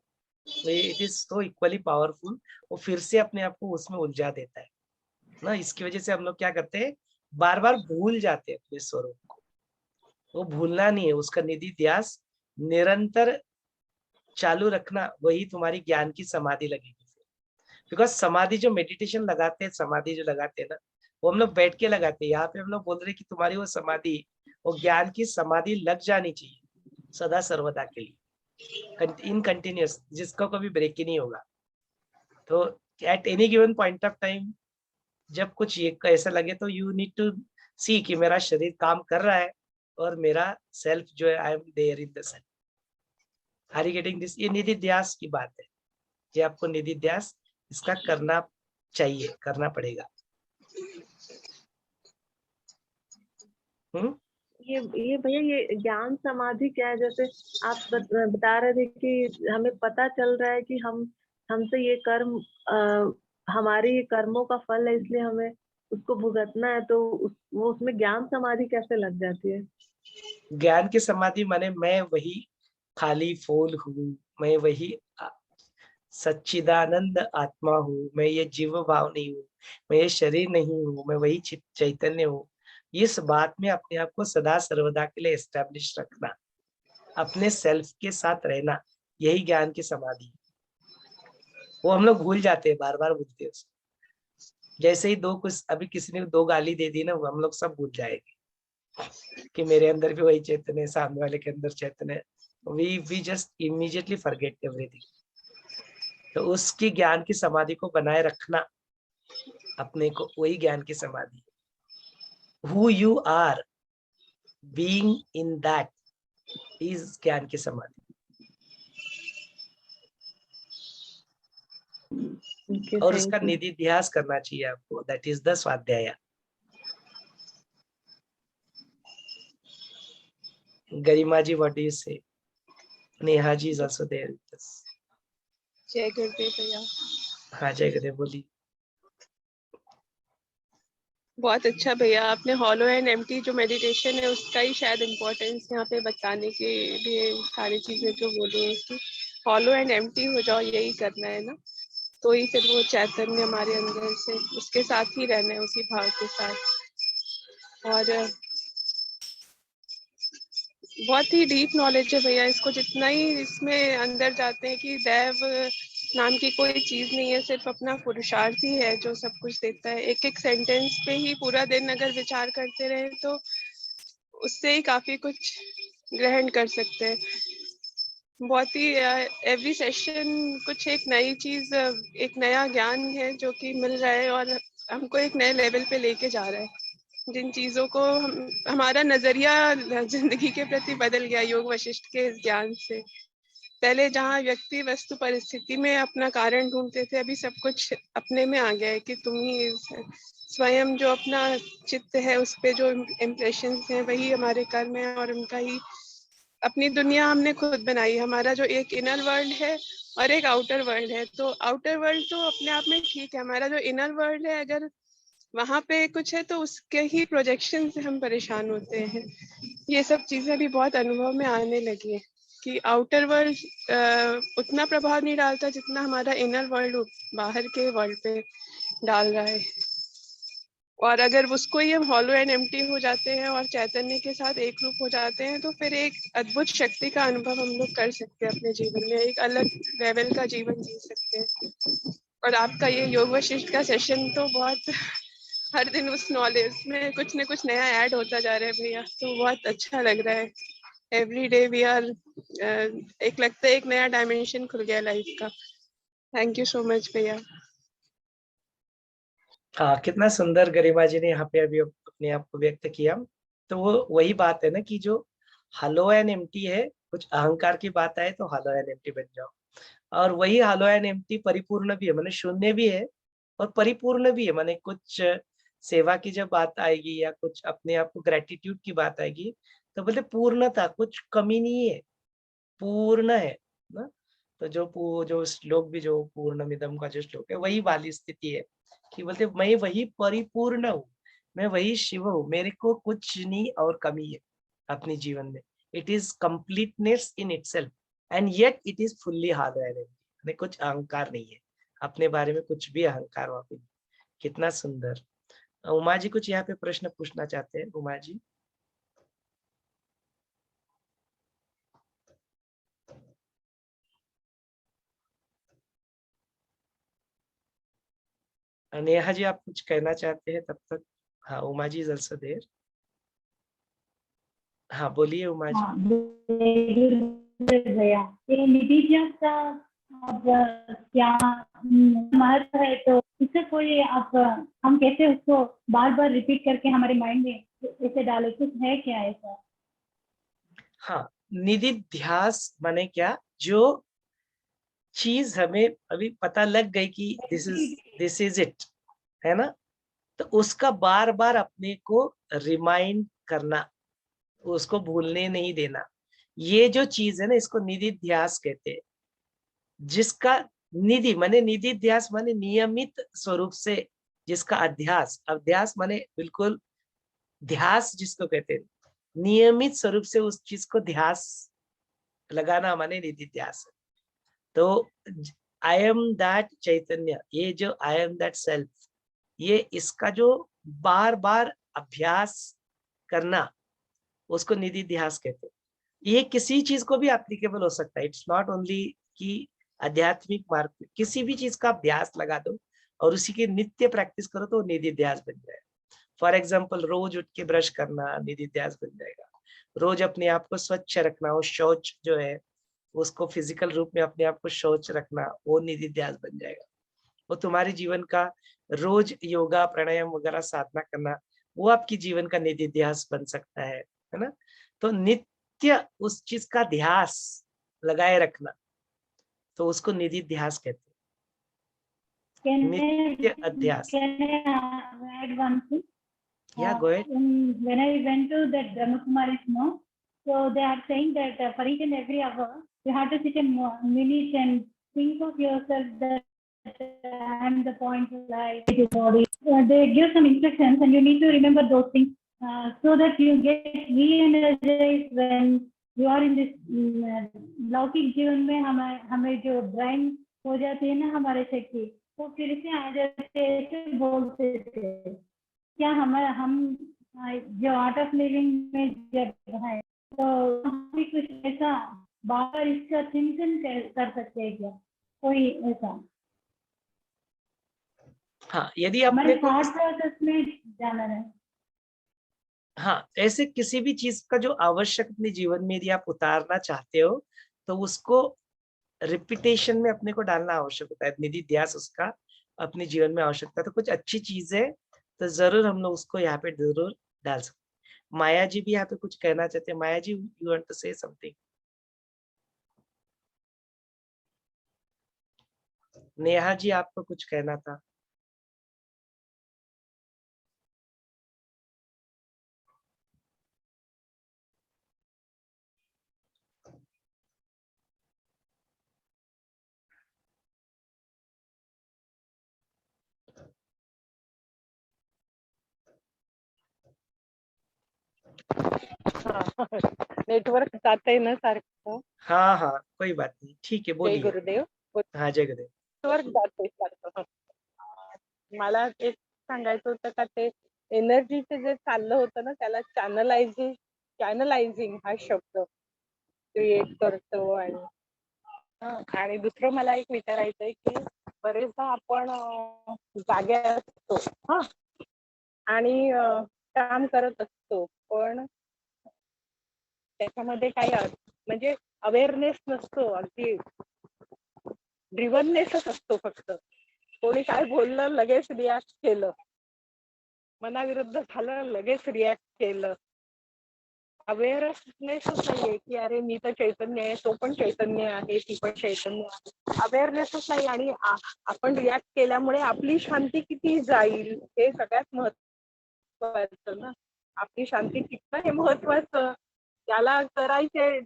it is so equally powerful, वो फिर से अपने आप को उसमें उलझा देता है ना। इसकी वजह से हम लोग क्या करते हैं, बार बार भूल जाते हैं अपने स्वरूप को। वो भूलना नहीं है, उसका निधि ध्यास निरंतर चालू रखना, वही तुम्हारी ज्ञान की समाधि लगेगी। बिकॉज समाधि जो मेडिटेशन लगाते हैं, समाधि जो लगाते हैं ना, वो हम लोग बैठ के लगाते हैं। यहाँ पे हम लोग बोल रहे हैं कि तुम्हारी वो समाधि, वो ज्ञान की समाधि लग जानी चाहिए सदा सर्वदा के लिए, इन कंटिन्यूस, जिसका कभी ब्रेक ही नहीं होगा। तो at any given point of time जब कुछ ये ऐसा लगे तो यू नीड टू सी कि मेरा शरीर काम कर रहा है और मेरा सेल्फ जो है, I am there in the self. Are you getting this? ये निधि ध्यास की बात है, ये आपको निधि ध्यास इसका करना चाहिए, करना पड़ेगा। ये भैया ये ज्ञान समाधि क्या है? जैसे आप बता रहे थे कि हमें पता चल रहा है कि हमसे ये कर्म हमारे ये कर्मों का फल है, इसलिए हमें उसको भुगतना है, तो वो उसमें ज्ञान समाधि कैसे लग जाती है? ज्ञान की समाधि माने मैं वही खाली फूल हूँ, मैं वही सच्चिदानंद आत्मा हूँ, मैं ये जीव भाव नहीं हूँ, मैं ये शरीर नहीं हूँ, मैं वही चित चैतन्य हूँ। इस बात में अपने आप को सदा सर्वदा के लिए एस्टेब्लिश रखना, अपने सेल्फ के साथ रहना, यही ज्ञान की समाधि। वो हम लोग भूल जाते हैं, बार बार भूलते हैं उसको। जैसे ही कुछ अभी किसी ने 2 गाली दे दी ना, वो हम लोग सब भूल जाएंगे कि मेरे अंदर भी वही चैतन्य है, सामने वाले के अंदर चैतन्य है। We just immediately forget everything. तो उसकी ज्ञान की समाधि को बनाए रखना अपने को, वही ज्ञान की समाधि। Who you are being in that is ज्ञान की समाधि। Okay, और thank उसका you. निधि ध्यास करना चाहिए आपको, दैट इज द स्वाध्याय। Garima ji, what do you say? Neha ji is also there with us. जय गुरुदेव भैया। हाँ जय गुरुदेव, बोलिए। बहुत अच्छा भैया, आपने हॉलो एंड एम्प्टी जो मेडिटेशन है उसका ही शायद इम्पोर्टेंस यहाँ पे बताने के लिए सारी चीजें जो बोली हैं कि हॉलो एंड एम्प्टी हो जाओ, यही करना है ना, तो ही फिर वो चैतन्य हमारे अंदर से उसके साथ ही रहना है, उसी भाव के साथ। और बहुत ही डीप नॉलेज है भैया, इसको जितना ही इसमें अंदर जाते हैं कि दैव नाम की कोई चीज नहीं है, सिर्फ अपना पुरुषार्थ ही है जो सब कुछ देता है। एक एक सेंटेंस पे ही पूरा दिन अगर विचार करते रहे तो उससे ही काफी कुछ ग्रहण कर सकते हैं। बहुत ही एवरी सेशन कुछ एक नई चीज, एक नया ज्ञान है जो कि मिल रहा है और हमको एक नए लेवल पे लेके जा रहा है। जिन चीजों को हमारा नजरिया जिंदगी के प्रति बदल गया योग वशिष्ठ के ज्ञान से। पहले जहाँ व्यक्ति वस्तु परिस्थिति में अपना कारण ढूंढते थे, अभी सब कुछ अपने में आ गया है कि तुम ही स्वयं जो अपना चित्त है उस पे जो इम्प्रेशंस हैं वही हमारे कर्म है, और उनका ही अपनी दुनिया हमने खुद बनाई। हमारा जो एक इनर वर्ल्ड है और एक आउटर वर्ल्ड है, तो आउटर वर्ल्ड तो अपने आप में ठीक है, हमारा जो इनर वर्ल्ड है अगर वहां पे कुछ है तो उसके ही प्रोजेक्शन से हम परेशान होते हैं। ये सब चीजें भी बहुत अनुभव में आने लगी है कि आउटर वर्ल्ड उतना प्रभाव नहीं डालता जितना हमारा इनर वर्ल्ड बाहर के वर्ल्ड पे डाल रहा है। और अगर उसको ही हम हॉलो एंड एम्प्टी हो जाते हैं और चैतन्य के साथ एक रूप हो जाते हैं तो फिर एक अद्भुत शक्ति का अनुभव हम लोग कर सकते हैं अपने जीवन में, एक अलग लेवल का जीवन जी सकते हैं। और आपका ये योग वशिष्ठ का सेशन तो बहुत हर दिन उस नॉलेज में कुछ न कुछ नया ऐड होता जा रहा है भैया, तो बहुत अच्छा लग रहा है। एवरी डे वी आर एक लगता है एक नया डायमेंशन खुल गया लाइफ का। थैंक यू सो मच भैया। हाँ, कितना सुंदर गरिमा जी ने यहाँ पे अभी अपने आप को व्यक्त किया। तो वो वही बात है ना कि जो हलो एंड एम्प्टी है, कुछ अहंकार की बात आए तो हलो एंड एम्प्टी बन जाओ। और वही हलो एंड एम्प्टी परिपूर्ण भी है, माने शून्य भी है और परिपूर्ण भी है। माने कुछ सेवा की जब बात आएगी या कुछ अपने आप को ग्रेटिट्यूड की बात आएगी तो बोलते पूर्णता, कुछ कमी नहीं है, पूर्ण है ना। तो जो श्लोक भी, जो पूर्णमिदम का जो श्लोक है, वही वाली स्थिति है कि बोलते मैं वही परिपूर्ण हूँ, मैं वही शिव हूँ, मेरे को कुछ नहीं और कमी है अपने जीवन में। It is completeness in itself and yet it is fully hard. कुछ अहंकार नहीं है अपने बारे में, कुछ भी अहंकार वहां पे नहीं। कितना सुंदर। उमा जी कुछ यहाँ पे प्रश्न पूछना चाहते हैं, उमा जी। नेहा जी आप कुछ कहना चाहते हैं तब तक? हाँ, Uma ji is also there. हाँ बोलिए उमा जी। हाँ, भैया ये निधि का अब क्या महत्व है, तो इससे कोई अब हम कैसे उसको बार बार रिपीट करके हमारे माइंड में ऐसे डाले, कुछ है क्या ऐसा? हाँ, निधिध्यास माने क्या, जो चीज हमें अभी पता लग गई कि दिस इज इट, है ना, तो उसका बार बार अपने को रिमाइंड करना, उसको भूलने नहीं देना, ये जो चीज है ना इसको निधिध्यास कहते हैं। जिसका निधि माने निधिध्यास माने नियमित स्वरूप से जिसका अध्यास, अध्यास माने बिल्कुल ध्यास जिसको कहते हैं, नियमित स्वरूप से उस चीज को ध्यास लगाना माने निधिध्यास है। तो आई एम दैट चैतन्य, ये जो आई एम दैट सेल्फ, ये इसका जो बार बार अभ्यास करना उसको निधिध्यास कहते हैं। ये किसी चीज को भी एप्लीकेबल हो सकता है, इट्स नॉट ओनली कि आध्यात्मिक मार्ग में, किसी भी चीज का अभ्यास लगा दो और उसी की नित्य प्रैक्टिस करो तो निधिध्यास बन जाएगा। फॉर एग्जाम्पल रोज उठ के ब्रश करना निधिध्यास बन जाएगा। रोज अपने आप को स्वच्छ रखना, वो शौच जो है उसको फिजिकल रूप में अपने आप को शौच रखना, वो निधिध्यास बन जाएगा। वो तुम्हारे जीवन का रोज योगा प्राणायाम वगैरह साधना करना, वो आपकी जीवन का निधिध्यास बन सकता है ना। तो नित्य उस चीज का ध्यास लगाए रखना, तो उसको निधिध्यास कहते हैं, नित्य अध्यास। Can I add one thing? या go ahead. When I went to that Brahmakumari's, no, so they are saying that for each and every hour, you have to sit a minute and think of yourself that I am the point of life, your body. They give some instructions and you need to remember those things so that you get re-energized when you are in this लौकिक जीवन में हमें जो drawing हो जाती है ना हमारे शक्ति, वो फिर से आ जाते हैं, बोलते थे क्या हम जो आर्ट ऑफ लिविंग में जब है तो हम भी कुछ ऐसा बार इसका चिंतन कर सकते हैं क्या, कोई ऐसा हाँ, यदि हमारे अपने को थॉट प्रोसेस में जाना है। हाँ, ऐसे किसी भी चीज का जो आवश्यक अपने जीवन में यदि आप उतारना चाहते हो तो उसको रिपीटेशन में अपने को डालना आवश्यक होता है, निधिध्यास उसका अपने जीवन में आवश्यकता। तो कुछ अच्छी चीज है तो जरूर हम लोग उसको यहाँ पे जरूर डाल सकते। माया जी भी यहाँ पे कुछ कहना चाहते हैं। Maya ji, you want to say something? Neha ji आपको कुछ कहना था? नेटवर्क जातंय ना सारखं. हाँ हाँ, कोई बात नहीं, ठीक है, जय बोलिए। गुरुदेव. हाँ, जय गुरुदेव। नेटवर्क जातंय सारखं. मला एक सांगायचं होतं का ते एनर्जीचं जे चाललं होतं ना त्याला चॅनलायझिंग हा शब्द क्रिएट करतो. आणि दुसरं मला एक विचारायचंय की बरेचदा आपण जागे असतो हा आणि काम करत असतो पण त्याच्यामध्ये काही म्हणजे अवेअरनेस नसतो, अगदी ड्रिव्हननेसच असतो. फक्त कोणी काय बोललं लगेच रिॲक्ट केलं, मनाविरुद्ध झालं लगेच रिॲक्ट केलं. अवेअरनेसच नाहीये की अरे मी तर चैतन्य आहे, तो पण चैतन्य आहे, ती पण चैतन्य आहे. अवेअरनेसच नाही आणि आपण रिॲक्ट केल्यामुळे आपली शांती किती जाईल हे सगळ्यात महत्वाचं ना. आपली शांती टिकणं हे महत्वाचं. त्याला करायचे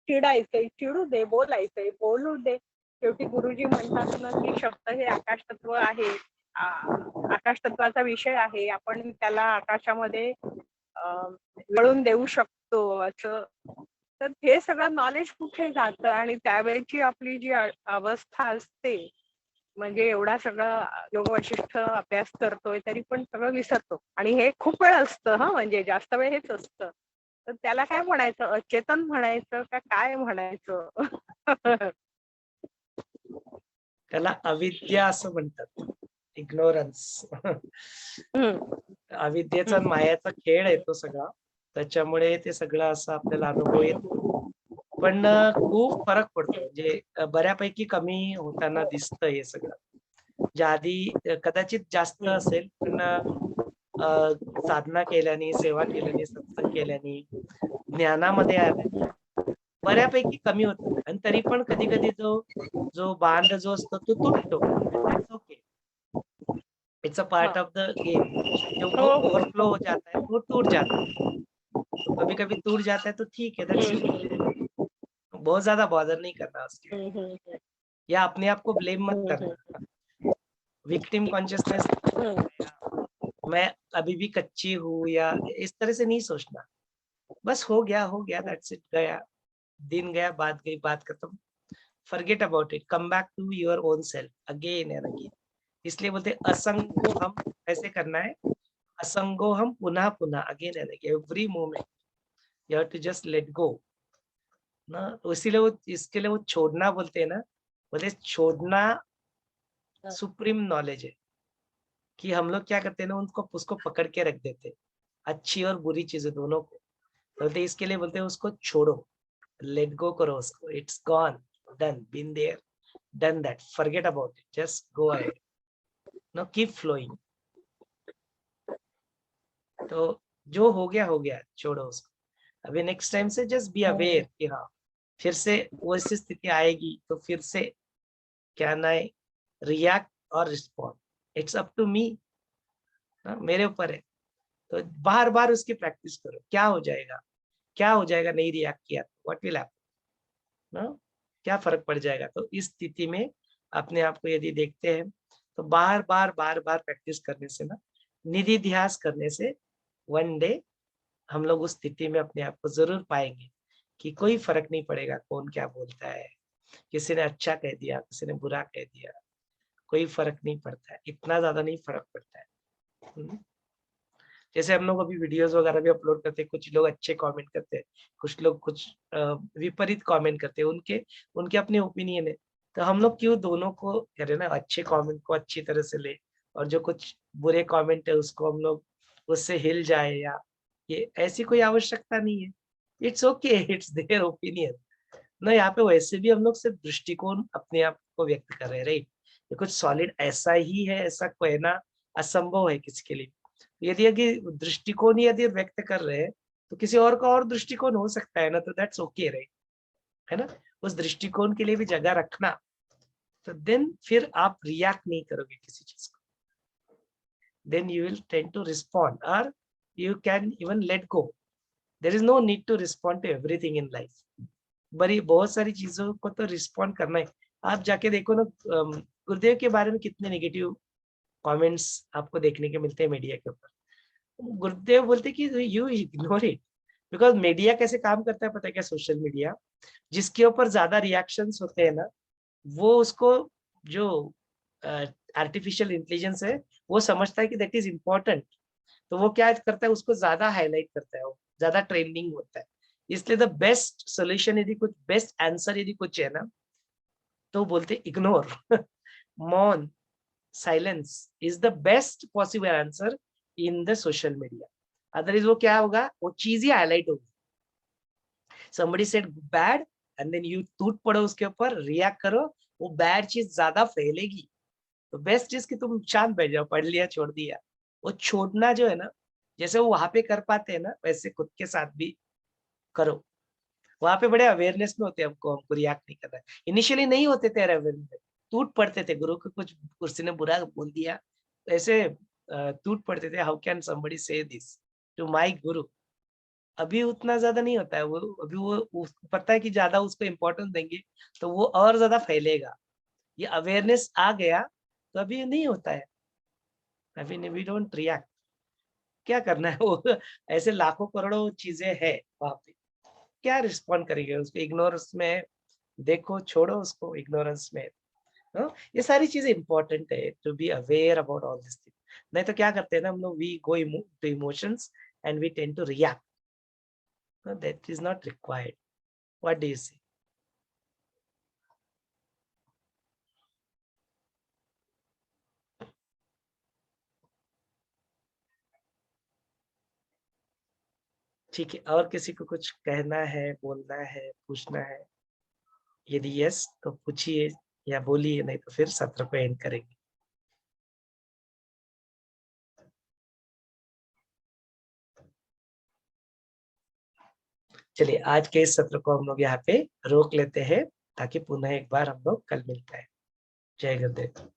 चिडायचंय चिडू दे, बोलायचंय बोलू दे. शेवटी गुरुजी म्हणतात ना की शब्द हे आकाश तत्व आहे, आकाश तत्वाचा विषय आहे. आपण त्याला आकाशामध्ये वळून देऊ शकतो असं. तर हे सगळं नॉलेज कुठे जातं आणि त्यावेळची आपली जी अवस्था असते, म्हणजे एवढा सगळं योग वशिष्ठ अभ्यास करतोय तरी पण सगळं विसरतो. आणि हे खूप वेळ असतं हा, म्हणजे जास्त वेळ हेच असतं. तर त्याला काय म्हणायचं, अचेतन म्हणायचं का काय म्हणायचं? त्याला अविद्या असं म्हणतात. इग्नोरन्स. अविद्येचा आणि मायाचा खेळ आहे तो सगळा. त्याच्यामुळे ते सगळं असं आपल्याला अनुभव येतो. पण खूप फरक पडतो. म्हणजे बऱ्यापैकी कमी होताना दिसतं हे सगळं. जे आधी कदाचित जास्त असेल, पण साधना केल्याने, सेवा केल्याने, सत्संग केल्याने, ज्ञानामध्ये आल्याने बऱ्यापैकी कमी होतं. आणि तरी पण कधी-कधी जो बांध जो असतो तो तुटतो. It's okay. It's a part of the game. जो वो ओवरफ्लो हो जाता है, वो टूट जाता है. तो कभी-कभी टूट जाता है तो ठीक है, दैट्स इट. बहुत ज़्यादा बॉदर नहीं करना उसके लिए. या अपने आप को ब्लेम मत करना. विक्टिम कॉन्शियसनेस, मैं अभी भी कच्ची हूँ या इस तरह से नहीं सोचना. बस हो गया, दैट्स इट. गया, दिन गया, बात गई, बात खत्म. Forget about it. Come back to your own self again and again. इसलिए बोलते हैं असंगो हम ऐसे करना है. असंगो हम पुनः पुनः again and again every moment. You have to just let go ना. तो इसीलिए वो इसके लिए वो छोड़ना बोलते हैं ना. बोले छोड़ना सुप्रीम नॉलेज है. कि हम लोग क्या करते हैं ना, उसको पकड़ के रख देते हैं, अच्छी और बुरी चीजें दोनों को. बोलते इसके लिए बोलते हैं उसको छोड़ो, लेट गो करो उसको. It's gone, done, been there, done that, forget about it, just go ahead. No, keep flowing. तो जो हो गया, छोड़ो उसको. अभी नेक्स्ट टाइम से जस्ट बी अवेयर कि हाँ फिर से वैसी स्थिति आएगी तो फिर से क्या ना है, रिएक्ट और respond. It's up to me, मेरे ऊपर है. तो बार बार उसकी प्रैक्टिस करो. क्या हो जाएगा नहीं रिएक्ट किया, व्हाट विल हैपन, क्या फर्क पड़ जाएगा. तो इस स्थिति में अपने आप को यदि देखते हैं तो बार बार प्रैक्टिस करने से ना, निधि ध्यास करने से वन डे हम लोग उस स्थिति में अपने आप को जरूर पाएंगे कि कोई फर्क नहीं पड़ेगा कौन क्या बोलता है. किसी ने अच्छा कह दिया, किसी ने बुरा कह दिया, कोई फर्क नहीं पड़ता है. इतना ज्यादा नहीं फर्क पड़ता है. जैसे हम लोग अभी वीडियोस वगैरह भी अपलोड करते हैं, कुछ लोग अच्छे कमेंट करते हैं, कुछ लोग कुछ विपरीत कमेंट करते हैं. उनके अपने ओपिनियन है. तो हम लोग क्यों दोनों को कह रहे ना, अच्छे कमेंट को अच्छी तरह से ले और जो कुछ बुरे कमेंट है उसको हम लोग उससे हिल जाए, या ये ऐसी कोई आवश्यकता नहीं है. It's okay, it's their opinion ना. यहाँ पे वैसे भी हम लोग सिर्फ दृष्टिकोण अपने आप को व्यक्त कर रहे हैं, राइट. ये कुछ सॉलिड ऐसा ही है, ऐसा कहना असंभव है किसी के लिए. यदि दृष्टिकोण यदि व्यक्त कर रहे हैं तो किसी और का और दृष्टिकोण हो सकता है ना. तो दैट्स ओके, राइट, है ना. उस दृष्टिकोण के लिए भी जगह रखना. तो देन फिर आप रिएक्ट नहीं करोगे किसी चीज को. Then you will tend to respond, और you can even let go. There is no need to respond to everything in life. बहुत सारी चीजों को तो रिस्पॉन्ड करना है. आप जाके देखो ना, गुरुदेव के बारे में कितने नेगेटिव कमेंट्स आपको देखने के मिलते हैं मीडिया के ऊपर. गुरुदेव बोलते कि you ignore it, because media कैसे काम करता है पता है क्या. सोशल मीडिया जिसके ऊपर ज्यादा रिएक्शंस होते हैं ना, वो उसको जो आर्टिफिशियल इंटेलिजेंस है वो समझता है कि दैट इज इम्पोर्टेंट. तो वो क्या करता है, उसको ज्यादा हाईलाइट करता है, वो ज्यादा ट्रेंडिंग होता है. इसलिए द बेस्ट सोल्यूशन यदि कुछ, बेस्ट आंसर यदि कुछ है ना, तो बोलते इग्नोर. मौन, silence is the best possible answer in the social media. Otherwise वो क्या होगा, वो चीज ही हाईलाइट होगी. somebody said bad and then you टूट पड़ो उसके ऊपर, रिएक्ट करो, वो बैड चीज ज्यादा फैलेगी. तो बेस्ट चीज कि तुम शांत बैठ जाओ, पढ़ लिया छोड़ दिया. वो छोड़ना जो है ना, जैसे वो वहां पे कर पाते हैं ना, वैसे खुद के साथ भी करो. वहां पे बड़े अवेयरनेस में होते हैं, हमको रिएक्ट नहीं करना है. इनिशियली नहीं होते थे अवेयरनेस, टूट पड़ते थे. गुरु को कुछ किसी ने बुरा बोल दिया, ऐसे टूट पड़ते थे. हाउ कैन समबडी से दिस टू माय गुरु. अभी उतना ज्यादा नहीं होता है. वो अभी वो उसको पता है कि ज्यादा उसको इम्पोर्टेंस देंगे तो वो और ज्यादा फैलेगा. ये अवेयरनेस आ गया तो अभी नहीं होता है. अभी वी डोंट रिएक्ट. क्या करना है, वो ऐसे लाखों करोड़ों चीजें है वहां पे, क्या रिस्पॉन्ड करेंगे उसको. इग्नोरेंस में देखो, छोड़ो उसको इग्नोरेंस में. ये सारी चीजें इंपॉर्टेंट है to be aware about all this thing. नहीं तो क्या करते हैं ना हम लोग, we go to emotions and we tend to react. That is not required. What do you say? ठीक है, और किसी को कुछ कहना है, बोलना है, पूछना है? यदि यस तो पूछिए या बोलिए, नहीं तो फिर सत्र को एंड करेंगे। चलिए आज के इस सत्र को हम लोग यहाँ पे रोक लेते हैं ताकि पुनः एक बार हम लोग कल मिलते हैं। जय गुरुदेव।